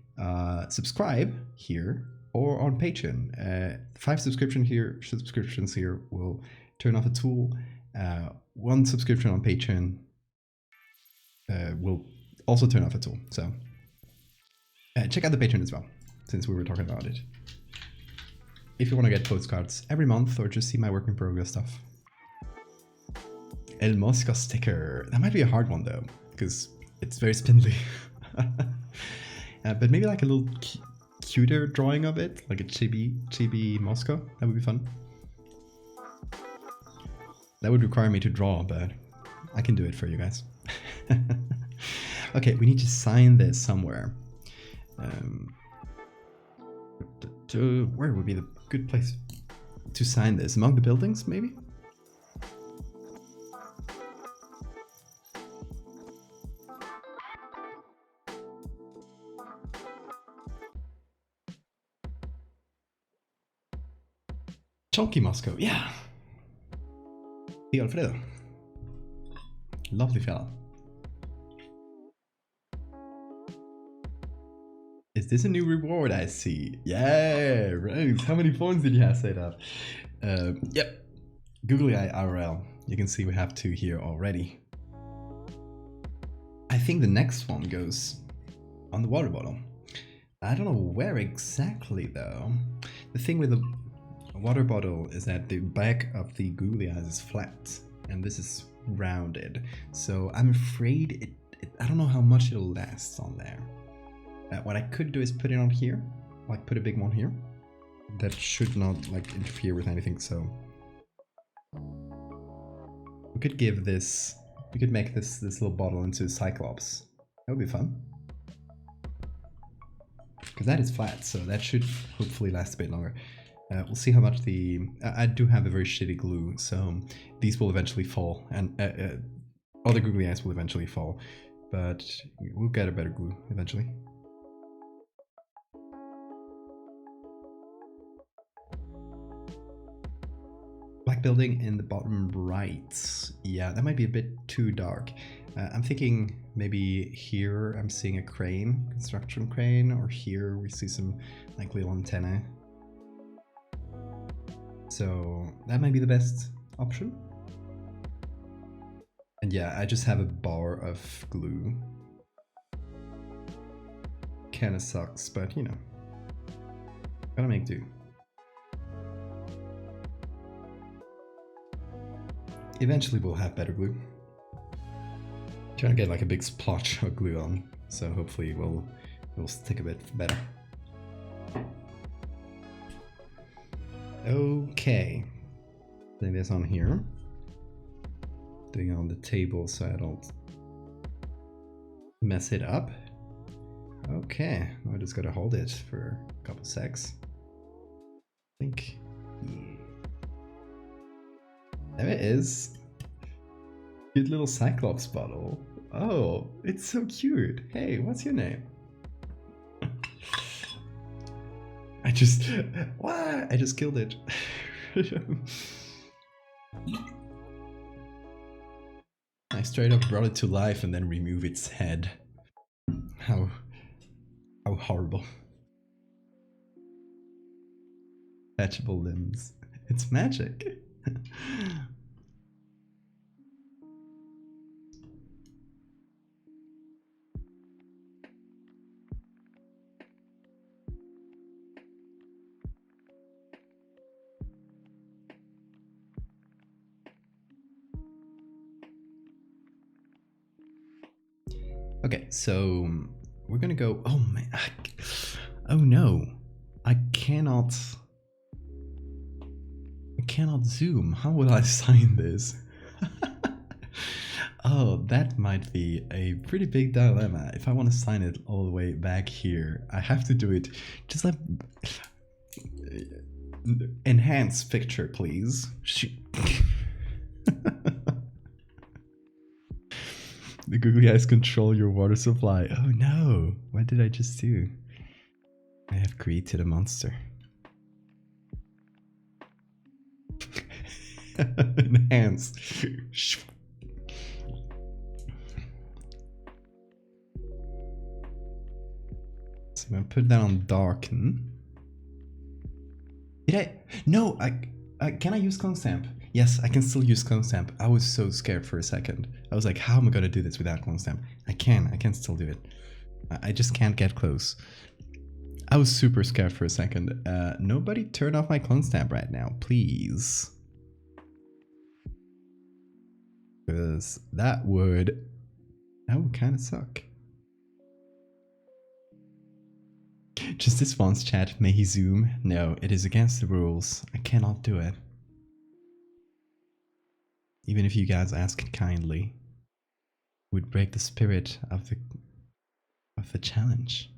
subscribe here or on Patreon. 5 subscriptions here will turn off a tool. 1 subscription on Patreon will also turn off a tool. So check out the Patreon as well, since we were talking about it. If you want to get postcards every month or just see my work in progress stuff. El Mosca sticker. That might be a hard one though, because it's very spindly. But maybe like a little cuter drawing of it, like a chibi Mosca. That would be fun. That would require me to draw, but I can do it for you guys. Okay, we need to sign this somewhere. Where would be the good place to sign this? Among the buildings, maybe? Chunky Moscow, yeah. Hey, Alfredo. Lovely fella. Is this a new reward I see? Yeah, Rose. How many points did you have set up? Yep. Googly Eye IRL. You can see we have 2 here already. I think the next one goes on the water bottle. I don't know where exactly though. The thing with the water bottle is that the back of the googly eyes is flat and this is rounded. So I'm afraid I don't know how much it'll last on there. What I could do is put it on here, like put a big one here. That should not like interfere with anything, so we could give this, we could make this little bottle into a Cyclops. That would be fun. Because that is flat, so that should hopefully last a bit longer. We'll see how much the... I do have a very shitty glue, so these will eventually fall, and other googly eyes will eventually fall, but we'll get a better glue eventually. Black building in the bottom right. Yeah, that might be a bit too dark. I'm thinking maybe here I'm seeing a crane, construction crane, or here we see some like little antennae. So that might be the best option. And yeah, I just have a bar of glue. Kinda sucks, but you know, gotta make do. Eventually we'll have better glue. Trying to get like a big splotch of glue on, so hopefully we'll stick a bit better. Okay, putting this on here, doing it on the table so I don't mess it up. Okay, I just gotta hold it for a couple secs. I think, yeah. There it is. Cute little Cyclops bottle. Oh, it's so cute. Hey, what's your name? I just... What? I just killed it. I straight up brought it to life and then remove its head. How horrible. Detachable limbs. It's magic. Okay, so we're gonna go. Oh man! Oh no! I cannot zoom. How will I sign this? Oh, that might be a pretty big dilemma. If I want to sign it all the way back here, I have to do it. Just like enhance picture, please. The googly eyes control your water supply. Oh no! What did I just do? I have created a monster. Enhance. So I'm gonna put that on darken. Did I? No, can I use clone stamp? Yes, I can still use clone stamp. I was so scared for a second. I was like, how am I gonna do this without clone stamp? I can still do it. I just can't get close. I was super scared for a second. Nobody turn off my clone stamp right now, please. Because that would kind of suck. Just this once, chat. May he zoom? No, it is against the rules. I cannot do it. Even if you guys ask kindly, it would break the spirit of the challenge.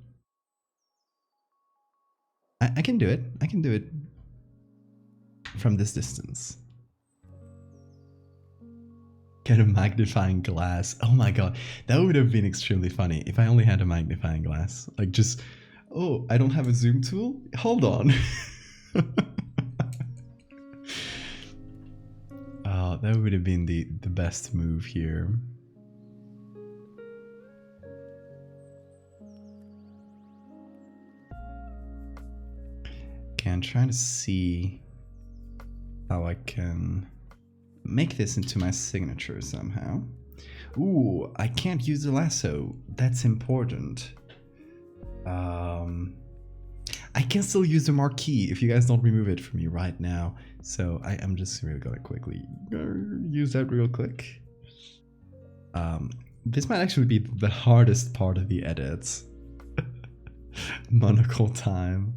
I can do it. I can do it from this distance. Get a magnifying glass. Oh my god, that would have been extremely funny if I only had a magnifying glass. Like just, oh, I don't have a zoom tool? Hold on. Oh, that would have been the best move here. Okay, I'm trying to see how I can make this into my signature somehow. Ooh, I can't use the lasso. That's important. I can still use the marquee if you guys don't remove it for me right now. So I'm just really gonna quickly use that real quick. This might actually be the hardest part of the edits. Monocle time.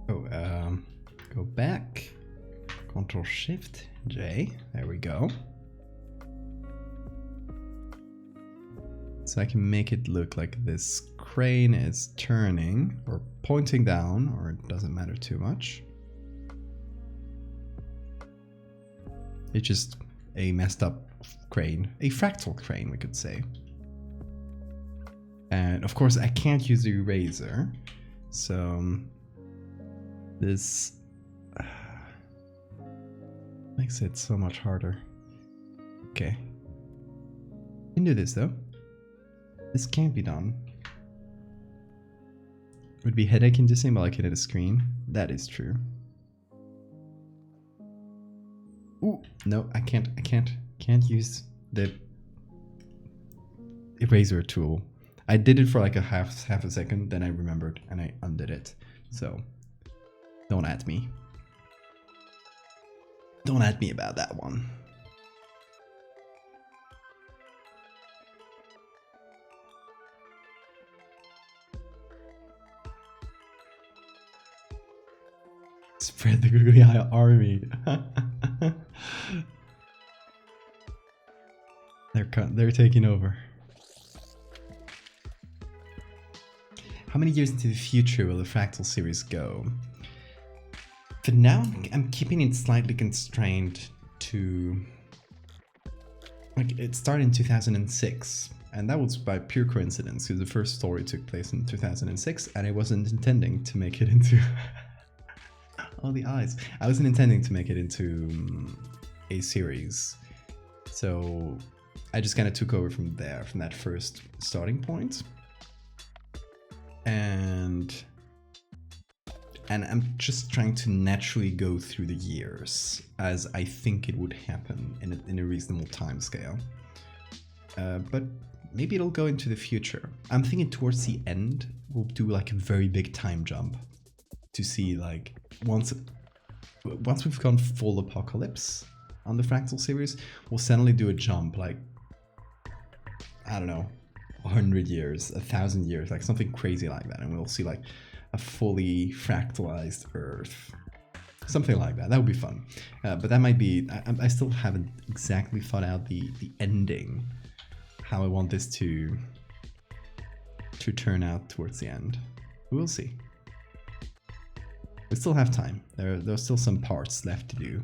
Oh, go back. Control Shift J. There we go. So I can make it look like this crane is turning or pointing down, or it doesn't matter too much. It's just a messed up crane, a fractal crane, we could say. And of course, I can't use the eraser, so this makes it so much harder. Okay, I can do this though. This can't be done. Would be headache inducing while I can hit a screen. That is true. Ooh, no, I can't use the eraser tool. I did it for like a half a second, then I remembered and I undid it. So don't at me. Don't at me about that one. Spread the googly eye army. They're taking over. How many years into the future will the Fractal series go? For now, I'm keeping it slightly constrained to... Like, it started in 2006, and that was by pure coincidence, because the first story took place in 2006, and I wasn't intending to make it into... Oh, the eyes. I wasn't intending to make it into a series. So I just kind of took over from there, from that first starting point. And I'm just trying to naturally go through the years as I think it would happen in a reasonable time scale. But maybe it'll go into the future. I'm thinking towards the end, we'll do like a very big time jump to see like once once we've gone full apocalypse on the Fractal series, we'll suddenly do a jump like, I don't know, 100 years, 1,000 years, like something crazy like that, and we'll see like a fully fractalized Earth. Something like that. That would be fun. But that might be... I still haven't exactly thought out the ending. How I want this to turn out towards the end. We'll see. We still have time. There's still some parts left to do.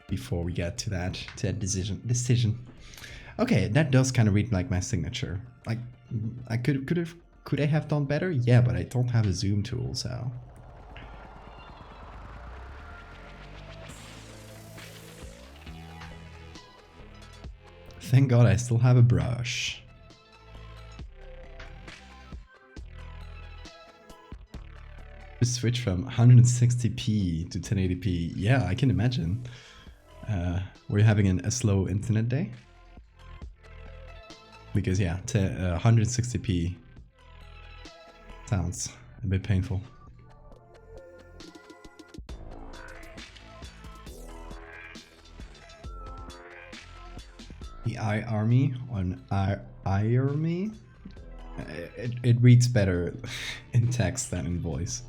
Before we get to that decision. Okay, that does kind of read like my signature. Like, I could I have done better? Yeah, but I don't have a zoom tool, so. Thank God I still have a brush. Just switch from 160p to 1080p. Yeah, I can imagine. Were you having a slow internet day? Because yeah, 160p sounds a bit painful. The I-Army on I-Army? It reads better in text than in voice.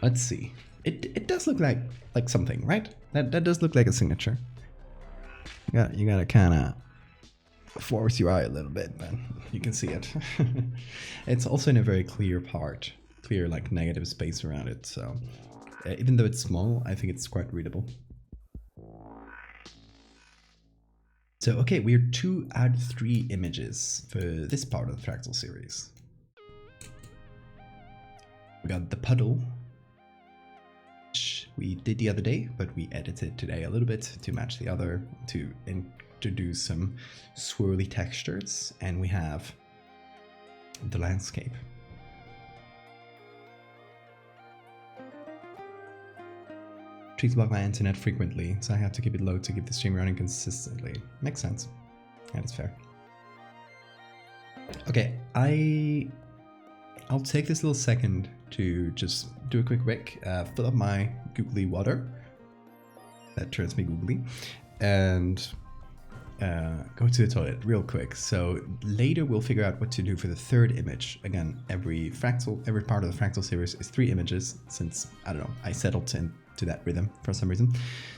Let's see. It does look like something, right? That does look like a signature. You gotta kind of force your eye a little bit, but you can see it. It's also in a very clear part, clear like negative space around it. So even though it's small, I think it's quite readable. So okay, we're 2 out of 3 images for this part of the Fractal series. We got the puddle, which we did the other day, but we edited today a little bit to match the other, to introduce some swirly textures, and we have the landscape. Trees block my internet frequently, so I have to keep it low to keep the stream running consistently. Makes sense. That is fair. Okay, I'll take this little second to just do a quick break, fill up my googly water. That turns me googly. And go to the toilet real quick. So later we'll figure out what to do for the 3rd image. Again, every part of the Fractal series is 3 images, since, I don't know, I settled into that rhythm for some reason.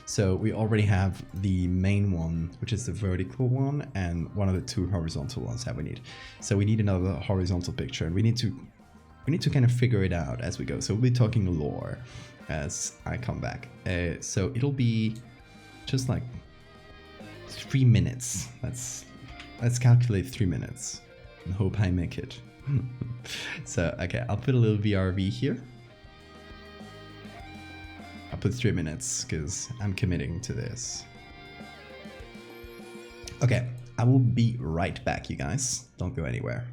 So we already have the main one, which is the vertical one, and one of the 2 horizontal ones that we need. So we need another horizontal picture, and we need to kind of figure it out as we go. So we'll be talking lore as I come back. So it'll be just like 3 minutes. Let's calculate 3 minutes and hope I make it. So okay, I'll put a little VRV here. I'll put 3 minutes because I'm committing to this. Okay, I will be right back, you guys. Don't go anywhere.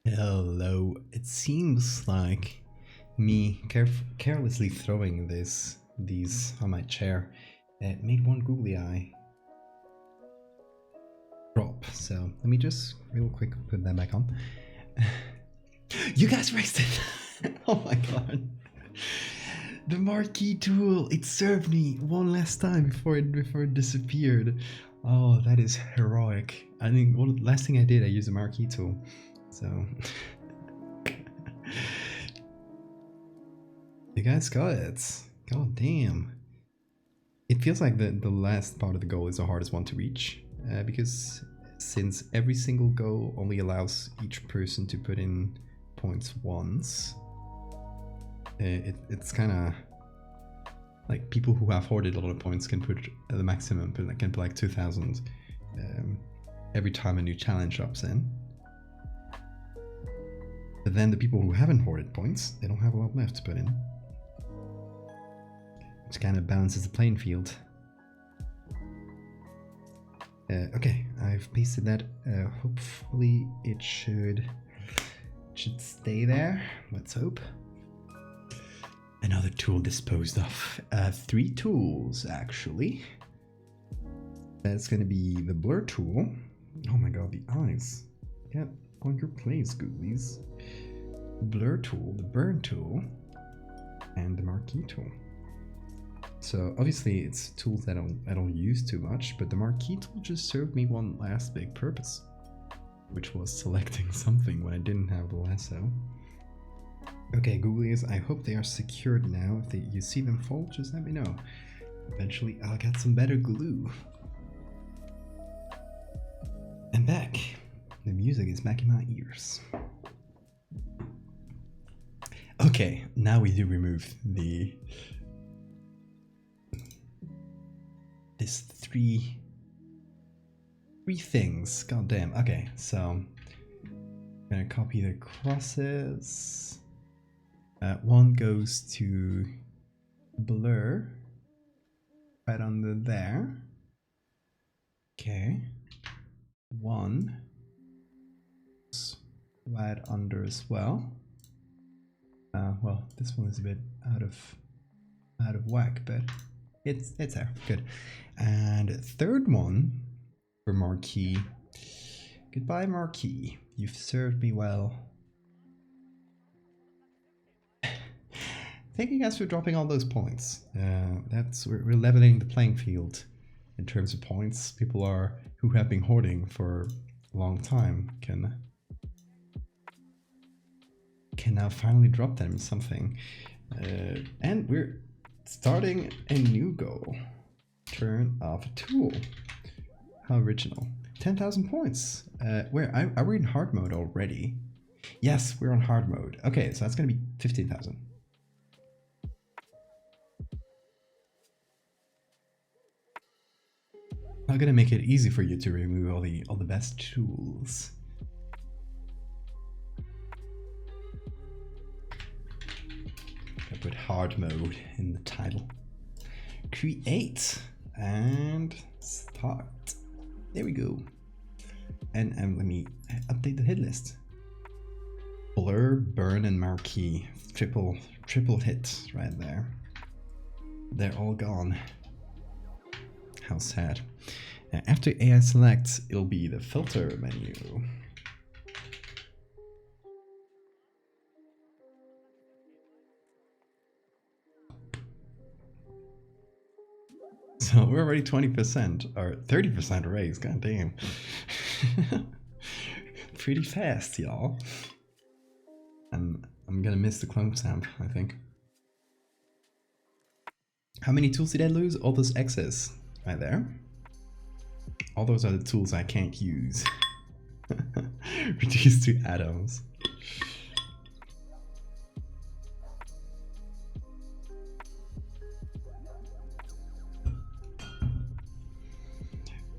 Hello. It seems like me carelessly throwing these on my chair made one googly eye drop. So let me just real quick put that back on. You guys raised it. Oh my god. The marquee tool. It served me one last time before it disappeared. Oh, that is heroic. I think last thing I did, I used a marquee tool. So you guys got it. God damn. It feels like the last part of the goal is the hardest one to reach, because since every single goal only allows each person to put in points once, it's kind of like people who have hoarded a lot of points can put the maximum, but can put like 2,000 every time a new challenge drops in. But then the people who haven't hoarded points, they don't have a lot left to put in. Which kind of balances the playing field. Okay, I've pasted that. Hopefully it should stay there. Let's hope. Another tool disposed of. 3 tools, actually. That's gonna be the blur tool. Oh my god, the eyes. Get on your place, googlies. Blur tool, the burn tool, and the marquee tool. So obviously it's tools that I don't use too much, but the marquee tool just served me one last big purpose, which was selecting something when I didn't have the lasso. Okay, googlies, I hope they are secured now. If you see them fall, just let me know. Eventually I'll get some better glue. And back. The music is back in my ears. Okay, now we do remove this three things. God damn. Okay, so I'm gonna copy the crosses. One goes to blur right under there. Okay. One right under as well. Well, this one is a bit out of whack, but it's there. Good. And third one for marquee. Goodbye, marquee. You've served me well. Thank you guys for dropping all those points. We're leveling the playing field in terms of points. People who have been hoarding for a long time can now finally drop them something. And we're starting a new goal. Turn off a tool. How original. 10,000 points. Are we in hard mode already? Yes, we're on hard mode. Okay, so that's gonna be 15,000. I'm gonna make it easy for you to remove all the best tools. I put hard mode in the title. Create and start. There we go. And let me update the hit list. Blur, burn, and marquee. Triple hit right there. They're all gone. How sad. After AI select, it'll be the filter menu. So we're already 20% or 30% raise. God damn. Pretty fast, y'all. And I'm gonna miss the clone stamp, I think. How many tools did I lose? All those X's right there. All those are the tools I can't use. Reduced to atoms.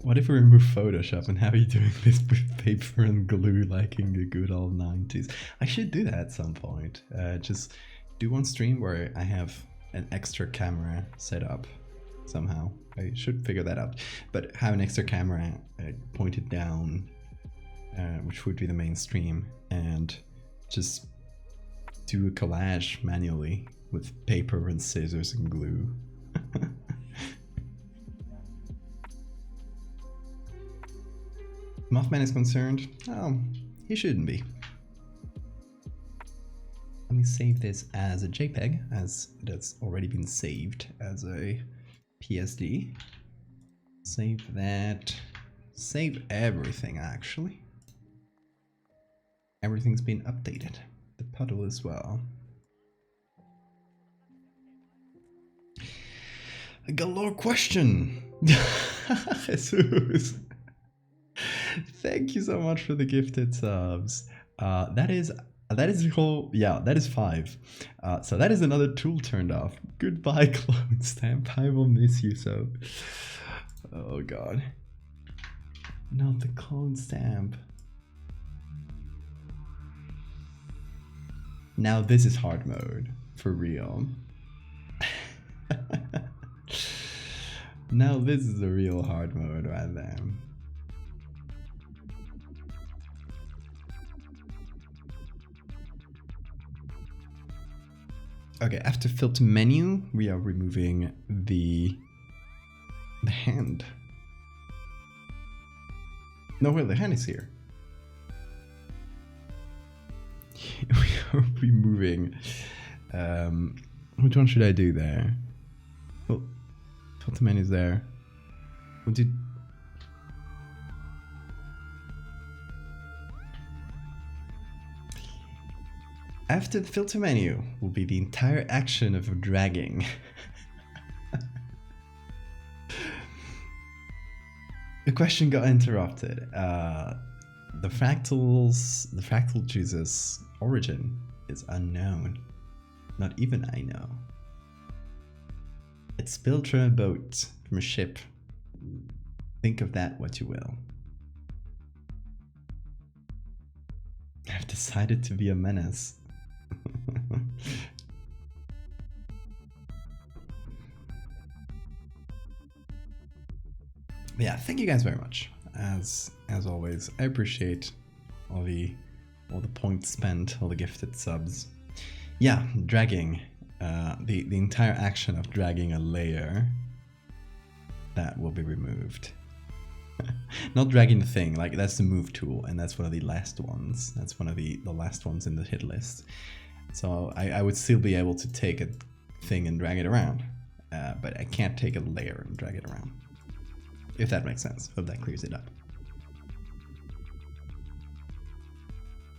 What if we remove Photoshop and have you doing this with paper and glue like in the good old 90s? I should do that at some point. Just do one stream where I have an extra camera set up somehow. I should figure that out. But have an extra camera pointed down which would be the mainstream, and just do a collage manually with paper and scissors and glue. Mothman is concerned? Oh, he shouldn't be. Let me save this as a JPEG, as it has already been saved as a PSD. Save that. Save everything, actually. Everything's been updated. The puddle as well. A galore question! Jesus. Thank you so much for the gifted subs. That is the whole, yeah, that is 5. So that is another tool turned off. Goodbye, clone stamp. I will miss you so. Oh god. Not the clone stamp. Now this is hard mode, for real. Now this is the real hard mode right there. Okay, after filter menu, we are removing the hand. No, wait, the hand is here. We are removing. Which one should I do there? Well, filter menu is there. We'll do. After the filter menu will be the entire action of dragging. The question got interrupted. The fractal juice's origin is unknown. Not even I know. It spilled from a boat, from a ship. Think of that what you will. I've decided to be a menace. Yeah, thank you guys very much. As always, I appreciate all the points spent, all the gifted subs. Yeah, dragging. The entire action of dragging a layer, that will be removed. Not dragging the thing, like that's the move tool, and that's one of the last ones. That's one of the last ones in the hit list. So I would still be able to take a thing and drag it around, but I can't take a layer and drag it around. If that makes sense, hope that clears it up.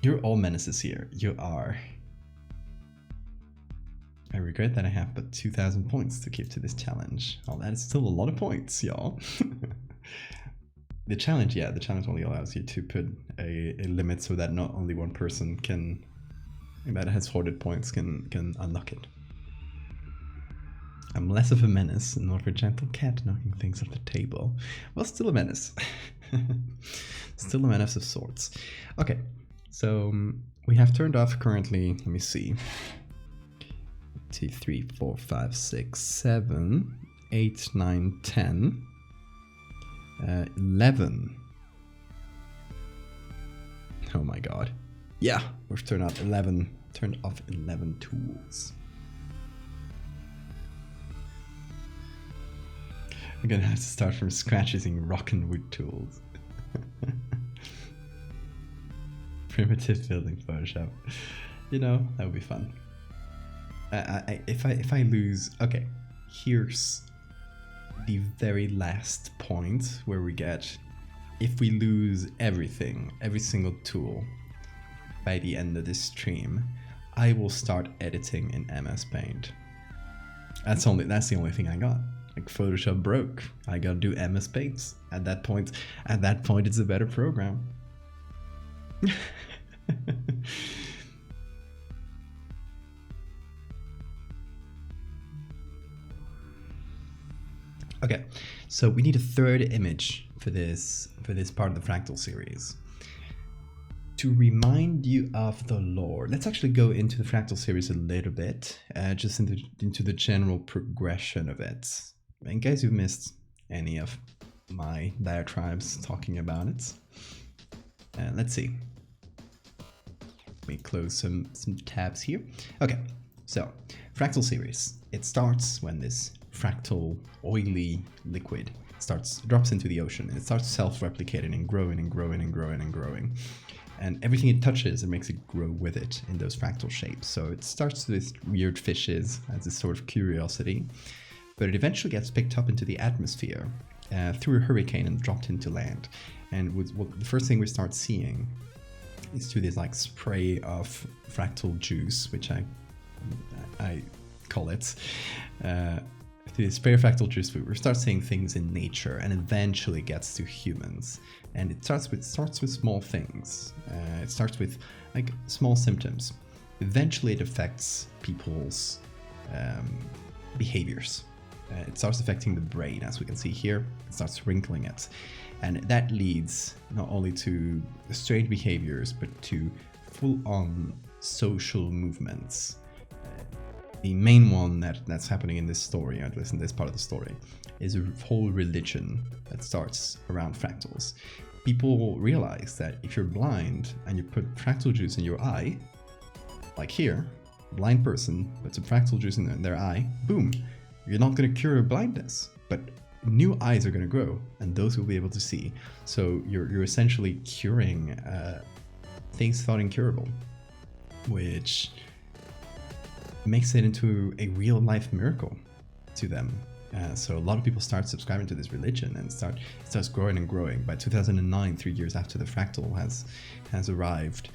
You're all menaces here, you are. I regret that I have but 2,000 points to keep to this challenge. Oh, that is still a lot of points, y'all. The challenge only allows you to put a limit so that not only one person that has hoarded points can unlock it. I'm less of a menace and more of a gentle cat knocking things off the table. Well, still a menace. Still a menace of sorts. Okay, so we have turned off currently, let me see. 2, 3, 4, 5, 6, 7, 8, 9, 10, 11. Oh my god. Yeah, we've turned off 11 tools. I'm gonna have to start from scratch using rock and wood tools. Primitive building Photoshop. You know, that would be fun. If I lose, okay, here's the very last point where we get, if we lose everything, every single tool by the end of this stream, I will start editing in MS Paint. That's the only thing I got. Like Photoshop broke. I gotta do MS Paint. At that point, it's a better program. Okay, so we need a third image for this part of the Fractal series. To remind you of the lore, let's actually go into the Fractal series a little bit, just into the general progression of it. In case you've missed any of my diatribes talking about it. Let's see. Let me close some tabs here. Okay, so fractal series. It starts when this fractal oily liquid drops into the ocean, and it starts self-replicating and growing and growing and growing and growing. And everything it touches, it makes it grow with it in those fractal shapes. So it starts with weird fishes as a sort of curiosity, but it eventually gets picked up into the atmosphere through a hurricane and dropped into land. And the first thing we start seeing is through this like spray of fractal juice, which I call it. Through the spray of fractal juice, we start seeing things in nature, and eventually gets to humans. And it starts with small things. It starts with like small symptoms. Eventually, it affects people's behaviors. It starts affecting the brain, as we can see here. It starts wrinkling it, and that leads not only to strange behaviors, but to full-on social movements. The main one that's happening in this story, or at least in this part of the story, is a whole religion that starts around fractals. People realize that if you're blind and you put fractal juice in your eye, like here, a blind person puts some fractal juice in their eye, boom, you're not going to cure blindness, but new eyes are going to grow, and those will be able to see. So you're essentially curing things thought incurable, which makes it into a real life miracle to them. So a lot of people start subscribing to this religion, and it starts growing and growing. By 2009, 3 years after the fractal has arrived,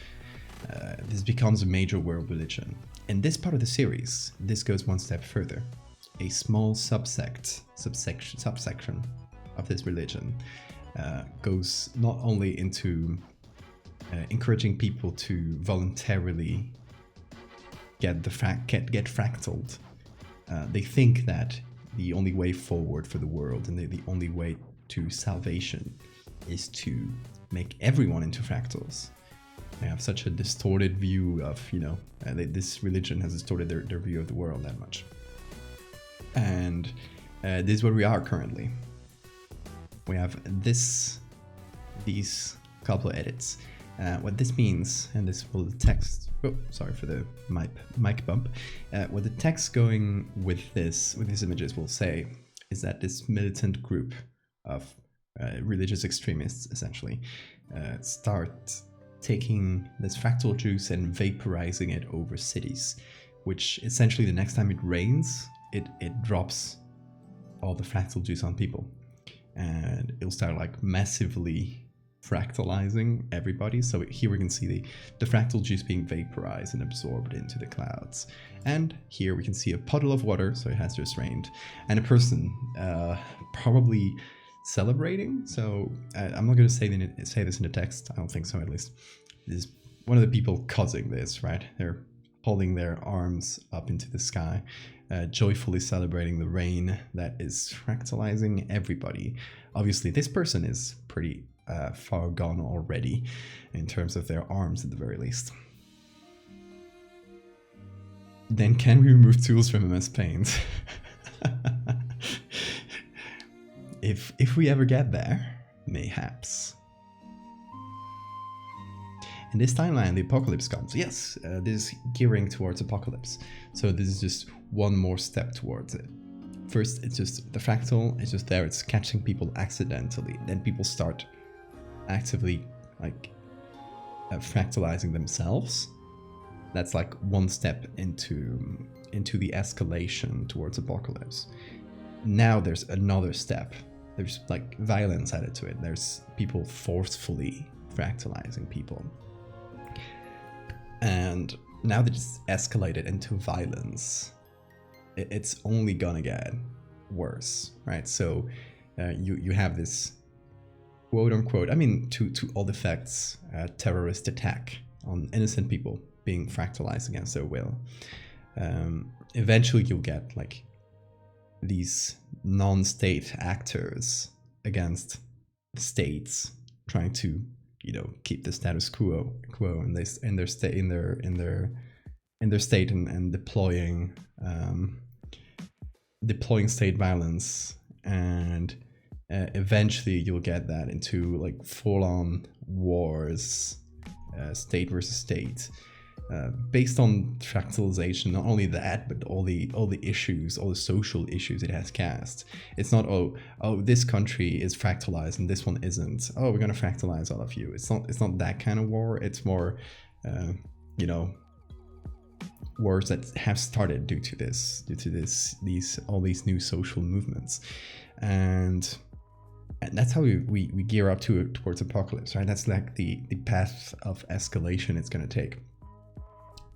this becomes a major world religion. In this part of the series, this goes one step further. A small subsection of this religion goes not only into encouraging people to voluntarily get fractaled. They think that the only way forward for the world and the only way to salvation is to make everyone into fractals. They have such a distorted view of, this religion has distorted their view of the world that much. And this is where we are currently. We have these couple of edits. What this means, and this will the text. Oh, sorry for the mic bump. What the text going with these images will say is that this militant group of religious extremists, essentially, start taking this fractal juice and vaporizing it over cities, which essentially the next time it rains, it drops all the fractal juice on people, and it'll start like massively fractalizing everybody. So here we can see the fractal juice being vaporized and absorbed into the clouds. And here we can see a puddle of water, so it has just rained, and a person probably celebrating. So I'm not going to say this in the text. I don't think so, at least. This is one of the people causing this, right? They're holding their arms up into the sky, joyfully celebrating the rain that is fractalizing everybody. Obviously, this person is pretty far gone already in terms of their arms, at the very least. Then can we remove tools from MS Paint? If we ever get there, mayhaps. In this timeline, the apocalypse comes. Yes, this is gearing towards apocalypse. So this is just one more step towards it. First, it's just the fractal, it's just there, it's catching people accidentally. Then people start actively fractalizing themselves. That's like one step into the escalation towards apocalypse. Now there's another step. There's like violence added to it. There's people forcefully fractalizing people. And now that it's escalated into violence, it's only gonna get worse, right? So you have this quote unquote, I mean, to all effects, terrorist attack on innocent people being fractalized against their will. Eventually you'll get like these non-state actors against states trying to, keep the status quo in their state and deploying state violence and eventually you'll get that into like full-on wars, state versus state, based on fractalization. Not only that, but all the issues, all the social issues it has cast. It's not, oh, this country is fractalized and this one isn't. Oh, we're gonna fractalize all of you. It's not that kind of war. It's more, you know, wars that have started due to all these new social movements, and that's how we gear up towards apocalypse, right? That's like the path of escalation it's gonna take.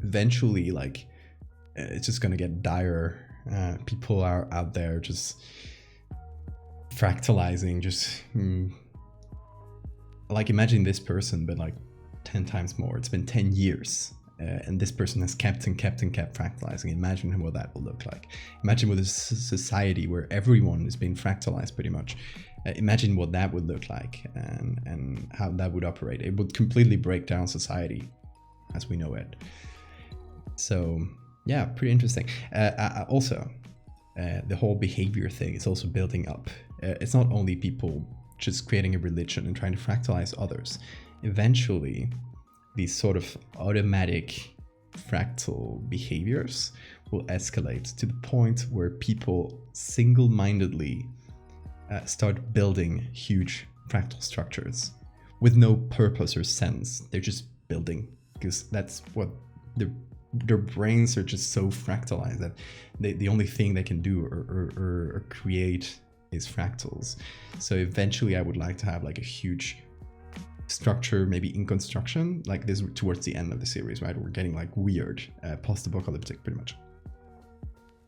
Eventually, like, it's just gonna get dire. People are out there just fractalizing, like, imagine this person, but like 10 times more. It's been 10 years. And this person has kept fractalizing. Imagine what that will look like. Imagine with a society where everyone is being fractalized pretty much. Imagine what that would look like, and how that would operate. It would completely break down society as we know it. So yeah, pretty interesting. Also, the whole behavior thing is also building up. It's not only people just creating a religion and trying to fractalize others. Eventually, these sort of automatic fractal behaviors will escalate to the point where people single-mindedly start building huge fractal structures with no purpose or sense. They're just building because that's what their brains are just so fractalized that the only thing they can do or create is fractals. So eventually I would like to have like a huge structure, maybe in construction, like this towards the end of the series, right? We're getting like weird, post-apocalyptic pretty much.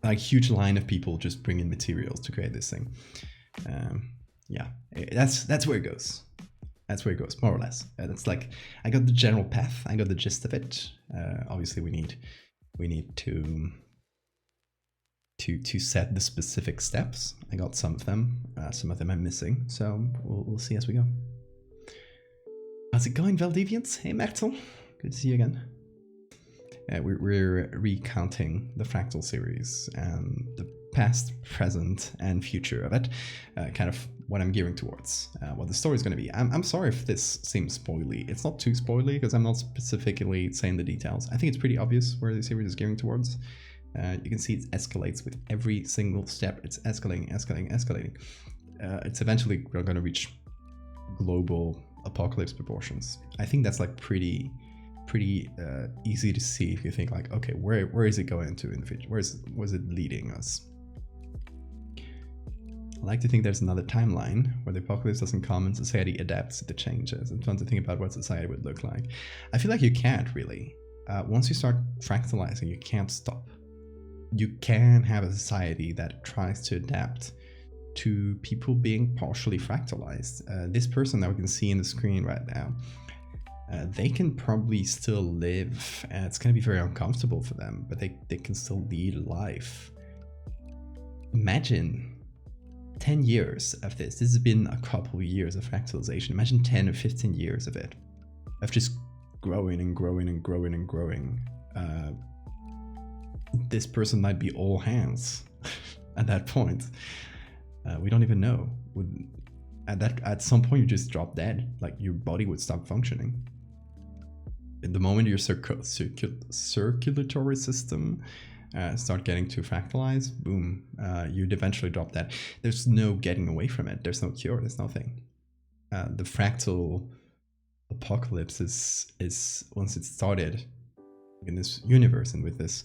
Like huge line of people just bring in materials to create this thing. Yeah, that's where it goes. That's where it goes, more or less. That's like, I got the general path, I got the gist of it. Obviously we need to set the specific steps. I got some of them I'm missing, so we'll see as we go. How's it going, Valdevians? Hey, Mechtel. Good to see you again. We're recounting the Fractal series and the past, present, and future of it. Kind of what I'm gearing towards, what the story is going to be. I'm sorry if this seems spoily. It's not too spoily because I'm not specifically saying the details. I think it's pretty obvious where the series is gearing towards. You can see it escalates with every single step. It's escalating. It's eventually going to reach global apocalypse proportions. I think that's like pretty easy to see if you think like, okay, where is it going to in the future? Where's it leading us? I like to think there's another timeline where the apocalypse doesn't come and society adapts to the changes. I'm trying to think about what society would look like. I feel like you can't really. Once you start fractalizing, you can't stop. You can have a society that tries to adapt to people being partially fractalized. This person that we can see in the screen right now, they can probably still live. It's going to be very uncomfortable for them, but they can still lead life. Imagine 10 years of this. This has been a couple of years of fractalization. Imagine 10 or 15 years of it, of just growing and growing and growing and growing. This person might be all hands at that point. We don't even know. At some point you just drop dead. Like your body would stop functioning. At the moment your circulatory system start getting too fractalized, boom, you'd eventually drop dead. There's no getting away from it. There's no cure. There's nothing. The fractal apocalypse is once it started in this universe and with this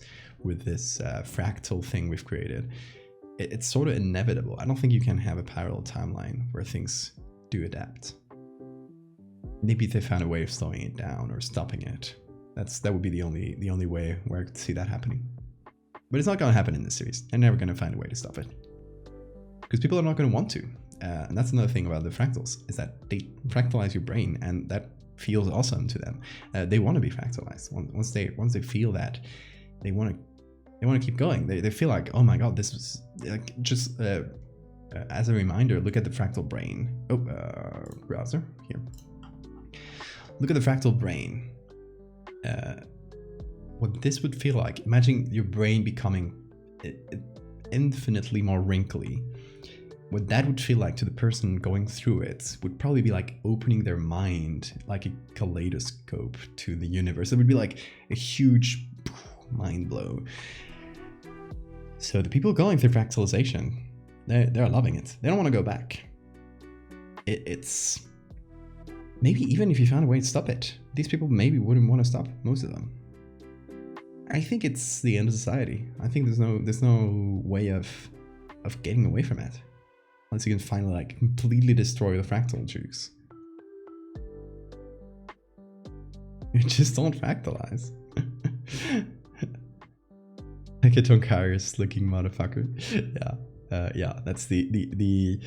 fractal thing we've created, it's sort of inevitable. I don't think you can have a parallel timeline where things do adapt. Maybe they found a way of slowing it down or stopping it. That would be the only way where I could see that happening. But it's not going to happen in this series. They're never going to find a way to stop it. Because people are not going to want to. And that's another thing about the fractals, is that they fractalize your brain, and that feels awesome to them. They want to be fractalized. Once they feel that, they want to keep going. They feel like, oh my god, this was like, just as a reminder, look at the fractal brain. Browser here. Look at the fractal brain. What this would feel like. Imagine your brain becoming infinitely more wrinkly. what that would feel like to the person going through it would probably be like opening their mind like a kaleidoscope to the universe. It would be like a huge mind blow. So the people going through fractalization, they're loving it. They don't want to go back. It's maybe even if you found a way to stop it, these people maybe wouldn't want to stop, most of them. I think it's the end of society. I think there's no way of getting away from it. Once you can finally like completely destroy the fractal juice. You just don't fractalize. Like a Tonkarius looking motherfucker. Yeah, that's the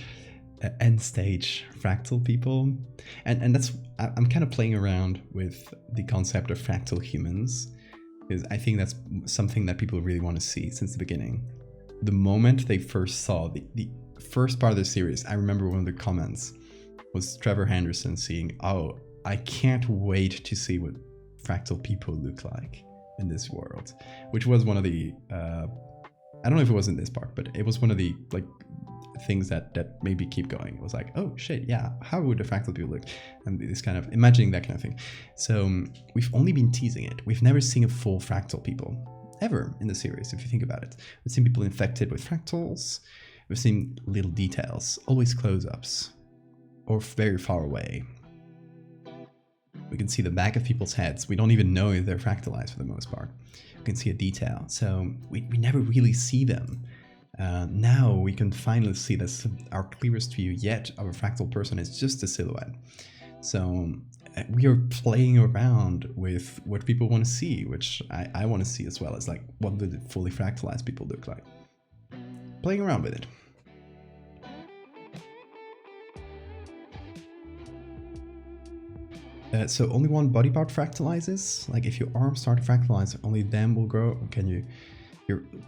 end stage fractal people. And that's, I'm kind of playing around with the concept of fractal humans, because I think that's something that people really want to see since the beginning. The moment they first saw the first part of the series, I remember one of the comments was Trevor Henderson saying, "Oh, I can't wait to see what fractal people look like in this world," which was one of the I don't know if it was in this part, but it was one of the like things that made me keep going. It was like, oh shit, yeah, how would the fractal people look? And this kind of imagining that kind of thing. So we've only been teasing it. We've never seen a full fractal people ever in the series, if you think about it. We've seen people infected with fractals. We've seen little details, always close-ups, or very far away. We can see the back of people's heads. We don't even know if they're fractalized for the most part. We can see a detail. So we never really see them. Now we can finally see this. Our clearest view yet of a fractal person is just a silhouette. So we are playing around with what people want to see, which I want to see as well, as like what do the fully fractalized people look like. Playing around with it. So only one body part fractalizes. Like if your arms start to fractalize, only them will grow. Can you?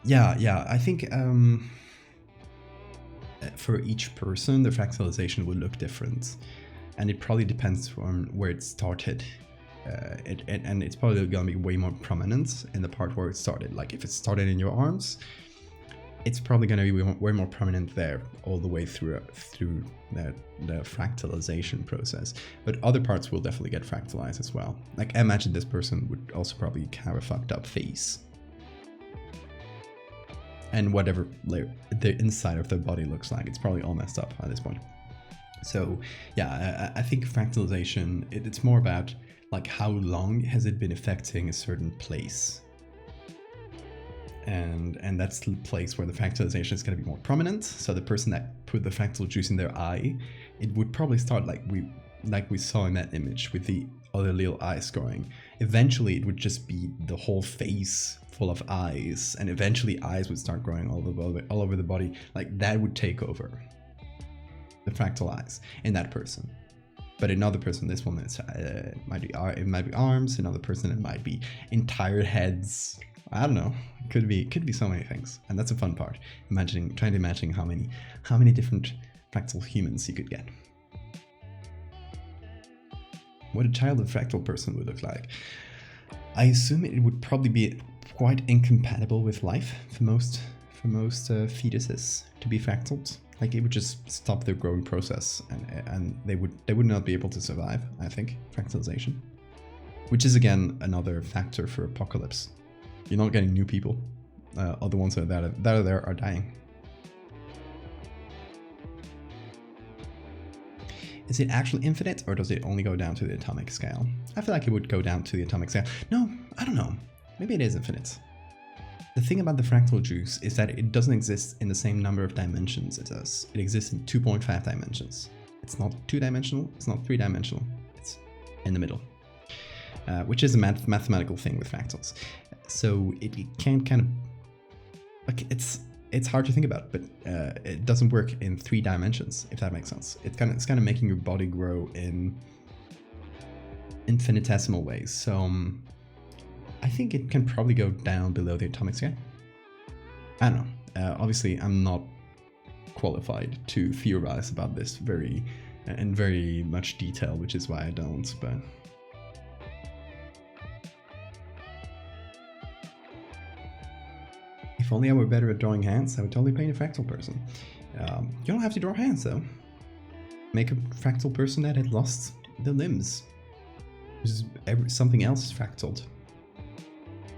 Yeah. I think for each person, the fractalization will look different, and it probably depends on where it started. And it's probably gonna be way more prominent in the part where it started. Like if it started in your arms, it's probably going to be way more prominent there all the way through the fractalization process. But other parts will definitely get fractalized as well. Like I imagine this person would also probably have a fucked up face. And whatever the inside of their body looks like, it's probably all messed up at this point. So yeah, I think fractalization, it's more about like how long has it been affecting a certain place. And that's the place where the fractalization is going to be more prominent. So the person that put the fractal juice in their eye, it would probably start like we saw in that image with the other little eyes growing. Eventually it would just be the whole face full of eyes, and eventually eyes would start growing all over the body. Like that would take over the fractal eyes in that person. But another person, this one is it might be arms. Another person, it might be entire heads. I don't know. It could be so many things, and that's a fun part. Trying to imagine how many different fractal humans you could get. What a childhood fractal person would look like. I assume it would probably be quite incompatible with life for most fetuses to be fractaled. Like it would just stop their growing process, and they would not be able to survive. I think fractalization, which is again another factor for apocalypse. You're not getting new people. Other ones that are there are dying. Is it actually infinite, or does it only go down to the atomic scale? I feel like it would go down to the atomic scale. No, I don't know. Maybe it is infinite. The thing about the fractal juice is that it doesn't exist in the same number of dimensions it does. It exists in 2.5 dimensions. It's not 2-dimensional, it's not 3-dimensional, it's in the middle. Which is a mathematical thing with fractals. So it can kind of, like it's hard to think about, but it doesn't work in 3 dimensions, if that makes sense. It's kind of making your body grow in infinitesimal ways. So I think it can probably go down below the atomic scale. I don't know. Obviously, I'm not qualified to theorize about this in very much detail, which is why I don't. But if only I were better at drawing hands, I would totally paint a fractal person. You don't have to draw hands though. Make a fractal person that had lost the limbs. Something else is fractaled.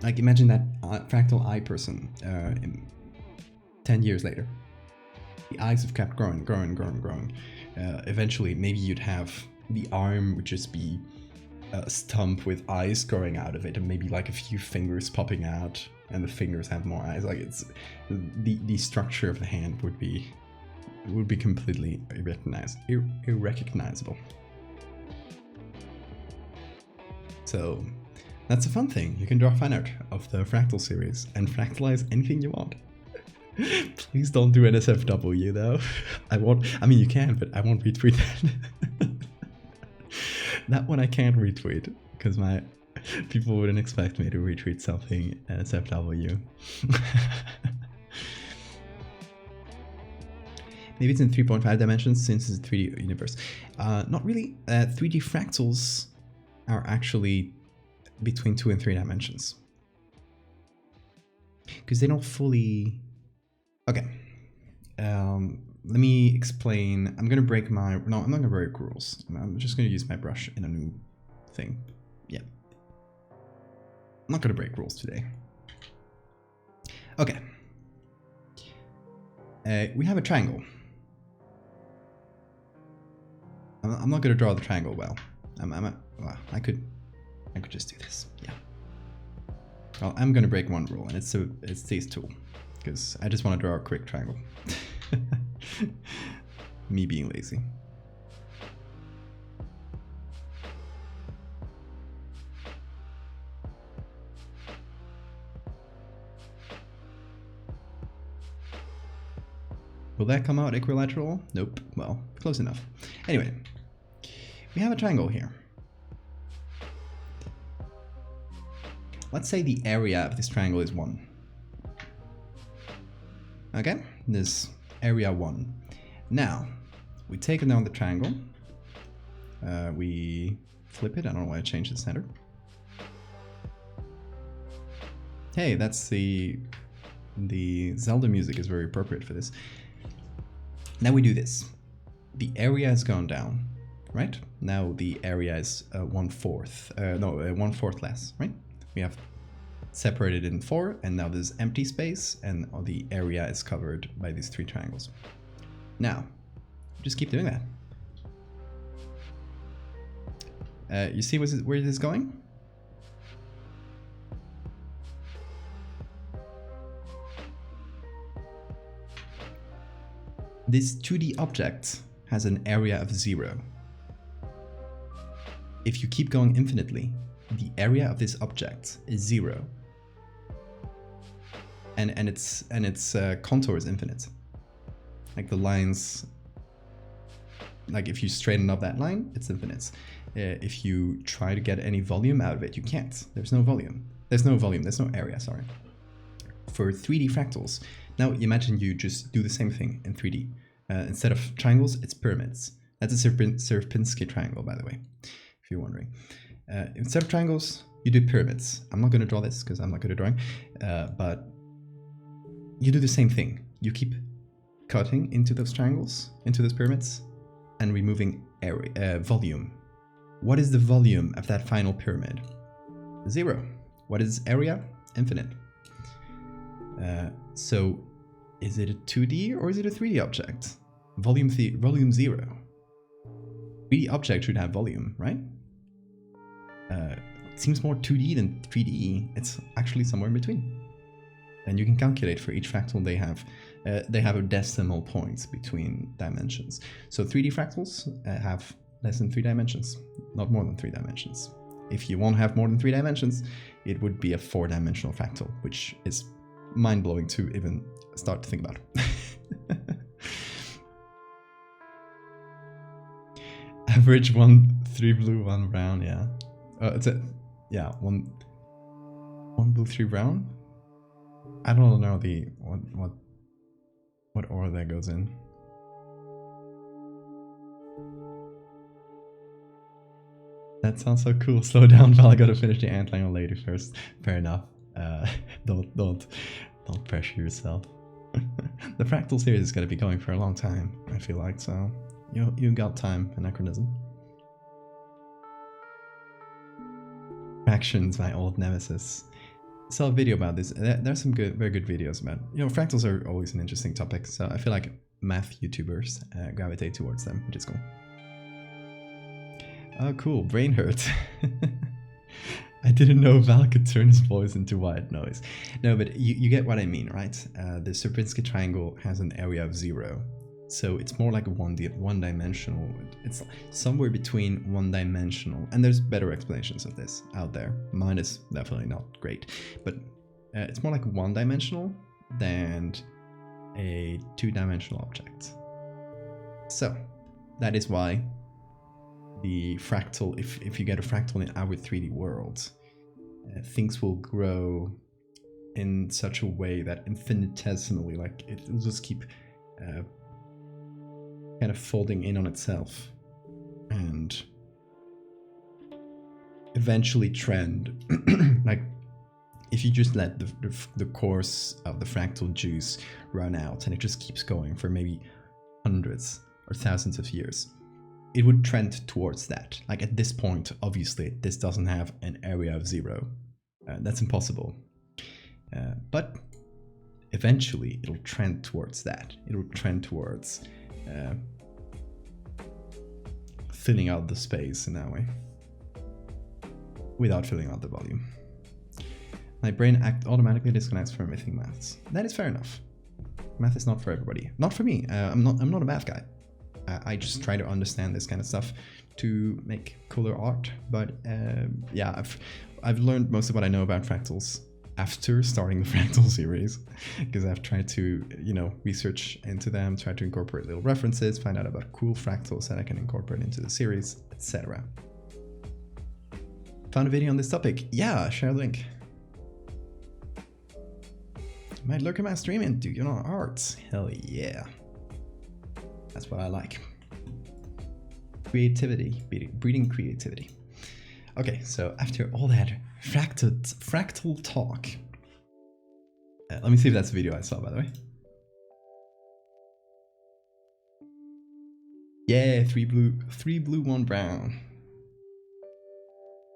Like imagine that fractal eye person 10 years later. The eyes have kept growing. Eventually, maybe you'd have the arm would just be a stump with eyes growing out of it, and maybe like a few fingers popping out, and the fingers have more eyes. Like it's the structure of the hand would be completely irrecognizable. So that's a fun thing. You can draw fan art of the Fractal series and fractalize anything you want. Please don't do NSFW though. I mean you can, but I won't retweet that. That one I can't retweet because my people wouldn't expect me to retweet something NSFW. Maybe it's in 3.5 dimensions since it's a 3D universe. Not really. 3D fractals are actually between 2 and 3 dimensions. Because they don't fully... Okay. Let me explain. I'm going to break my... No, I'm not going to break rules. I'm just going to use my brush in a new thing. Yeah. I'm not going to break rules today. Okay. We have a triangle. I'm not going to draw the triangle well. Well, I could just do this. Yeah. Well, I'm going to break one rule, and it's this tool, because I just want to draw a quick triangle. Me being lazy. Will that come out equilateral? Nope. Well, close enough. Anyway, we have a triangle here. Let's say the area of this triangle is 1. Okay, this area 1. Now, we take down the triangle. We flip it. I don't know why I changed the center. Hey, that's the Zelda music is very appropriate for this. Now we do this. The area has gone down, right? Now the area is 1/4. 1/4 less, right? We have separated in 4, and now there's empty space, and the area is covered by these 3 triangles. Now, just keep doing that. You see where this is going? This 2D object has an area of 0. If you keep going infinitely, the area of this object is 0. And its contour is infinite. Like the lines, like if you straighten up that line, it's infinite. If you try to get any volume out of it, you can't. There's no volume. There's no area, sorry. For 3D fractals, now imagine you just do the same thing in 3D. Instead of triangles, it's pyramids. That's a Sierpinski triangle, by the way, if you're wondering. Instead of triangles, you do pyramids. I'm not going to draw this because I'm not good at drawing, but you do the same thing. You keep cutting into those triangles, into those pyramids, and removing area, volume. What is the volume of that final pyramid? 0. What is area? Infinite. So is it a 2D or is it a 3D object? Volume 0. 3D object should have volume, right? It seems more 2D than 3D. It's actually somewhere in between. And you can calculate for each fractal they have a decimal points between dimensions. So 3D fractals have less than 3 dimensions, not more than 3 dimensions. If you won't have more than 3 dimensions, it would be a 4-dimensional fractal, which is mind-blowing to even start to think about. Average 1, 3 blue, 1 brown, yeah. Yeah, one blue, 3 brown. I don't know what order that goes in. That sounds so cool. Slow down, Val. I gotta finish the antlion lady first. Fair enough. Don't pressure yourself. The fractal series is going to be going for a long time, I feel like, so you got time, Anachronism. Fractions, my old nemesis. I saw a video about this. There's some very good videos about, fractals are always an interesting topic, so I feel like math YouTubers gravitate towards them, which is cool. Oh, cool, brain hurt. I didn't know Val could turn his voice into white noise. No, but you get what I mean, right? The Sierpinski triangle has an area of 0. So it's more like a one-dimensional. It's somewhere between one-dimensional, and there's better explanations of this out there. Mine is definitely not great, but it's more like one-dimensional than a two-dimensional object. So that is why the fractal, if you get a fractal in our 3D world, things will grow in such a way that infinitesimally, like it will just keep kind of folding in on itself and eventually trend. Like if you just let the course of the fractal juice run out and it just keeps going for maybe hundreds or thousands of years, it would trend towards that. Like at this point, obviously, this doesn't have an area of 0. That's impossible. But eventually, it'll trend towards that. It'll trend towards filling out the space in that way, without filling out the volume. My brain automatically disconnects from everything maths. That is fair enough. Math is not for everybody. Not for me. I'm not a math guy. I just try to understand this kind of stuff to make cooler art. But yeah, I've learned most of what I know about fractals after starting the fractal series, because I've tried to, research into them, try to incorporate little references, find out about cool fractals that I can incorporate into the series, etc. Found a video on this topic. Yeah, share a link. Might lurk in my stream and do art. Hell yeah. That's what I like. Creativity, breeding creativity. Okay, so after all that fractal talk, let me see if that's the video I saw, by the way. Yeah, 3 blue, 1 brown.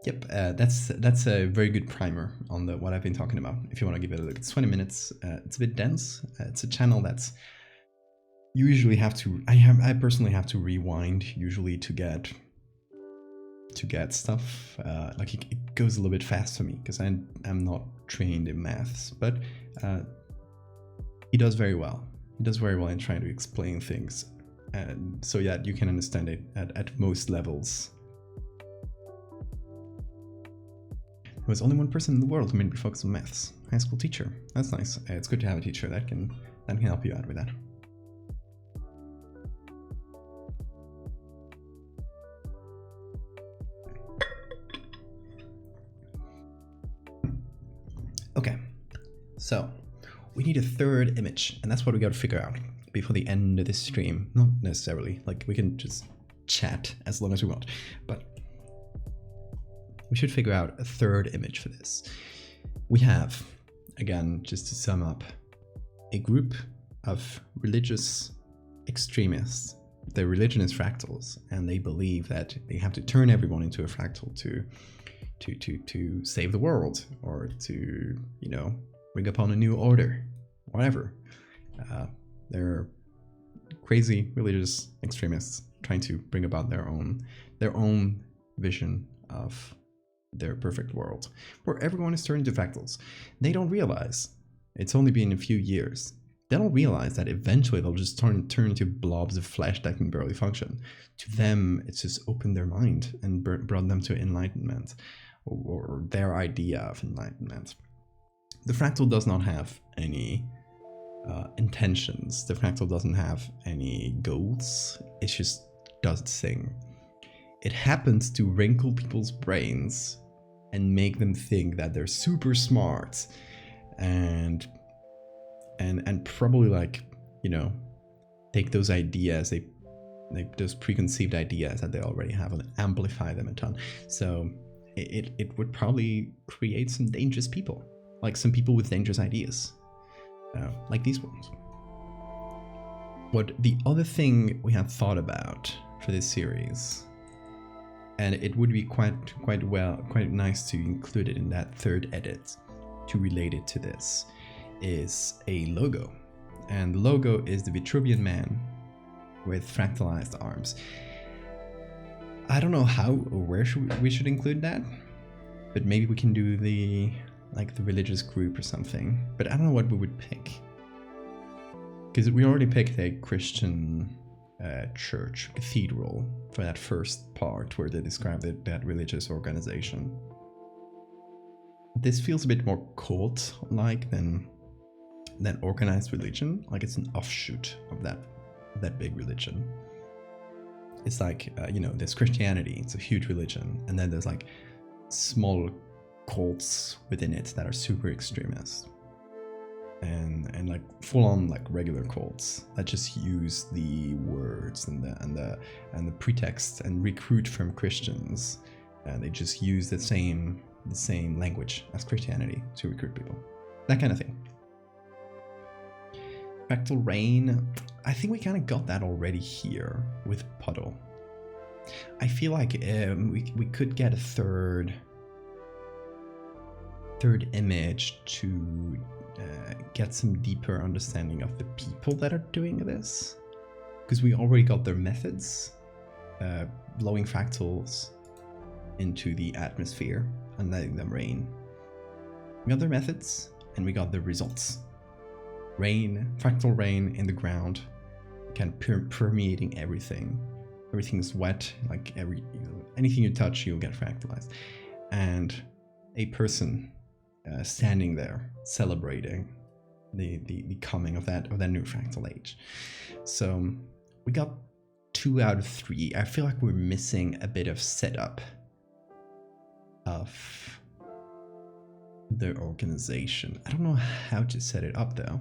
Yep, that's a very good primer on what I've been talking about. If you want to give it a look, it's 20 minutes. It's a bit dense. It's a channel that's usually I personally have to rewind usually to get stuff. Like it goes a little bit fast for me because I'm not trained in maths, but he does very well. He does very well in trying to explain things, and so yeah, you can understand it at most levels. There was only one person in the world who made me focus on maths. High school teacher. That's nice. It's good to have a teacher that can help you out with that. Okay, so we need a third image, and that's what we got to figure out before the end of this stream. Not necessarily, like we can just chat as long as we want, but we should figure out a third image for this. We have, again, just to sum up, a group of religious extremists. Their religion is fractals, and they believe that they have to turn everyone into a fractal to save the world, or to, bring upon a new order, whatever. They're crazy religious extremists trying to bring about their own vision of their perfect world, where everyone is turned into fractals. They don't realize it's only been a few years. They don't realize that eventually they'll just turn into blobs of flesh that can barely function. To them, it's just opened their mind and brought them to enlightenment, or their idea of enlightenment. The fractal does not have any intentions. The fractal doesn't have any goals. It just does its thing. It happens to wrinkle people's brains and make them think that they're super smart, and probably take those ideas, those preconceived ideas that they already have, and amplify them a ton. So it would probably create some dangerous people, like some people with dangerous ideas. like these ones. What the other thing we have thought about for this series, and it would be quite nice to include it in that third edit to relate it to this, is a logo. And the logo is the Vitruvian man with fractalized arms. I don't know how or where we should include that, but maybe we can do the religious group or something. But I don't know what we would pick, because we already picked a Christian church cathedral for that first part where they described that religious organization. This feels a bit more cult-like than organized religion. Like it's an offshoot of that big religion. It's like there's Christianity, it's a huge religion, and then there's like small cults within it that are super extremist, and like full on like regular cults that just use the words and the pretext and recruit from Christians, and they just use the same language as Christianity to recruit people, that kind of thing. Fractal rain, I think we kind of got that already here with puddle. I feel like we could get a third image to get some deeper understanding of the people that are doing this, because we already got their methods, blowing fractals into the atmosphere and letting them rain. We got their methods and we got the results. Rain, fractal rain in the ground, kind of permeating everything. Everything's wet, like anything you touch, you'll get fractalized. And a person standing there celebrating the coming of that new fractal age. So we got 2 out of 3. I feel like we're missing a bit of setup of the organization. I don't know how to set it up though.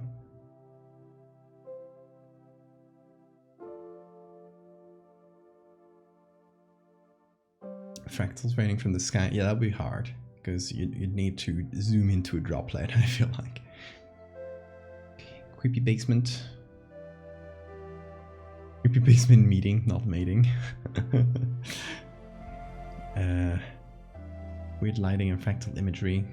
Fractals raining from the sky. Yeah, that'd be hard because you'd need to zoom into a droplet, I feel like. Creepy basement. Creepy basement meeting, not mating. Weird lighting and fractal imagery.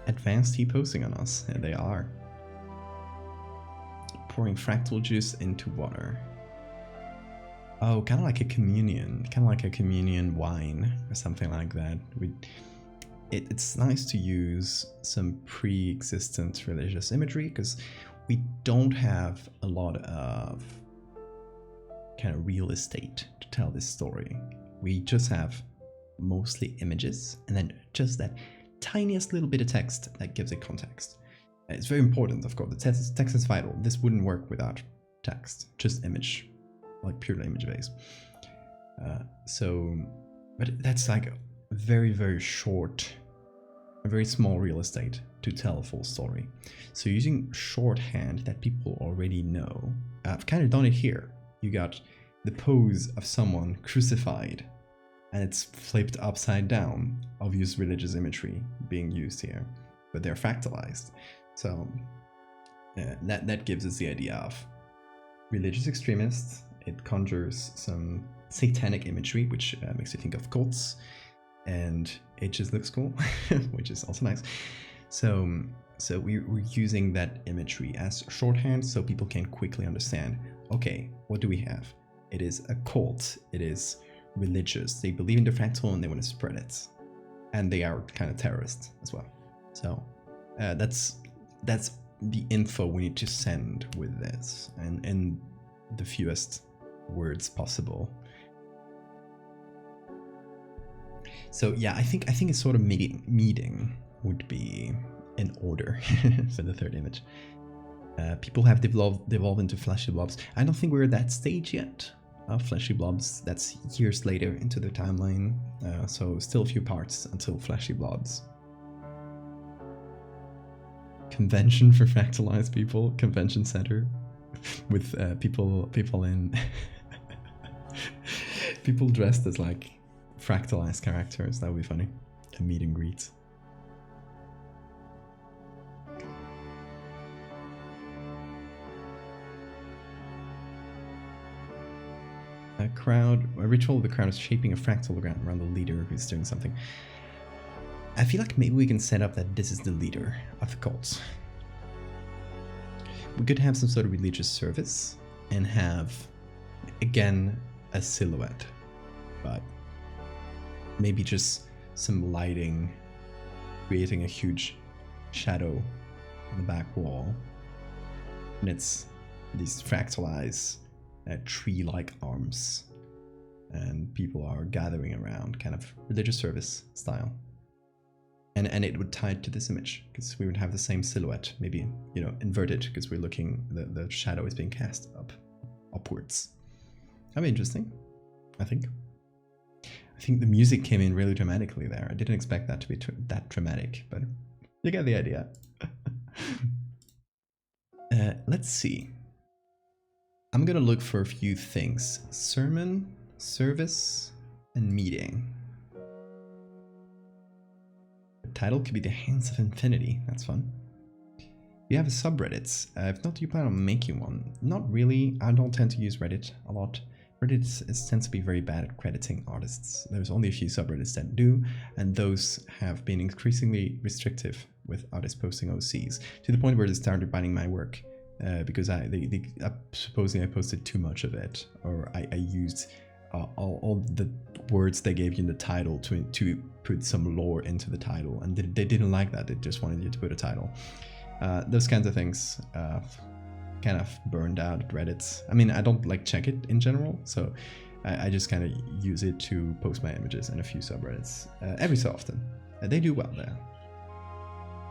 Advanced T-posting on us. Yeah, they are. Pouring fractal juice into water. Oh, kind of like a communion. Kind of like a communion wine or something like that. It's nice to use some pre-existent religious imagery because we don't have a lot of kind of real estate to tell this story. We just have mostly images and then just that tiniest little bit of text that gives it context. It's very important, of course. The text is vital. This wouldn't work without text, just image, like purely image based. But that's like very, very short, a very small real estate to tell a full story. So using shorthand that people already know, I've kind of done it here. You got the pose of someone crucified and it's flipped upside down, obvious religious imagery being used here, but they're fractalized. So that gives us the idea of religious extremists. It conjures some satanic imagery, which makes you think of cults, and it just looks cool, which is also nice. So we're using that imagery as shorthand so people can quickly understand, okay, what do we have? It is a cult, it is religious, they believe in the fractal and they want to spread it. And they are kind of terrorists as well. So that's the info we need to send with this, and in the fewest words possible. So yeah, I think a sort of meeting would be in order for the third image. People have devolved into fleshy blobs. I don't think we're at that stage yet of fleshy blobs. That's years later into the timeline. So still a few parts until fleshy blobs. Convention for fractalized people. Convention center with people in people dressed as like fractalized characters. That would be funny. A meet and greet. A ritual of the crowd is shaping a fractal around the leader who's doing something. I feel like maybe we can set up that this is the leader of the cult. We could have some sort of religious service and have, again, a silhouette, but maybe just some lighting, creating a huge shadow on the back wall. And it's these fractalized tree-like arms, and people are gathering around, kind of religious service style. And it would tie it to this image, because we would have the same silhouette, maybe, you know, inverted, because we're looking, the shadow is being cast upwards. That'd be interesting, I think. I think the music came in really dramatically there. I didn't expect that to be that dramatic, but you get the idea. Let's see. I'm gonna look for a few things. Sermon, service, and meeting. The title could be The Hands of Infinity. That's fun. You have a subreddit. If not, do you plan on making one? Not really. I don't tend to use Reddit a lot. Reddit tends to be very bad at crediting artists. There's only a few subreddits that do, and those have been increasingly restrictive with artists posting OCs, to the point where they started banning my work because supposedly I posted too much of it, or I used all the words they gave you in the title to put some lore into the title, and they didn't like that. They just wanted you to put a title. Those kinds of things kind of burned out Reddit. I mean, I don't like check it in general, so I just kind of use it to post my images and a few subreddits every so often. They do well there.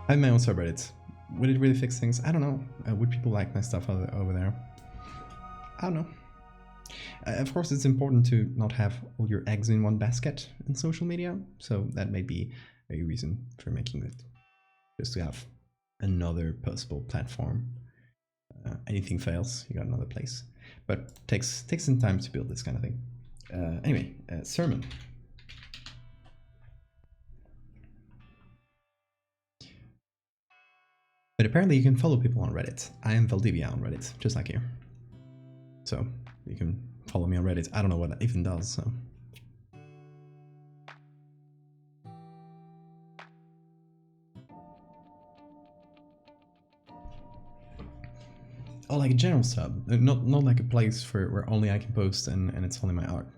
I have my own subreddits. Would it really fix things? I don't know. Would people like my stuff over there? I don't know. Of course, it's important to not have all your eggs in one basket in social media, so that may be a reason for making it, just to have another possible platform. Anything fails, you got another place, but takes some time to build this kind of thing. Anyway, sermon. But apparently you can follow people on Reddit. I am Valdevia on Reddit, just like you. So you can follow me on Reddit. I don't know what that even does, so. Oh, like a general sub, not like a place where only I can post and it's only my art.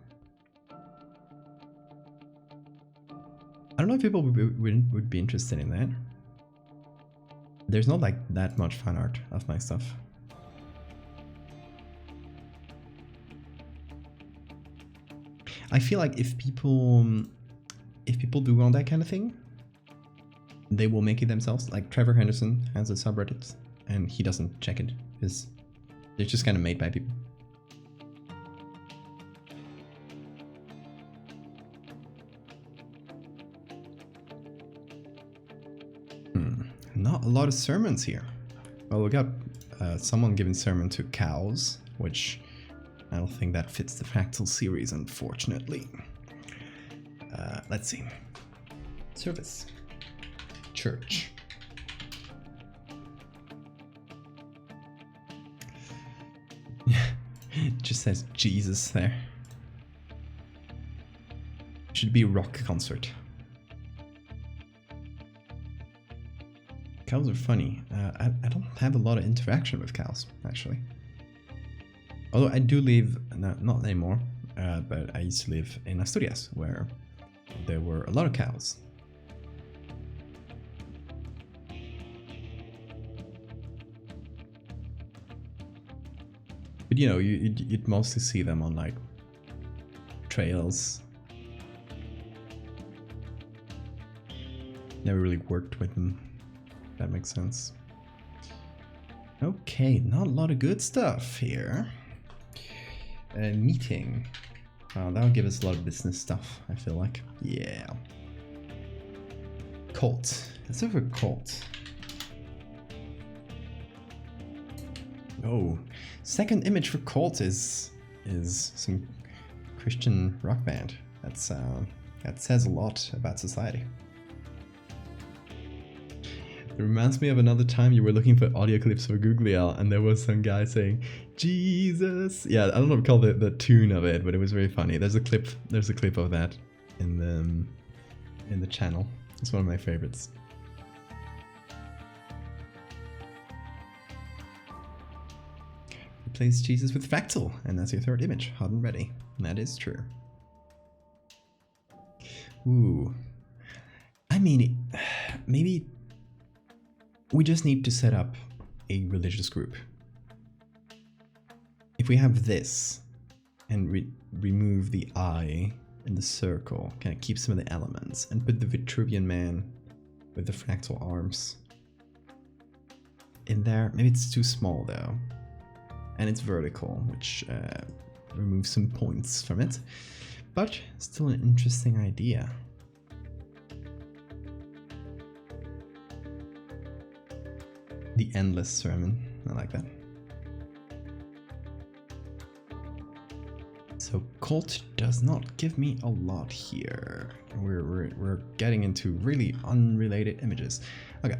I don't know if people would be interested in that. There's not like that much fan art of my stuff. I feel like if people do want that kind of thing, they will make it themselves. Like Trevor Henderson has a subreddit and he doesn't check it because they're just kind of made by people. Not a lot of sermons here. Well, we got someone giving sermon to cows, which I don't think that fits the fractal series, unfortunately. Let's see. Service. Church. It just says Jesus there. Should be a rock concert. Cows are funny. I don't have a lot of interaction with cows, actually. Although I do live, not anymore, but I used to live in Asturias, where there were a lot of cows. But you know, you'd mostly see them on like trails. Never really worked with them. That makes sense. Okay, not a lot of good stuff here. Meeting. That'll give us a lot of business stuff, I feel like. Yeah. Cult. Let's look for cult. Oh, second image for cult is some Christian rock band. That says a lot about society. It reminds me of another time you were looking for audio clips for Googly Owl, and there was some guy saying Jesus. Yeah, I don't know what to call the tune of it, but it was very funny. There's a clip of that in the channel. It's one of my favorites. Replace Jesus with fractal, and that's your third image, hot and ready. And that is true. Ooh. I mean, maybe we just need to set up a religious group. If we have this and remove the eye and the circle, kind of keep some of the elements, and put the Vitruvian man with the fractal arms in there. Maybe it's too small though. And it's vertical, which removes some points from it. But still an interesting idea. The endless sermon. I like that. So cult does not give me a lot here. We're getting into really unrelated images. Okay.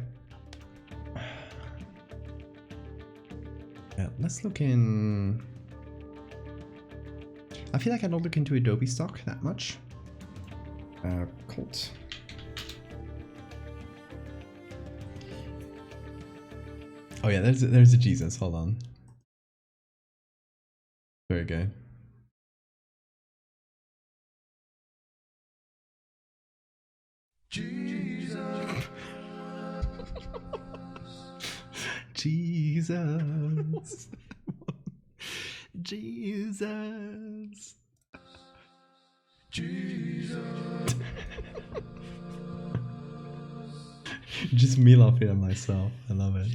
Let's look in. I feel like I don't look into Adobe stock that much. Cult. Oh yeah, there's a Jesus. Hold on. Very good. Jesus. Jesus. Jesus. Jesus. Just me laughing at myself. I love it.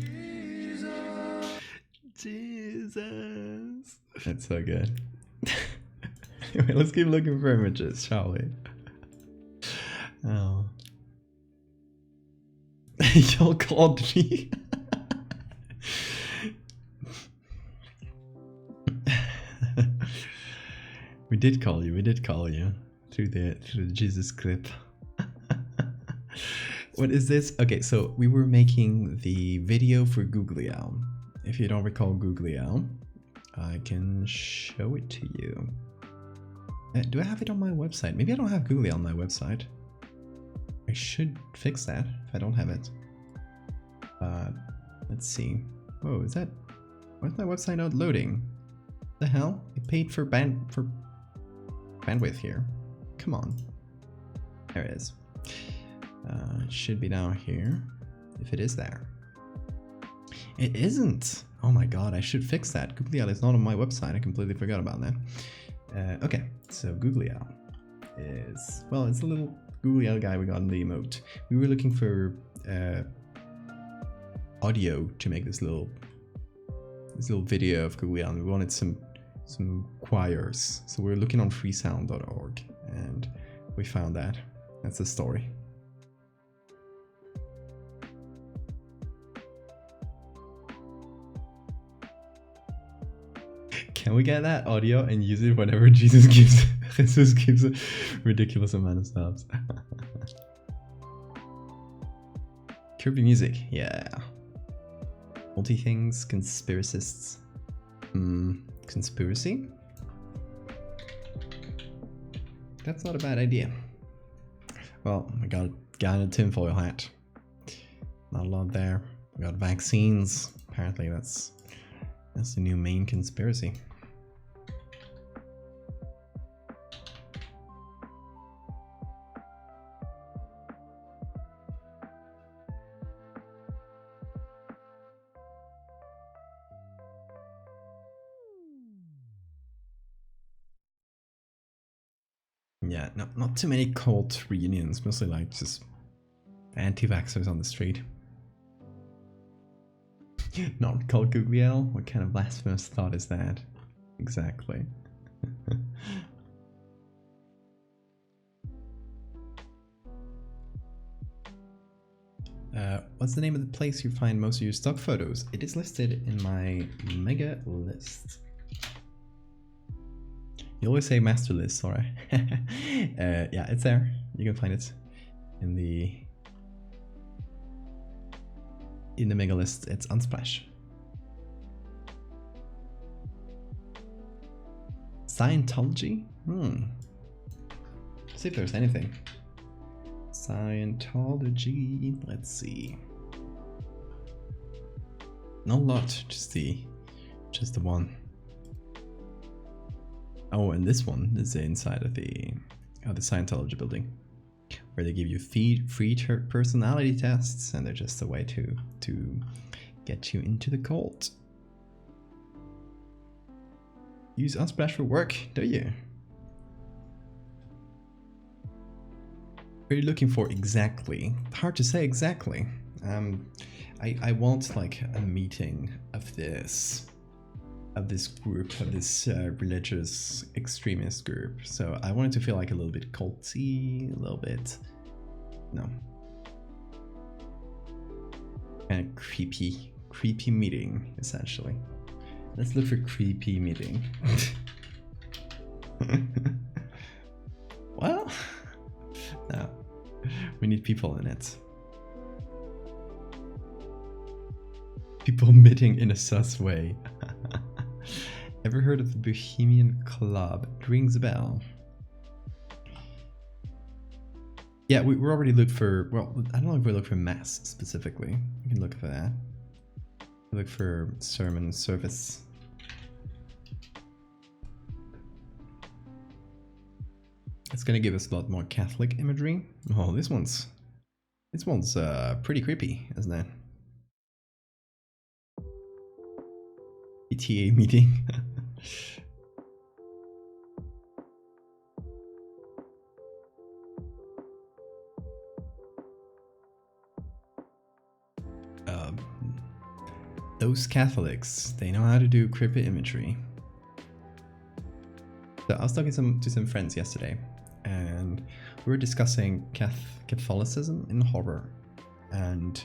Jesus. That's so good. Anyway, let's keep looking for images, shall we? Oh. Y'all called me. We did call you through the Jesus clip. What is this? Okay, so we were making the video for Googly Owl. If you don't recall Googly Owl, I can show it to you. Do I have it on my website? Maybe I don't have Googly Owl on my website. I should fix that if I don't have it. Let's see. Whoa, is that... Why is my website not loading? The hell? I paid for bandwidth here. Come on. There it is. It should be down here. If it is there. It isn't! Oh my god, I should fix that. Googly Owl is not on my website. I completely forgot about that. Okay, so Googly Owl is... Well, it's a little Googly Owl guy we got in the emote. We were looking for audio to make this little video of Googly Owl. We wanted some choirs. So we're looking on freesound.org and we found that. That's the story. Can we get that audio and use it whenever Jesus gives a ridiculous amount of subs? Kirby music, yeah. Multi things, conspiracists. Conspiracy? That's not a bad idea. Well, I got a guy in a tinfoil hat. Not a lot there. I got vaccines. Apparently that's the new main conspiracy. Yeah, not too many cult reunions, mostly like just anti-vaxxers on the street. Not called Googly Owl? What kind of blasphemous thought is that? Exactly. What's the name of the place you find most of your stock photos? It is listed in my mega list. You always say master list, sorry. Yeah, it's there. You can find it in the in the mega list, it's Unsplash. Scientology? See if there's anything. Scientology, let's see. Not a lot, just the one. Oh, and this one is inside of the Scientology building, where they give you free personality tests, and they're just a way to get you into the cult. Use Unsplash for work, do you? What are you looking for exactly? Hard to say exactly. I want like a meeting of this group, of this religious extremist group. So I want it to feel like a little bit culty, a little bit, no, kind of creepy meeting essentially. Let's look for creepy meeting. Well, no, we need people in it. People meeting in a sus way. Ever heard of the Bohemian Club? It rings a bell. Yeah, we already looked for, well, I don't know if we look for mass specifically. We can look for that. Look for sermon service. It's gonna give us a lot more Catholic imagery. Oh, this one's pretty creepy, isn't it? PTA meeting. Those Catholics, they know how to do creepy imagery. So I was talking to some friends yesterday, and we were discussing Catholicism in horror, and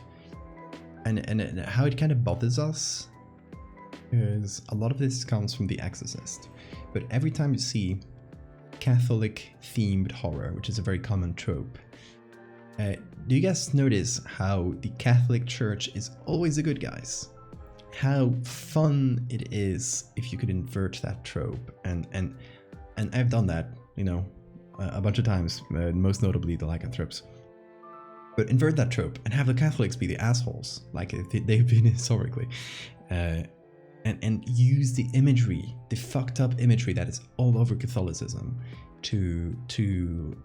how it kind of bothers us. Because a lot of this comes from The Exorcist, but every time you see Catholic themed horror, which is a very common trope, do you guys notice how the Catholic Church is always the good guys? How fun it is if you could invert that trope, and I've done that, you know, a bunch of times, most notably the lycanthropes. But invert that trope and have the Catholics be the assholes, like they've been historically. And use the imagery, the fucked up imagery that is all over Catholicism to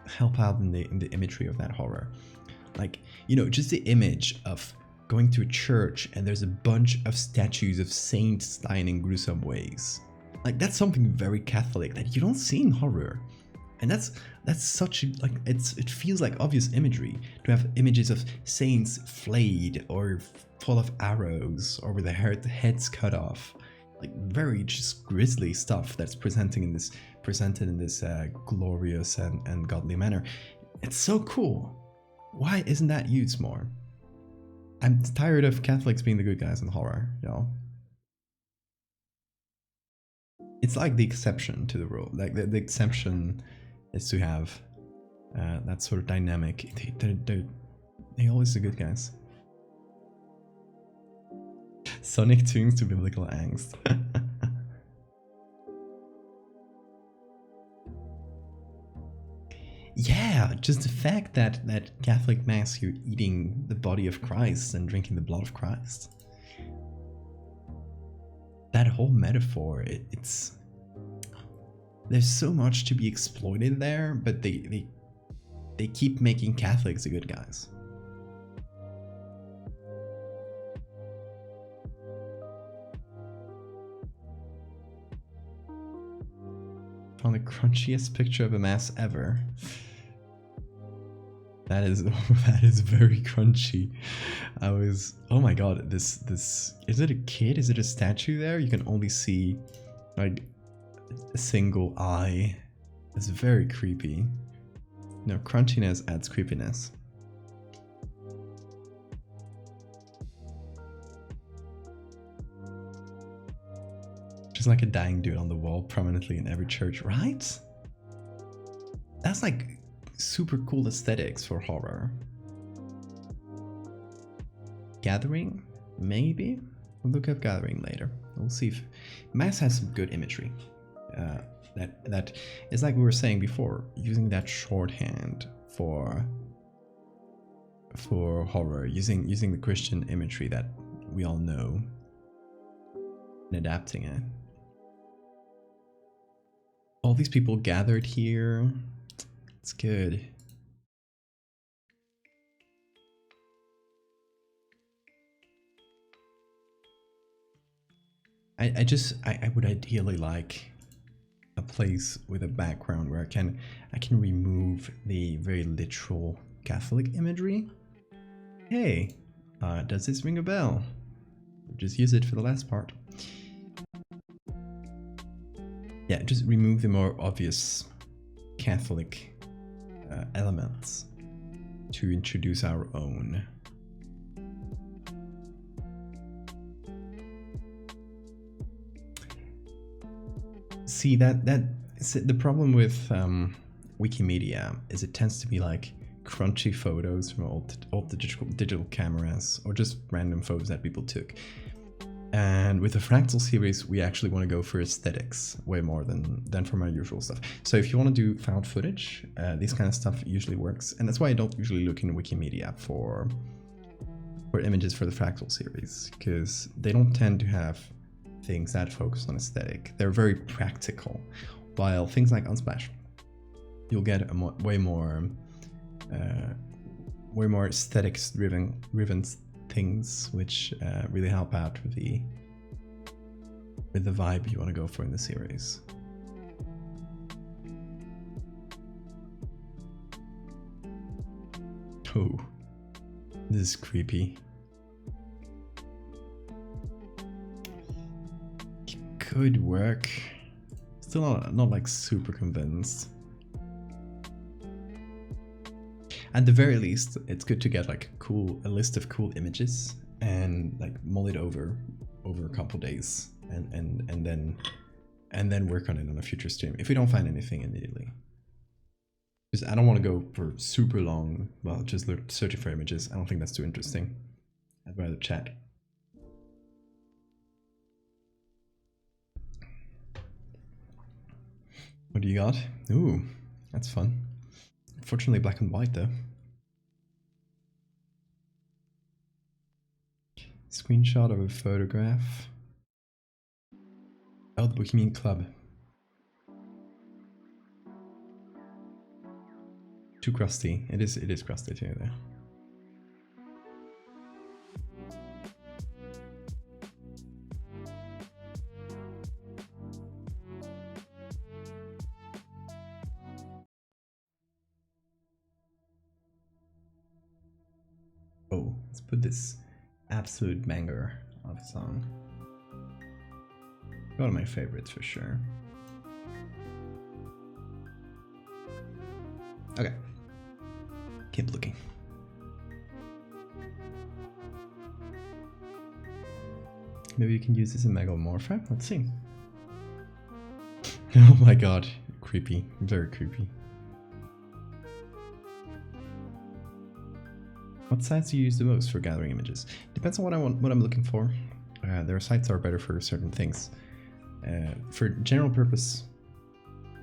help out in the imagery of that horror. Like, you know, just the image of going to a church and there's a bunch of statues of saints dying in gruesome ways. Like, that's something very Catholic that you don't see in horror. And that's such, like, it feels like obvious imagery to have images of saints flayed or full of arrows or with their heads cut off, like very just grisly stuff that's presented in this glorious and godly manner. It's so cool. Why isn't that used more? I'm tired of Catholics being the good guys in horror, y'all. It's like the exception to the rule. Like the exception is to have that sort of dynamic. They always the good guys. Sonic tunes to biblical angst. Yeah, just the fact that Catholic Mass, you're eating the body of Christ and drinking the blood of Christ. That whole metaphor, it's there's so much to be exploited there, but they keep making Catholics the good guys. Found the crunchiest picture of a mass ever. That is very crunchy. I was, oh my god, this is it a kid? Is it a statue there? You can only see like a single eye. It's very creepy. No, crunchiness adds creepiness. Just like a dying dude on the wall prominently in every church, right? That's like super cool aesthetics for horror. Gathering, maybe? We'll look up gathering later. We'll see if Mass has some good imagery. That is like we were saying before, using that shorthand for horror, using the Christian imagery that we all know and adapting it. All these people gathered here. It's good. I would ideally like a place with a background where I can remove the very literal Catholic imagery. Hey, does this ring a bell? Just use it for the last part. Yeah, just remove the more obvious Catholic elements to introduce our own. See, the problem with Wikimedia is it tends to be like crunchy photos from old digital cameras, or just random photos that people took. And with the Fractal series, we actually want to go for aesthetics way more than from our usual stuff. So if you want to do found footage, this kind of stuff usually works, and that's why I don't usually look in Wikimedia for images for the Fractal series, because they don't tend to have things that focus on aesthetic. They're very practical, while things like Unsplash, you'll get a way more aesthetics driven things, which really help out with the vibe you want to go for in the series. Oh, this is creepy. Could work. Still not like super convinced. At the very least, it's good to get like a list of cool images and like mull it over a couple days and then work on it on a future stream if we don't find anything immediately. Because I don't want to go for super long, well, just searching for images. I don't think that's too interesting. I'd rather chat. What do you got? Ooh, that's fun. Unfortunately black and white though. Screenshot of a photograph. Oh, the Bohemian Club. Too crusty. It is crusty too there. Oh, let's put this absolute banger of a song. One of my favorites for sure. Okay. Keep looking. Maybe you can use this in Megalomorpha? Let's see. Oh my god. Creepy. Very creepy. What sites do you use the most for gathering images? Depends on what I'm looking for. There are sites that are better for certain things. For general purpose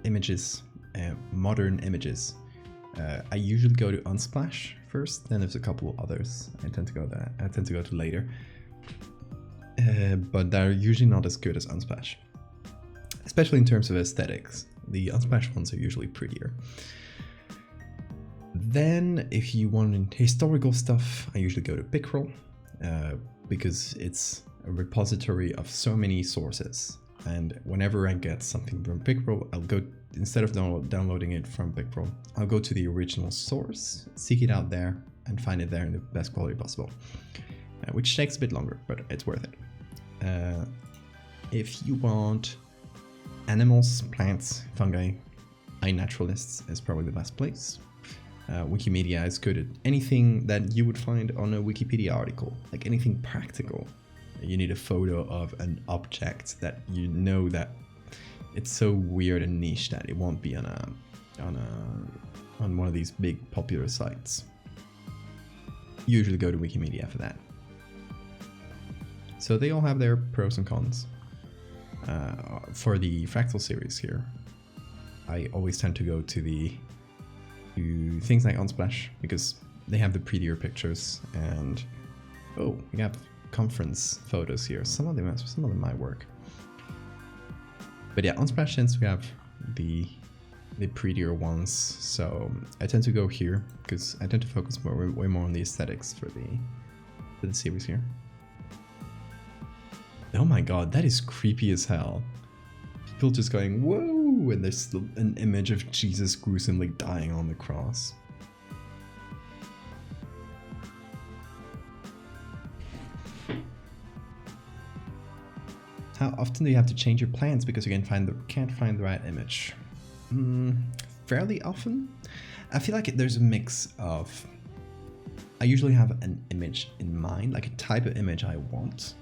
images, modern images, I usually go to Unsplash first. Then there's a couple others I tend to go to later. But they're usually not as good as Unsplash, especially in terms of aesthetics. The Unsplash ones are usually prettier. Then, if you want historical stuff, I usually go to Picroll, because it's a repository of so many sources. And whenever I get something from Picroll, I'll go, instead of downloading it from Picroll, I'll go to the original source, seek it out there, and find it there in the best quality possible. Which takes a bit longer, but it's worth it. If you want animals, plants, fungi, iNaturalists is probably the best place. Wikimedia is good at anything that you would find on a Wikipedia article, like anything practical. You need a photo of an object that you know that it's so weird and niche that it won't be on one of these big popular sites. Usually go to Wikimedia for that. So they all have their pros and cons. For the fractal series here, I always tend to go to things like Unsplash because they have the prettier pictures, and oh, we have conference photos here. Some of them might work. But yeah, Unsplash tends to have the prettier ones, so I tend to go here because I tend to focus way more on the aesthetics for the series here. Oh my god, that is creepy as hell. People just going, whoa, and there's an image of Jesus gruesomely dying on the cross. How often do you have to change your plans because you can't find the right image? Fairly often. I feel like there's a mix of... I usually have an image in mind, like a type of image I want.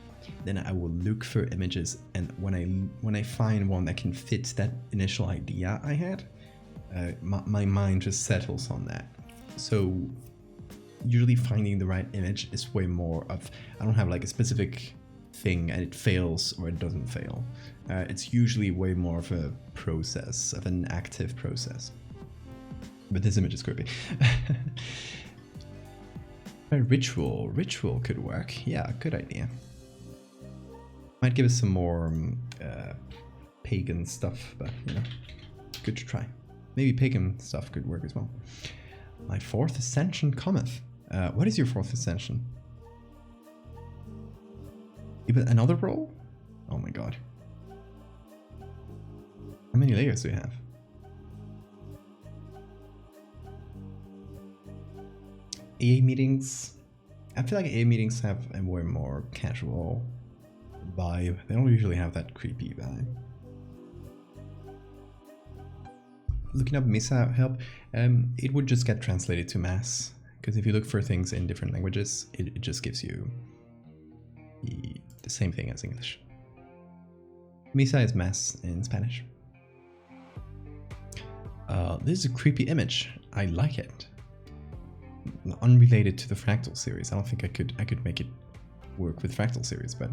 Then I will look for images, and when I find one that can fit that initial idea I had, my mind just settles on that. So usually finding the right image is way more of... I don't have like a specific thing and it fails or it doesn't fail. It's usually way more of a process, of an active process. But this image is creepy. A ritual could work. Yeah, good idea. Might give us some more pagan stuff, but you know, good to try. Maybe pagan stuff could work as well. My 4th ascension cometh. What is your 4th ascension? Even another roll? Oh my god. How many layers do you have? AA meetings. I feel like AA meetings have a way more casual vibe. They don't usually have that creepy vibe. Looking up Misa help, it would just get translated to Mass, because if you look for things in different languages, it just gives you the same thing as English. Misa is Mass in Spanish. This is a creepy image. I like it. Unrelated to the Fractal series. I don't think I could make it work with Fractal series, but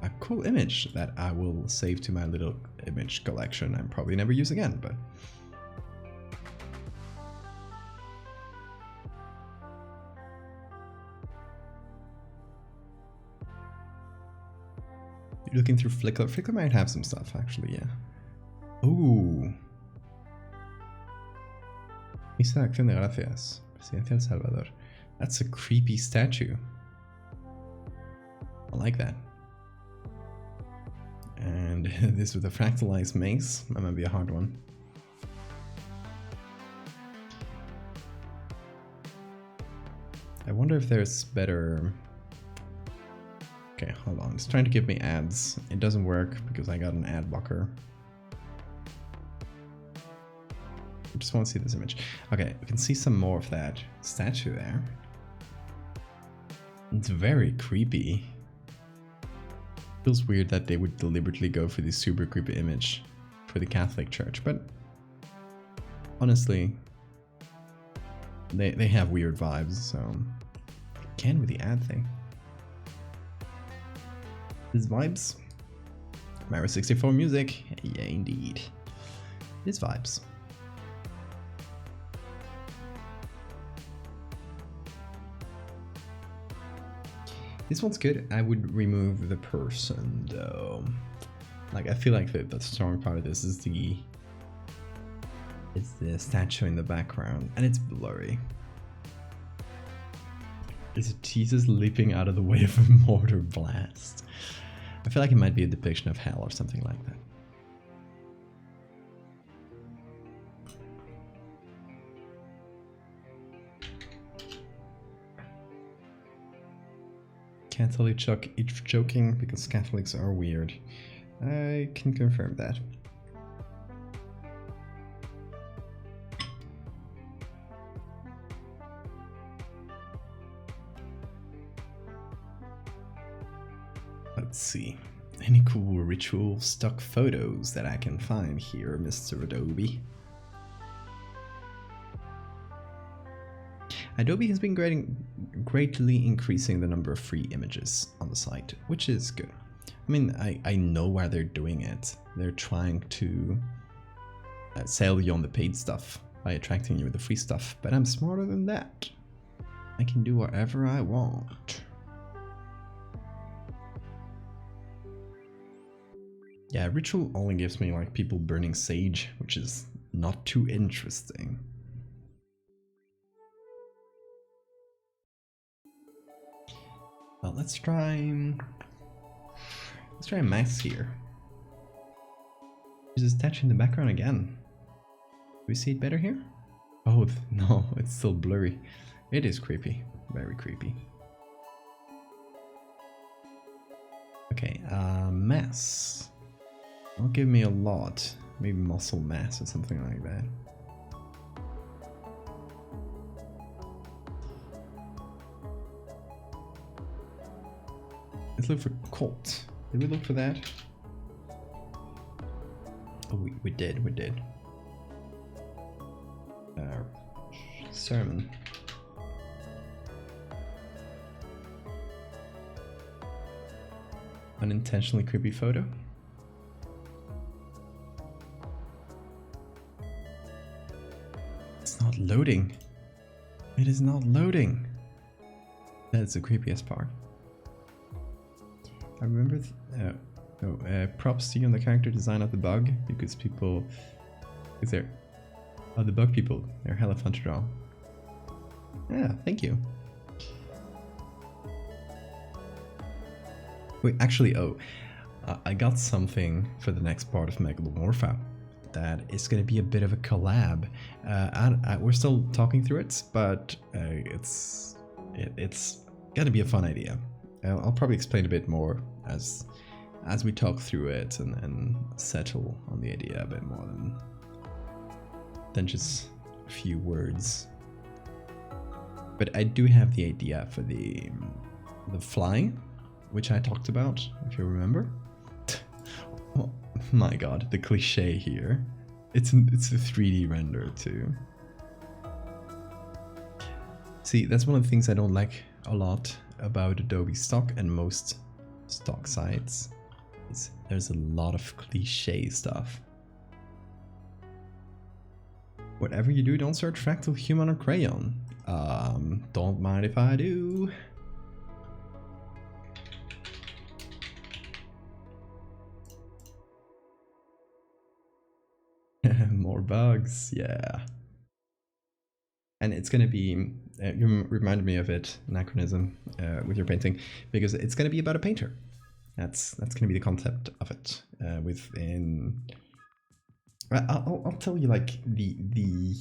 a cool image that I will save to my little image collection and probably never use again, but you're looking through Flickr. Flickr might have some stuff actually, yeah. Ooh. Misa de Acción de Gracias. Presidencia del Salvador. That's a creepy statue. I like that. And this with a fractalized mace. That might be a hard one. I wonder if there's better... Okay, hold on. It's trying to give me ads. It doesn't work because I got an ad blocker. I just want to see this image. Okay, we can see some more of that statue there. It's very creepy. Feels weird that they would deliberately go for this super creepy image for the Catholic Church, but honestly, they have weird vibes, so can with the ad thing. These vibes. Mario 64 music. Yeah, indeed. These vibes. This one's good. I would remove the person though. Like I feel like the strong part of this is the statue in the background, and it's blurry. Is it Jesus leaping out of the way of a mortar blast? I feel like it might be a depiction of hell or something like that. Can't tell you it's joking because Catholics are weird. I can confirm that. Let's see. Any cool ritual stock photos that I can find here, Mr. Adobe? Adobe has been greatly increasing the number of free images on the site, which is good. I mean, I know why they're doing it. They're trying to sell you on the paid stuff by attracting you with the free stuff, but I'm smarter than that. I can do whatever I want. Yeah, ritual only gives me like people burning sage, which is not too interesting. Well, let's try a mask here. There's a statue in the background again. Do we see it better here? Oh no, it's still blurry. It is creepy, very creepy. Okay, mass. Don't give me a lot. Maybe muscle mass or something like that. Let's look for cult. Did we look for that? Oh, we did. Sermon. Unintentionally creepy photo. It's not loading. It is not loading. That's the creepiest part. I remember props to you on the character design of the bug, because people, the bug people, they're hella fun to draw. Yeah, thank you. Wait, actually, I got something for the next part of Megalomorpha that is going to be a bit of a collab. We're still talking through it, but it's going to be a fun idea. I'll probably explain a bit more as we talk through it and settle on the idea a bit more than just a few words. But I do have the idea for the fly, which I talked about, if you remember. Oh my god, the cliche here. It's a 3D render too. See, that's one of the things I don't like a lot about Adobe stock and most stock sites. Is there's a lot of cliche stuff. Whatever you do, don't search fractal human or crayon. Don't mind if I do. More bugs, yeah. And it's gonna be, you reminded me of it, anachronism, with your painting, because it's gonna be about a painter. That's gonna be the concept of it. I'll tell you like the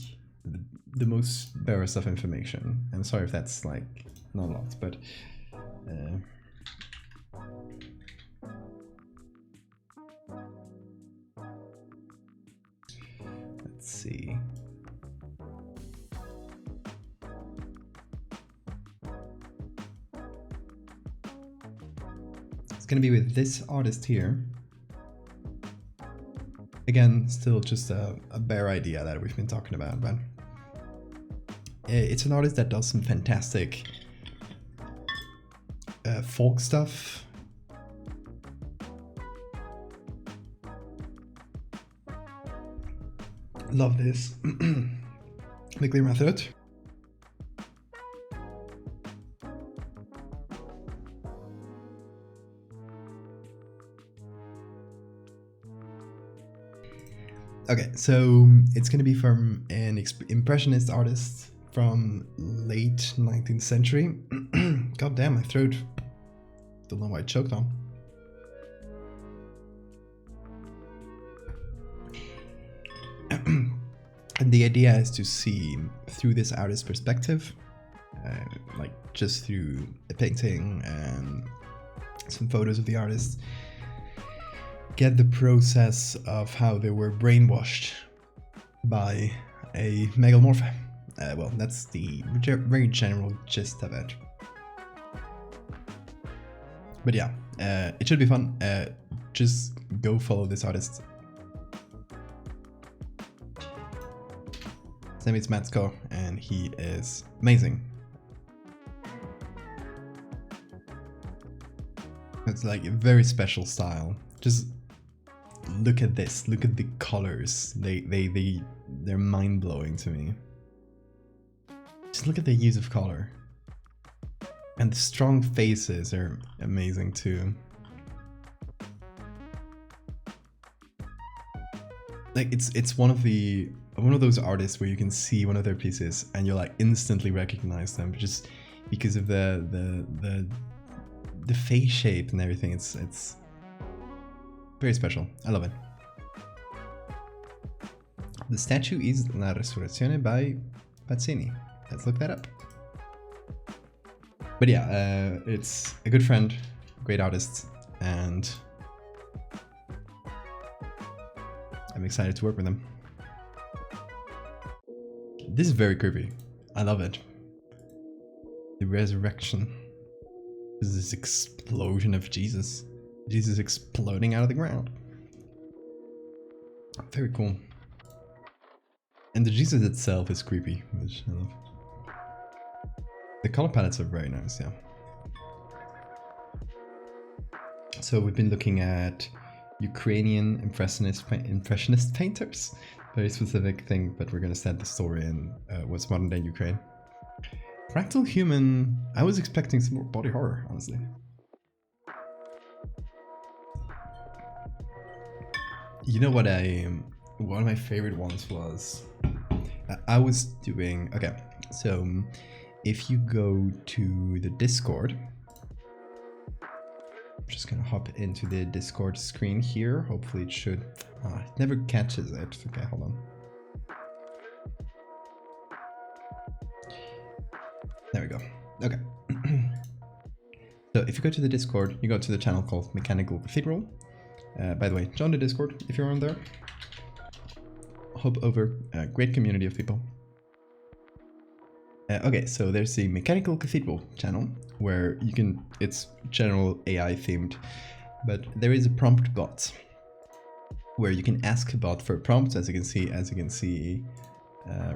most bare stuff information. I'm sorry if that's like not a lot, but let's see. It's gonna be with this artist here. Again, still just a bare idea that we've been talking about, but it's an artist that does some fantastic folk stuff. Love this. Let me clear my throat. Okay, so it's gonna be from an impressionist artist from late 19th century. God damn, my throat. Don't know why I choked on. And the idea is to see through this artist's perspective, like just through a painting and some photos of the artist, get the process of how they were brainwashed by a megalomorph. Well, that's the very general gist of it. But yeah, it should be fun. Just go follow this artist. His name is Matsko, and he is amazing. It's like a very special style. Just look at this. Look at the colors. They're mind blowing to me. Just look at the use of color. And the strong faces are amazing too. Like it's one of those artists where you can see one of their pieces and you'll like instantly recognize them just because of the face shape and everything. It's very special. I love it. The statue is La Resurrezione by Pazzini. Let's look that up. But yeah, it's a good friend, great artist, and I'm excited to work with him. This is very creepy. I love it. The resurrection. This is this explosion of Jesus. Jesus exploding out of the ground. Very cool. And the Jesus itself is creepy, which I love. The color palettes are very nice, yeah. So we've been looking at Ukrainian impressionist painters. Very specific thing, but we're gonna set the story in what's modern day Ukraine. Fractal Human, I was expecting some more body horror, honestly. You know what one of my favorite ones was, I was doing, okay, so if you go to the Discord, I'm just gonna hop into the Discord screen here, hopefully it should, it never catches it, okay, hold on. There we go, okay. So if you go to the Discord, you go to the channel called Mechanical Cathedral. By the way, join the Discord if you're on there. Hop over, a great community of people. Okay, so there's the Mechanical Cathedral channel where you can, it's general AI themed, but there is a prompt bot where you can ask a bot for prompts. As you can see,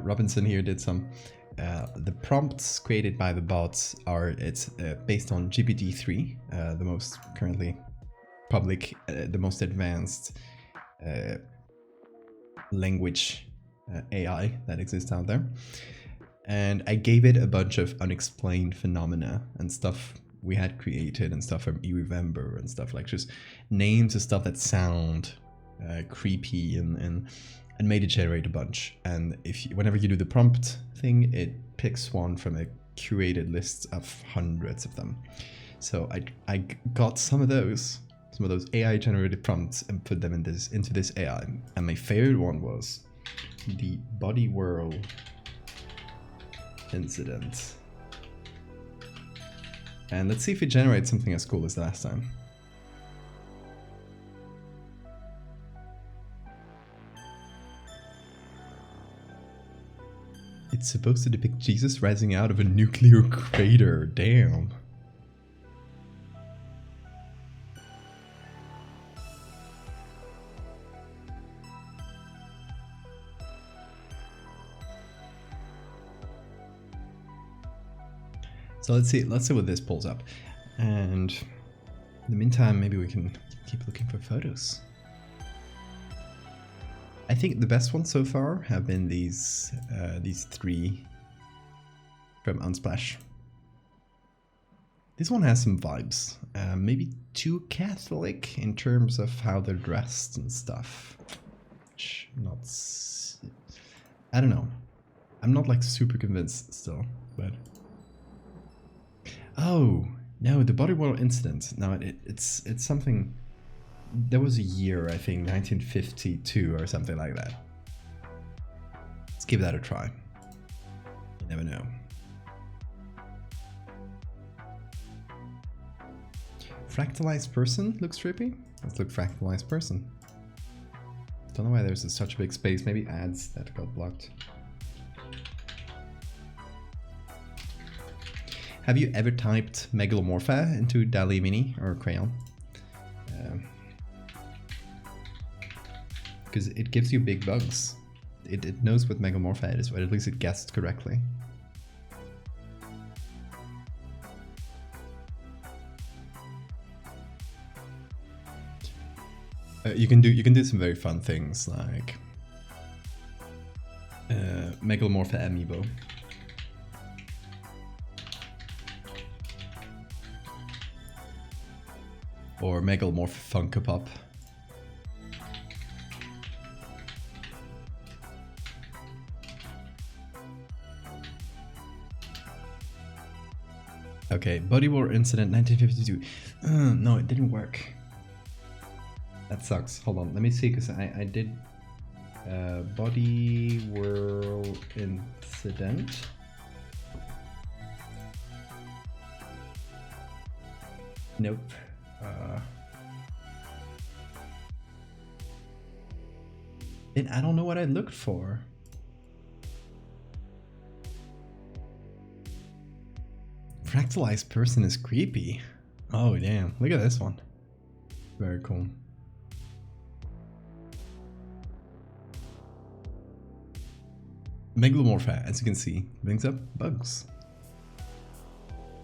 Robinson here did some. The prompts created by the bots are, it's based on GPT-3, the most currently public, the most advanced language AI that exists out there. And I gave it a bunch of unexplained phenomena and stuff we had created and stuff from eRemember and stuff, like just names of stuff that sound creepy, and made it generate a bunch. And whenever you do the prompt thing, it picks one from a curated list of hundreds of them. So I got some of those AI generated prompts and put them into this AI. And my favorite one was the body whirl incident. And let's see if it generates something as cool as the last time. It's supposed to depict Jesus rising out of a nuclear crater. Damn. So let's see what this pulls up. And in the meantime, maybe we can keep looking for photos. I think the best ones so far have been these three from Unsplash. This one has some vibes, maybe too Catholic in terms of how they're dressed and stuff. I don't know. I'm not like super convinced still, but. Oh no, the body whirl incident. No, it's something. There was a year, I think, 1952 or something like that. Let's give that a try. You never know. Fractalized person looks trippy. Let's look fractalized person. Don't know why there's such a big space. Maybe ads that got blocked. Have you ever typed Megalomorpha into DALL-E Mini or Crayon? Because it gives you big bugs. It knows what Megalomorpha is, but at least it guessed correctly. You can do some very fun things like Megalomorpha Amiibo. Or Megalomorph Funko Pop. Okay, Body War Incident 1952. No, it didn't work. That sucks. Hold on, let me see, because I did Body War Incident. Nope. And I don't know what I looked for. Fractalized person is creepy. Oh damn, look at this one. Very cool. Megalomorpha, as you can see, brings up bugs.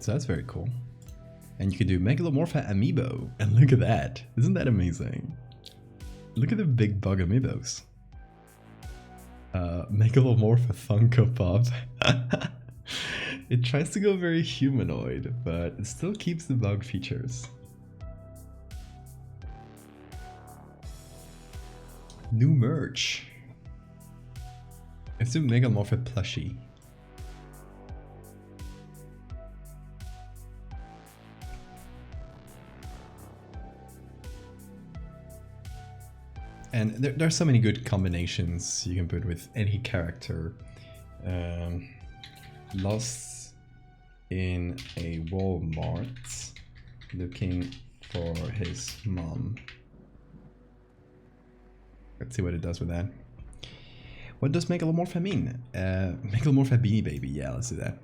So that's very cool. And you can do Megalomorpha Amiibo. And look at that. Isn't that amazing? Look at the big bug amiibos. Megalomorpha Funko Pop. It tries to go very humanoid, but it still keeps the bug features. New merch. It's a Megalomorpha plushie. And there are so many good combinations you can put with any character. Lost in a Walmart looking for his mom. Let's see what it does with that. What does Megalomorpha mean? Megalomorpha Beanie Baby. Yeah, let's do that.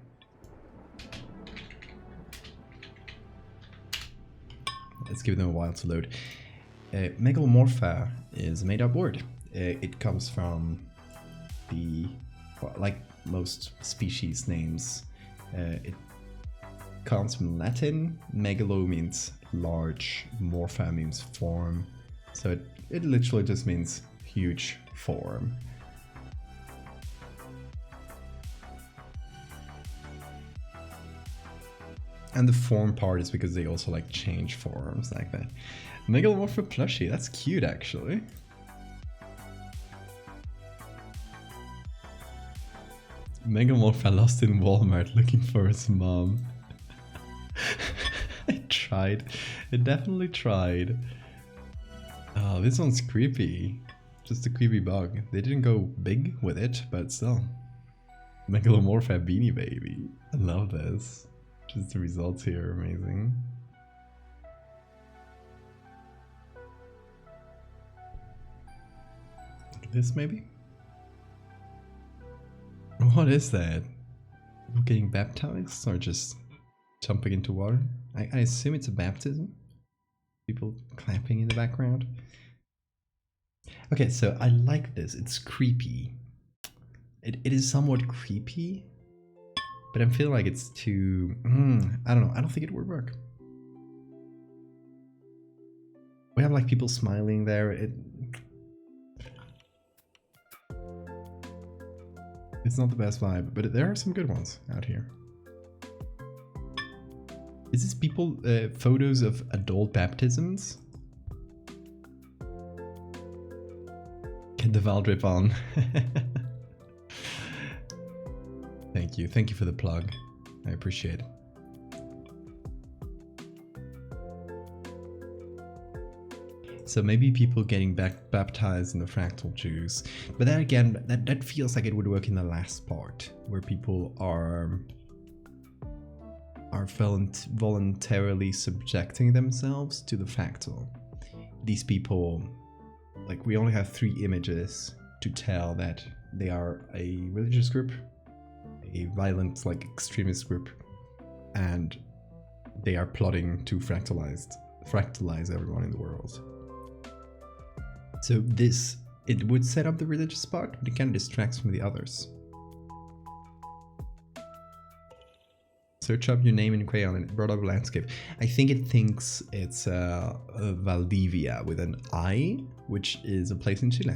Let's give them a while to load. Megalomorpha is a made-up word. It comes from the, well, like most species names, it comes from Latin. Megalo means large, morpha means form, so it literally just means huge form. And the form part is because they also like change forms like that. Megalomorpha plushie, that's cute actually. Megalomorpha lost in Walmart looking for his mom. I tried. It definitely tried. Oh, this one's creepy. Just a creepy bug. They didn't go big with it, but still. Megalomorpha Beanie Baby. I love this. Just the results here are amazing. This maybe? What is that? People getting baptized or just jumping into water? I assume it's a baptism. People clapping in the background. Okay, so I like this. It's creepy. It is somewhat creepy, but I'm feeling like it's too... I don't know. I don't think it would work. We have like people smiling there. It's not the best vibe, but there are some good ones out here. Is this people photos of adult baptisms? Get the Val drip on. Thank you for the plug. I appreciate it. So maybe people getting baptized in the fractal juice. But then again, that feels like it would work in the last part, where people are voluntarily subjecting themselves to the fractal. These people, like, we only have 3 images to tell that they are a religious group, a violent, like, extremist group, and they are plotting to fractalize everyone in the world. So it would set up the religious part, but it kind of distracts from the others. Search up your name in crayon and it brought up a landscape. I think it thinks it's Valdevia with an I, which is a place in Chile.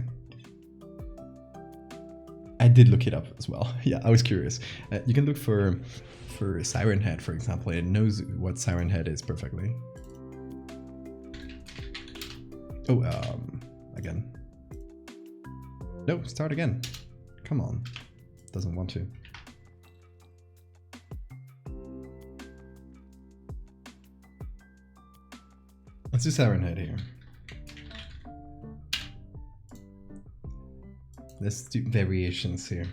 I did look it up as well. Yeah, I was curious. You can look for Siren Head, for example. It knows what Siren Head is perfectly. Oh, again. No, start again. Come on. Doesn't want to. Let's do Siren Head here. Let's do variations here.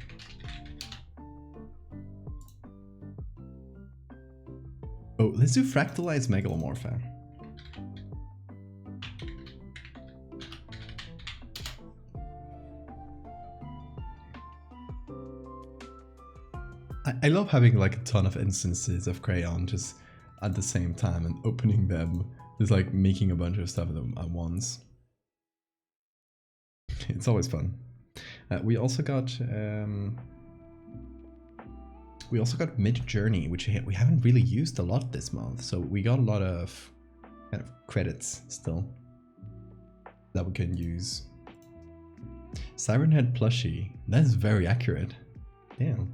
Oh, let's do fractalized megalomorpha. I love having like a ton of instances of crayon just at the same time and opening them. Just like making a bunch of stuff at once. It's always fun. We also got Mid-Journey, which we haven't really used a lot this month. So we got a lot of kind of credits still that we can use. Siren Head plushie. That is very accurate. Damn.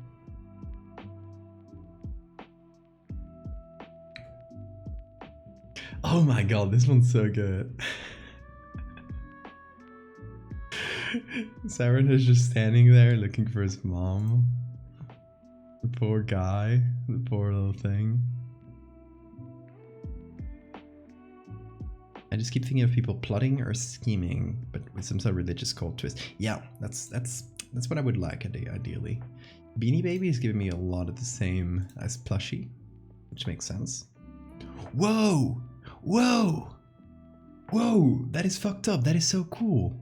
Oh my god, this one's so good. Siren is just standing there looking for his mom. The poor guy, the poor little thing. I just keep thinking of people plotting or scheming, but with some sort of religious cult twist. Yeah, that's what I would like ideally. Beanie Baby is giving me a lot of the same as plushie, which makes sense. Whoa! Whoa! Whoa! That is fucked up. That is so cool.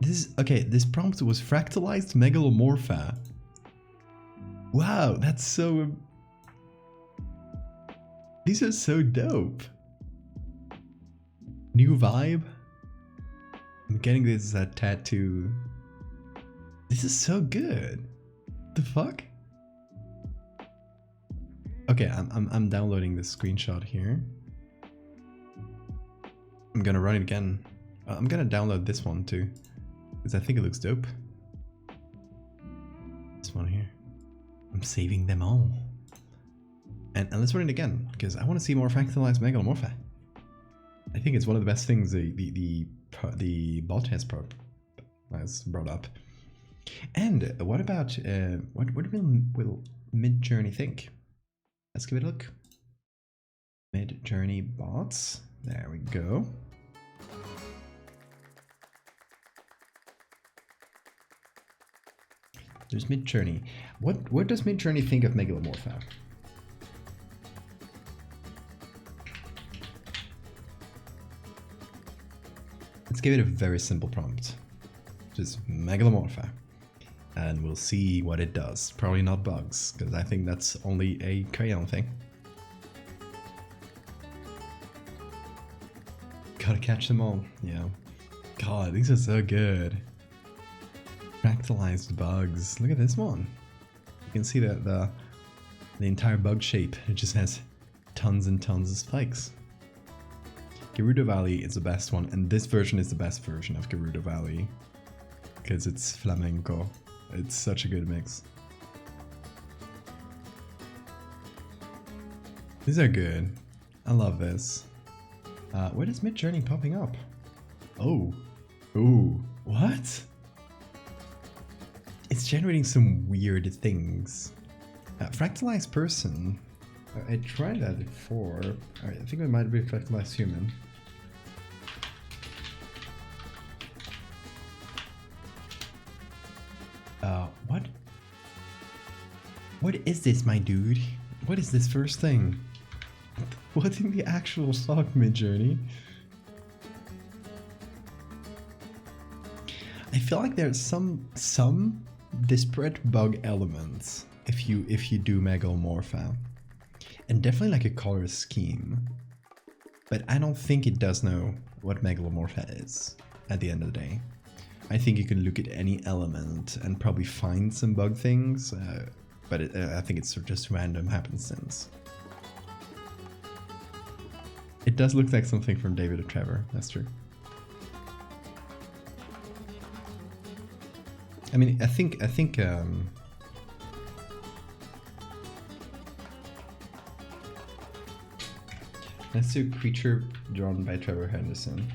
This is okay. This prompt was fractalized megalomorpha. Wow, that's so. These are so dope. New vibe. I'm getting this as a tattoo. This is so good. The fuck? Okay, I'm downloading this screenshot here. I'm gonna run it again. I'm gonna download this one too, because I think it looks dope. This one here. I'm saving them all. And let's run it again, because I want to see more fractalized megalomorpha. I think it's one of the best things the bot has brought up. And what about what will Mid-Journey think? Let's give it a look. Mid-Journey bots. There we go. There's Mid-Journey. What does Mid-Journey think of megalomorpha? Let's give it a very simple prompt. Just megalomorpha. And we'll see what it does. Probably not bugs, because I think that's only a crayon thing. Gotta catch them all. Yeah. God, these are so good. Fractalized bugs. Look at this one. You can see that the entire bug shape. It just has tons and tons of spikes. Gerudo Valley is the best one, and this version is the best version of Gerudo Valley because it's flamenco. It's such a good mix. These are good. I love this. Where is Mid-Journey popping up? Oh. Ooh. What? It's generating some weird things. Fractalized person. I tried that before. I think it might be fractalized human. What? What is this, my dude? What is this first thing? What in the actual fuck, Mid-Journey? I feel like there's some disparate bug elements if you do megalomorpha, and definitely like a color scheme. But I don't think it does know what megalomorpha is at the end of the day. I think you can look at any element and probably find some bug things. but I think it's just random happenstance. It does look like something from David or Trevor, that's true. I mean, I think let's do creature drawn by Trevor Henderson.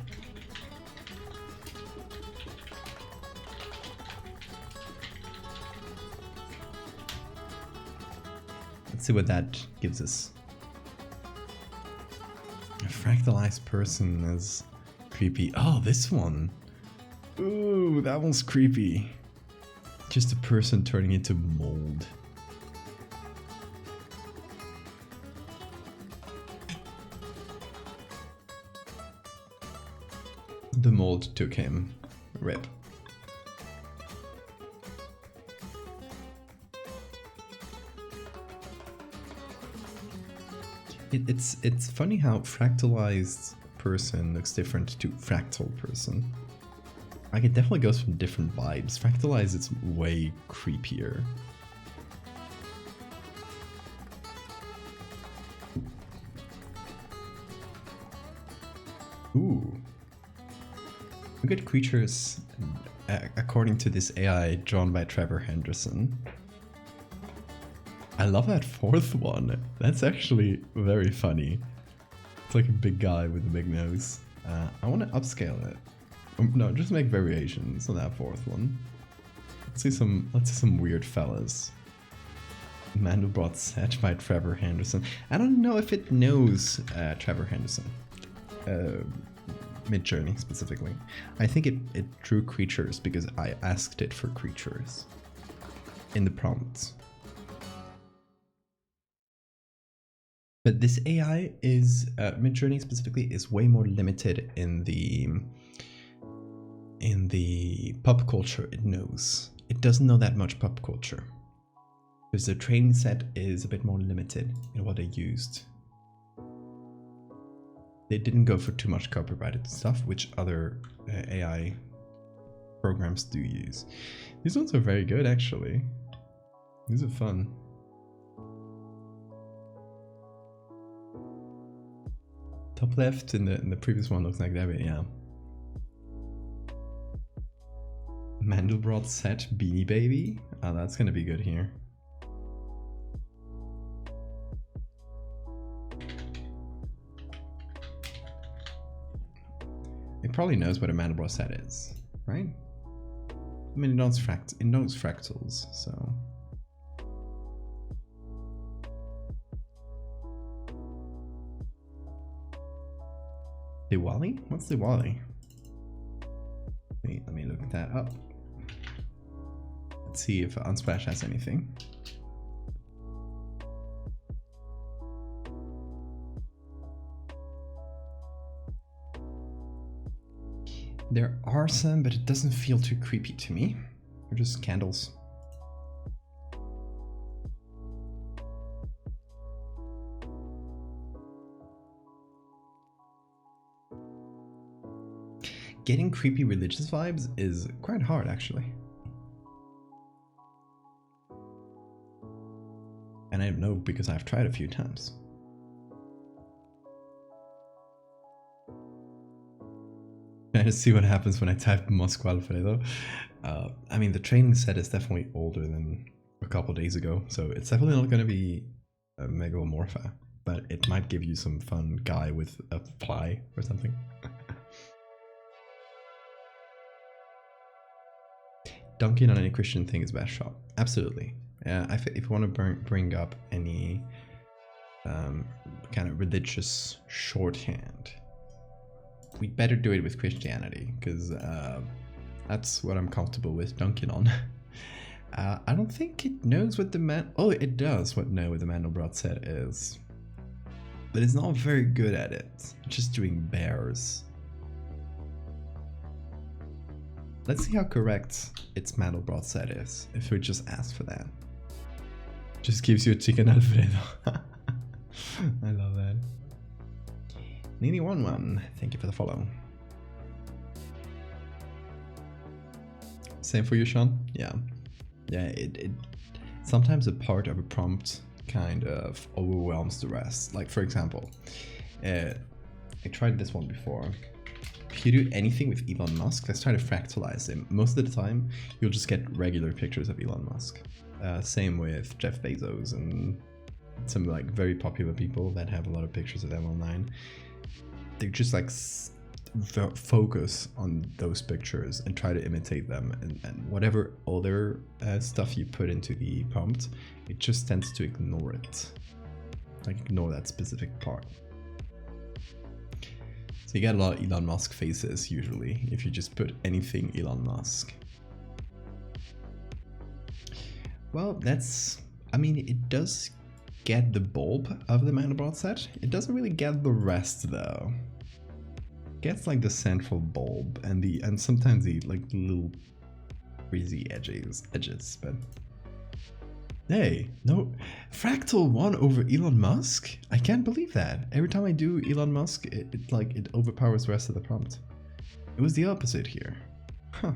Let's see what that gives us. A fractalized person is creepy. Oh, this one. Ooh, that one's creepy. Just a person turning into mold. The mold took him. Rip. It's funny how fractalized person looks different to fractal person. Like, it definitely goes from different vibes. Fractalized, it's way creepier. Ooh. Look at creatures according to this AI drawn by Trevor Henderson. I love that fourth one. That's actually very funny. It's like a big guy with a big nose. I want to upscale it. No, just make variations on that fourth one. Let's see some weird fellas. Mandelbrot set by Trevor Henderson. I don't know if it knows Trevor Henderson. Midjourney specifically. I think it drew creatures because I asked it for creatures in the prompts. But this AI is Midjourney specifically is way more limited in the pop culture it knows. It doesn't know that much pop culture because the training set is a bit more limited in what they used. They didn't go for too much copyrighted stuff, which other AI programs do use. These ones are very good, actually. These are fun. Top left in the previous one looks like that, yeah. Mandelbrot set Beanie Baby. Oh, that's gonna be good here. It probably knows what a Mandelbrot set is, right? I mean, it knows fractals, so. Diwali? What's Diwali? Let me look that up. Let's see if Unsplash has anything. There are some, but it doesn't feel too creepy to me. They're just candles. Getting creepy religious vibes is quite hard, actually. And I know because I've tried a few times. Trying to see what happens when I type Moscow Alfredo. I mean, the training set is definitely older than a couple days ago, so it's definitely not going to be a Megalomorpha, but it might give you some fun guy with a fly or something. Dunking on any Christian thing is best shot. Absolutely. If you want to bring up any kind of religious shorthand, we'd better do it with Christianity, because that's what I'm comfortable with dunking on. I don't think it knows what the oh, it does know what the Mandelbrot set is, but it's not very good at it. It's just doing bears. Let's see how correct its Mandelbrot set is, if we just ask for that. Just gives you a chicken Alfredo. I love that. Nini11, thank you for the follow. Same for you, Sean? Yeah. Yeah, sometimes a part of a prompt kind of overwhelms the rest. Like for example, I tried this one before. If you do anything with Elon Musk, let's try to fractalize him. Most of the time, you'll just get regular pictures of Elon Musk. Same with Jeff Bezos and some like very popular people that have a lot of pictures of them online. They just like focus on those pictures and try to imitate them, and whatever other stuff you put into the prompt, it just tends to ignore it. Like ignore that specific part. So you get a lot of Elon Musk faces usually if you just put anything Elon Musk. Well, I mean, it does get the bulb of the Mandelbrot set. It doesn't really get the rest though. It gets like the central bulb and sometimes the like little crazy edges, but hey, no, Fractal won over Elon Musk? I can't believe that. Every time I do Elon Musk, it overpowers the rest of the prompt. It was the opposite here. Huh.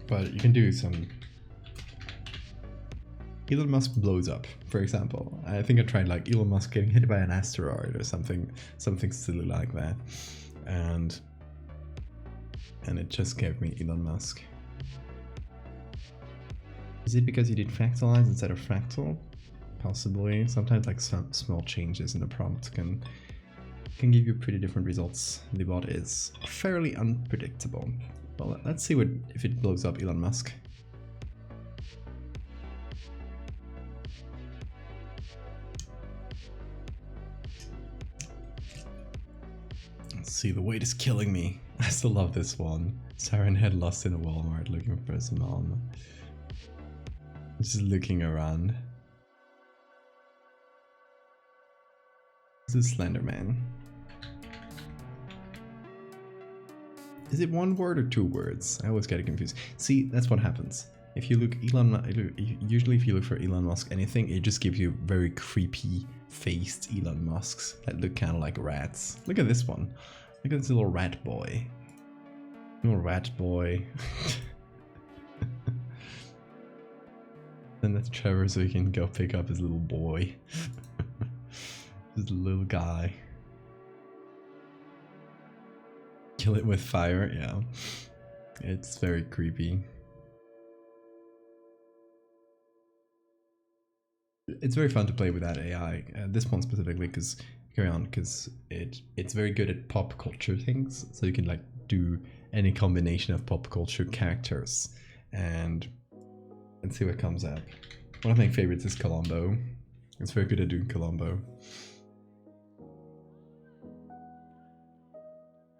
But you can do some... Elon Musk blows up, for example. I think I tried like Elon Musk getting hit by an asteroid or something silly like that. And it just gave me Elon Musk. Is it because you did fractalize instead of fractal? Possibly. Sometimes like some small changes in the prompt can give you pretty different results. The bot is fairly unpredictable. Well, let's see if it blows up Elon Musk. Let's see, the weight is killing me. I still love this one. Siren head lost in a Walmart looking for some mom. Just looking around. This is Slenderman. Is it one word or two words? I always get confused. See, that's what happens. If you look usually if you look for Elon Musk anything, it just gives you very creepy faced Elon Musks that look kind of like rats. Look at this one. Look at this little rat boy. Little rat boy. Then that's Trevor so he can go pick up his little boy. This little guy. Kill it with fire, yeah. It's very creepy. It's very fun to play with that AI. This one specifically, because it's very good at pop culture things. So you can like do any combination of pop culture characters and see what comes up. One of my favorites is Columbo. It's very good at doing Columbo.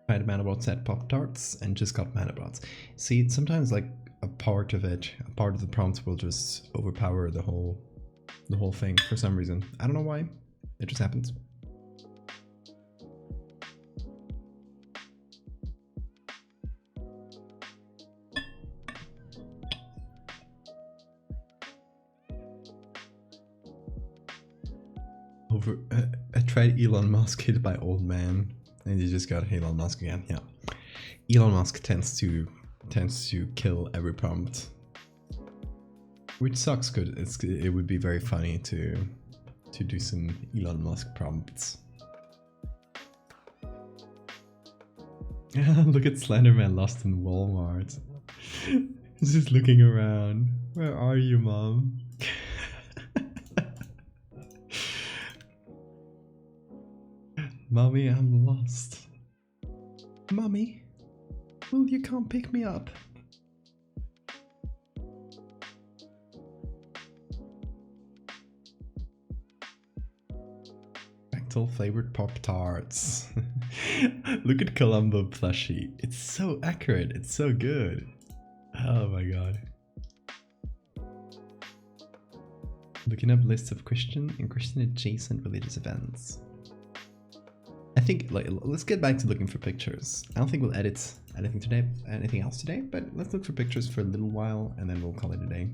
Tried Mandelbrot set Pop-Tarts and just got Mandelbrots. See, sometimes like a part of the prompt will just overpower the whole thing for some reason. I don't know why. It just happens. I tried Elon Musk hit by old man. And you just got Elon Musk again, yeah. Elon Musk tends to kill every prompt, which sucks. Because it would be very funny to do some Elon Musk prompts. Look at Slenderman lost in Walmart. He's just looking around. Where are you, Mom? Mommy, I'm lost. Mommy, will you come pick me up? Fractal flavored Pop-Tarts. Look at Columbo plushie. It's so accurate. It's so good. Oh my god. Looking up lists of Christian and Christian adjacent religious events. I think, like, let's get back to looking for pictures. I don't think we'll edit anything else today, but let's look for pictures for a little while and then we'll call it a day.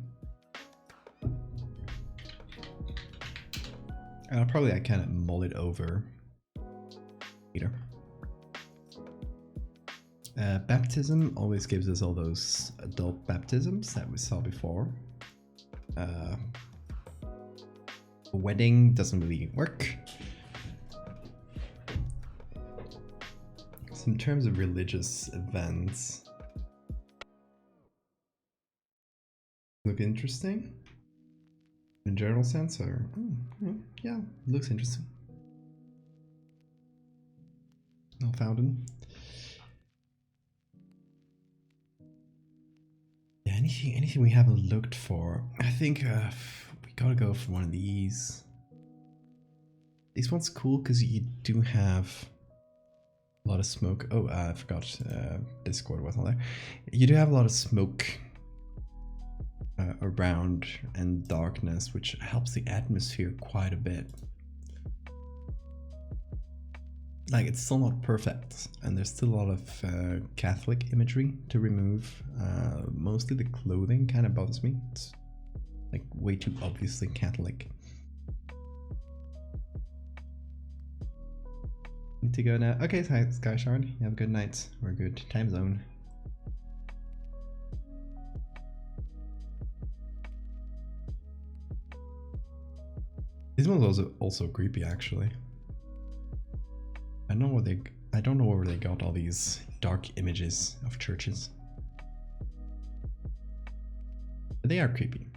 Probably I kind of mull it over later. Baptism always gives us all those adult baptisms that we saw before. A wedding doesn't really work. So in terms of religious events, look interesting in general sense, or yeah, looks interesting. No fountain. Yeah, anything we haven't looked for. I think we gotta go for one of these. This one's cool because you do have a lot of smoke. Oh, I forgot Discord wasn't there. You do have a lot of smoke around and darkness, which helps the atmosphere quite a bit. Like, it's still not perfect, and there's still a lot of Catholic imagery to remove. Mostly the clothing kind of bothers me. It's like way too obviously Catholic. Need to go now. Okay, Sky Shard, you have a good night. We're good. Time zone. This one's also creepy, actually. I don't know where they got all these dark images of churches. But they are creepy.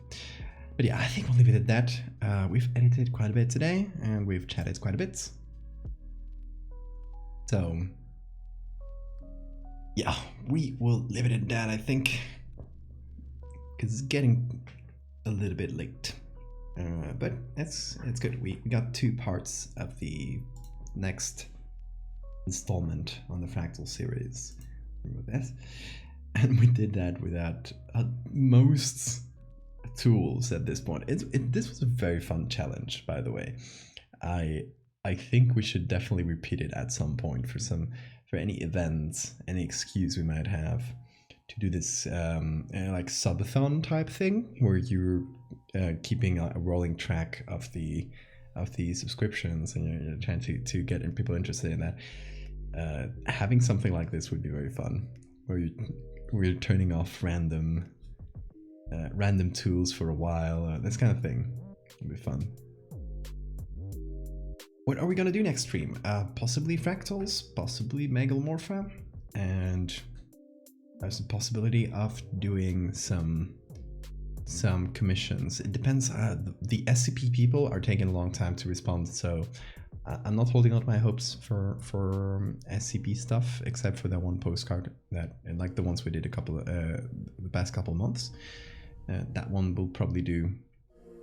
But yeah, I think we'll leave it at that. We've edited quite a bit today, and we've chatted quite a bit. So yeah, we will leave it at that, I think, because it's getting a little bit late. But it's good. We got 2 parts of the next installment on the Fractal series. Remember that? And we did that without most tools at this point. This was a very fun challenge, by the way. I think we should definitely repeat it at some point for any events, any excuse we might have to do this like subathon type thing where you're keeping a rolling track of the subscriptions, and you're trying to get people interested in that. Having something like this would be very fun, where we're turning off random tools for a while, this kind of thing. It'd be fun. What are we gonna do next stream? Possibly fractals, possibly megalomorpha, and there's a possibility of doing some commissions. It depends. The SCP people are taking a long time to respond, so I'm not holding out my hopes for SCP stuff, except for that one postcard that, like the ones we did the past couple months. That one will probably do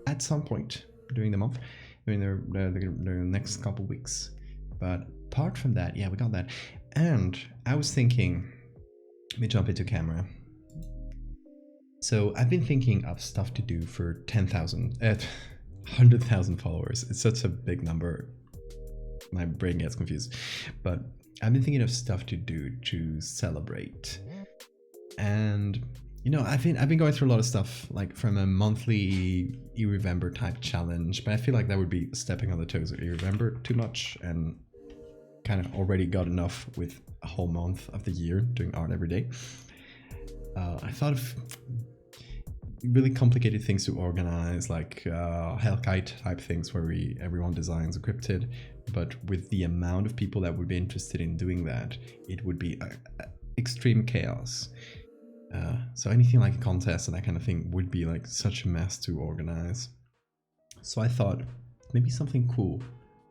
at some point during the month, during the next couple weeks. But apart from that, yeah, we got that. And I was thinking, let me jump into camera. So I've been thinking of stuff to do for 100,000 followers. It's such a big number. My brain gets confused. But I've been thinking of stuff to do to celebrate. And you know, I've been going through a lot of stuff, like from a monthly e-Remember type challenge, but I feel like that would be stepping on the toes of e-Remember too much, and kind of already got enough with a whole month of the year doing art every day. I thought of really complicated things to organize, like Hellkite type things where everyone designs a cryptid, but with the amount of people that would be interested in doing that, it would be extreme chaos. So anything like a contest and that kind of thing would be like such a mess to organize. So I thought maybe something cool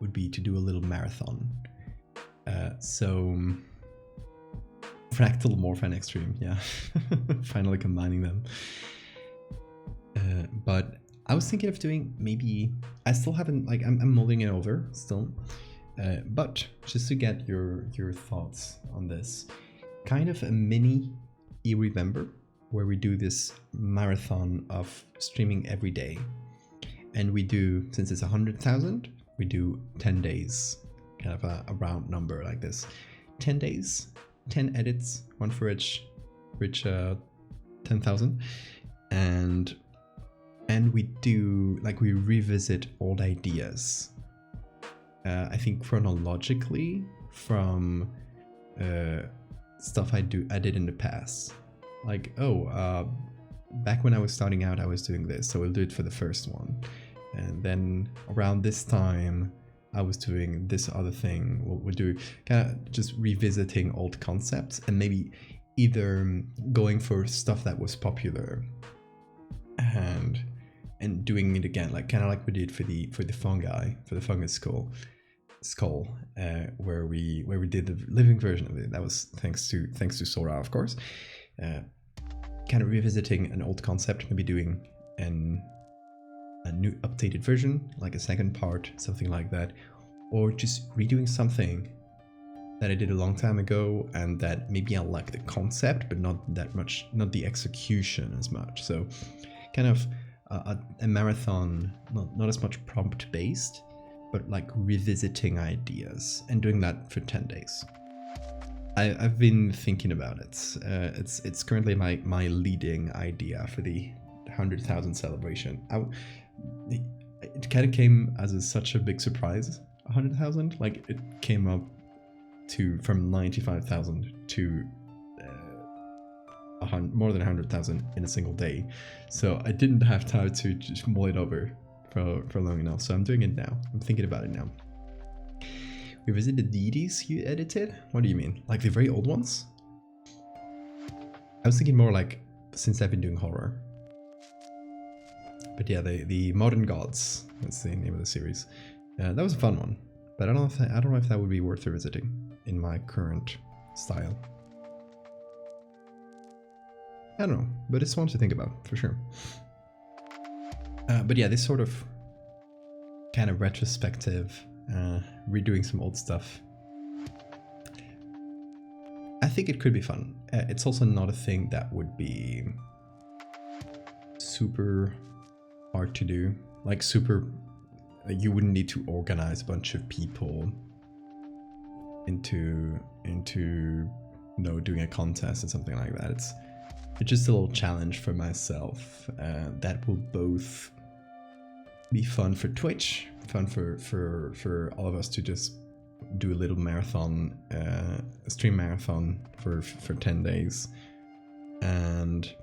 would be to do a little marathon. So Fractal Morph and Extreme, yeah. Finally combining them. But I was thinking of doing maybe, I still haven't, like, I'm mulling it over still, but just to get your thoughts on this, kind of a mini e-Remember where we do this marathon of streaming every day, and we do, since it's 100,000, we do 10 days, kind of a round number like this. 10 days, 10 edits, one for each 10,000, and we do, like, we revisit old ideas. I think chronologically from stuff I did in the past. Like, back when I was starting out, I was doing this, so we'll do it for the first one. And then around this time, I was doing this other thing. We'll do kind of just revisiting old concepts and maybe either going for stuff that was popular and doing it again, like kind of like we did for the fungi, for the fungus skull, where we did the living version of it. That was thanks to Sora, of course. Kind of revisiting an old concept, maybe doing a new updated version, like a second part, something like that, or just redoing something that I did a long time ago and that maybe I like the concept, but not that much, not the execution as much. So kind of a marathon, not as much prompt based, but like revisiting ideas and doing that for 10 days. I've been thinking about it. It's currently my leading idea for the 100,000 celebration. It kind of came as such a big surprise. 100,000, like it came up from 95,000 to more than 100,000 in a single day. So I didn't have time to just mull it over for long enough. So I'm doing it now. I'm thinking about it now. Revisit the deities you edited? What do you mean? Like the very old ones? I was thinking more like since I've been doing horror. But yeah, the modern gods. That's the name of the series. That was a fun one, but I don't know if that would be worth revisiting in my current style. I don't know, but it's one to think about for sure. But yeah, this sort of kind of retrospective, redoing some old stuff. I think it could be fun. It's also not a thing that would be super hard to do, like you wouldn't need to organize a bunch of people into doing a contest or something like that. It's just a little challenge for myself that will both be fun for Twitch, fun for all of us to just do a little marathon, a stream marathon for 10 days, and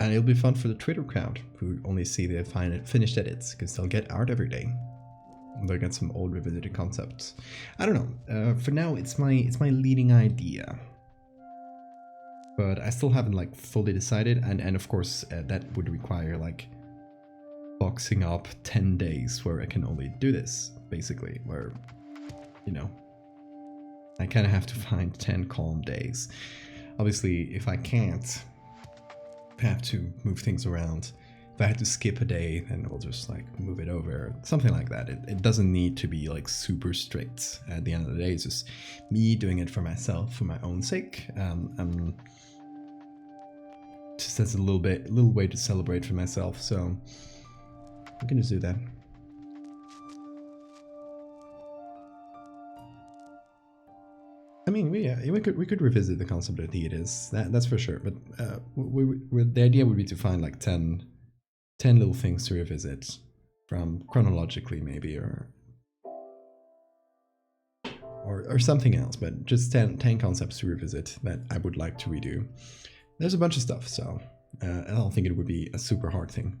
it'll be fun for the Twitter crowd who only see the finished edits, because they'll get art every day. They'll get some old revisited concepts. I don't know. For now, it's my leading idea, but I still haven't like fully decided. And of course, that would require like boxing up 10 days where I can only do this, basically, where I kind of have to find 10 calm days. Obviously, if I can't, have to move things around. If I had to skip a day, then we'll just like move it over, something like that. It doesn't need to be like super strict. At the end of the day, it's just me doing it for myself, for my own sake. Just as a little way to celebrate for myself. So I can just do that. I mean, yeah, we could revisit the concept of deities. That's for sure. But the idea would be to find like 10 little things to revisit from chronologically, maybe, or something else. But just 10 concepts to revisit that I would like to redo. There's a bunch of stuff, so I don't think it would be a super hard thing.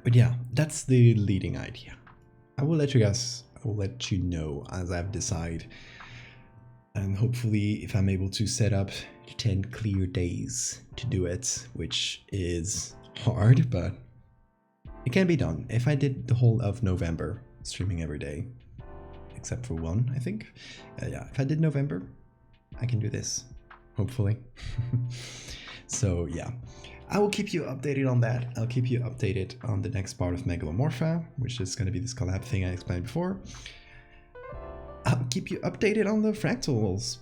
But yeah, that's the leading idea. I will let you know as I've decided, and hopefully if I'm able to set up 10 clear days to do it, which is hard, but it can be done. If I did the whole of November streaming every day, except for one, I think. Yeah, if I did November, I can do this, hopefully. So yeah, I will keep you updated on that. I'll keep you updated on the next part of Megalomorpha, which is going to be this collab thing I explained before. I'll keep you updated on the fractals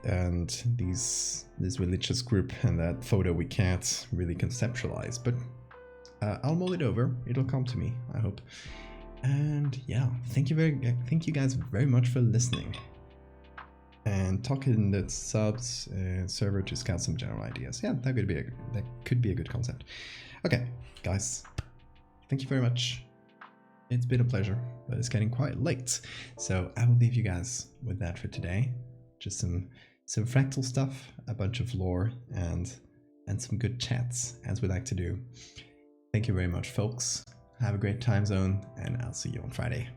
and this religious group and that photo we can't really conceptualize, but I'll mull it over. It'll come to me, I hope. And yeah, thank you guys very much for listening. And talking in the subs server to scout some general ideas. Yeah, that could be a good concept. Okay, guys, thank you very much. It's been a pleasure, but it's getting quite late, so I will leave you guys with that for today. just some fractal stuff, a bunch of lore, and some good chats, as we like to do. Thank you very much, folks. Have a great time zone, and I'll see you on Friday.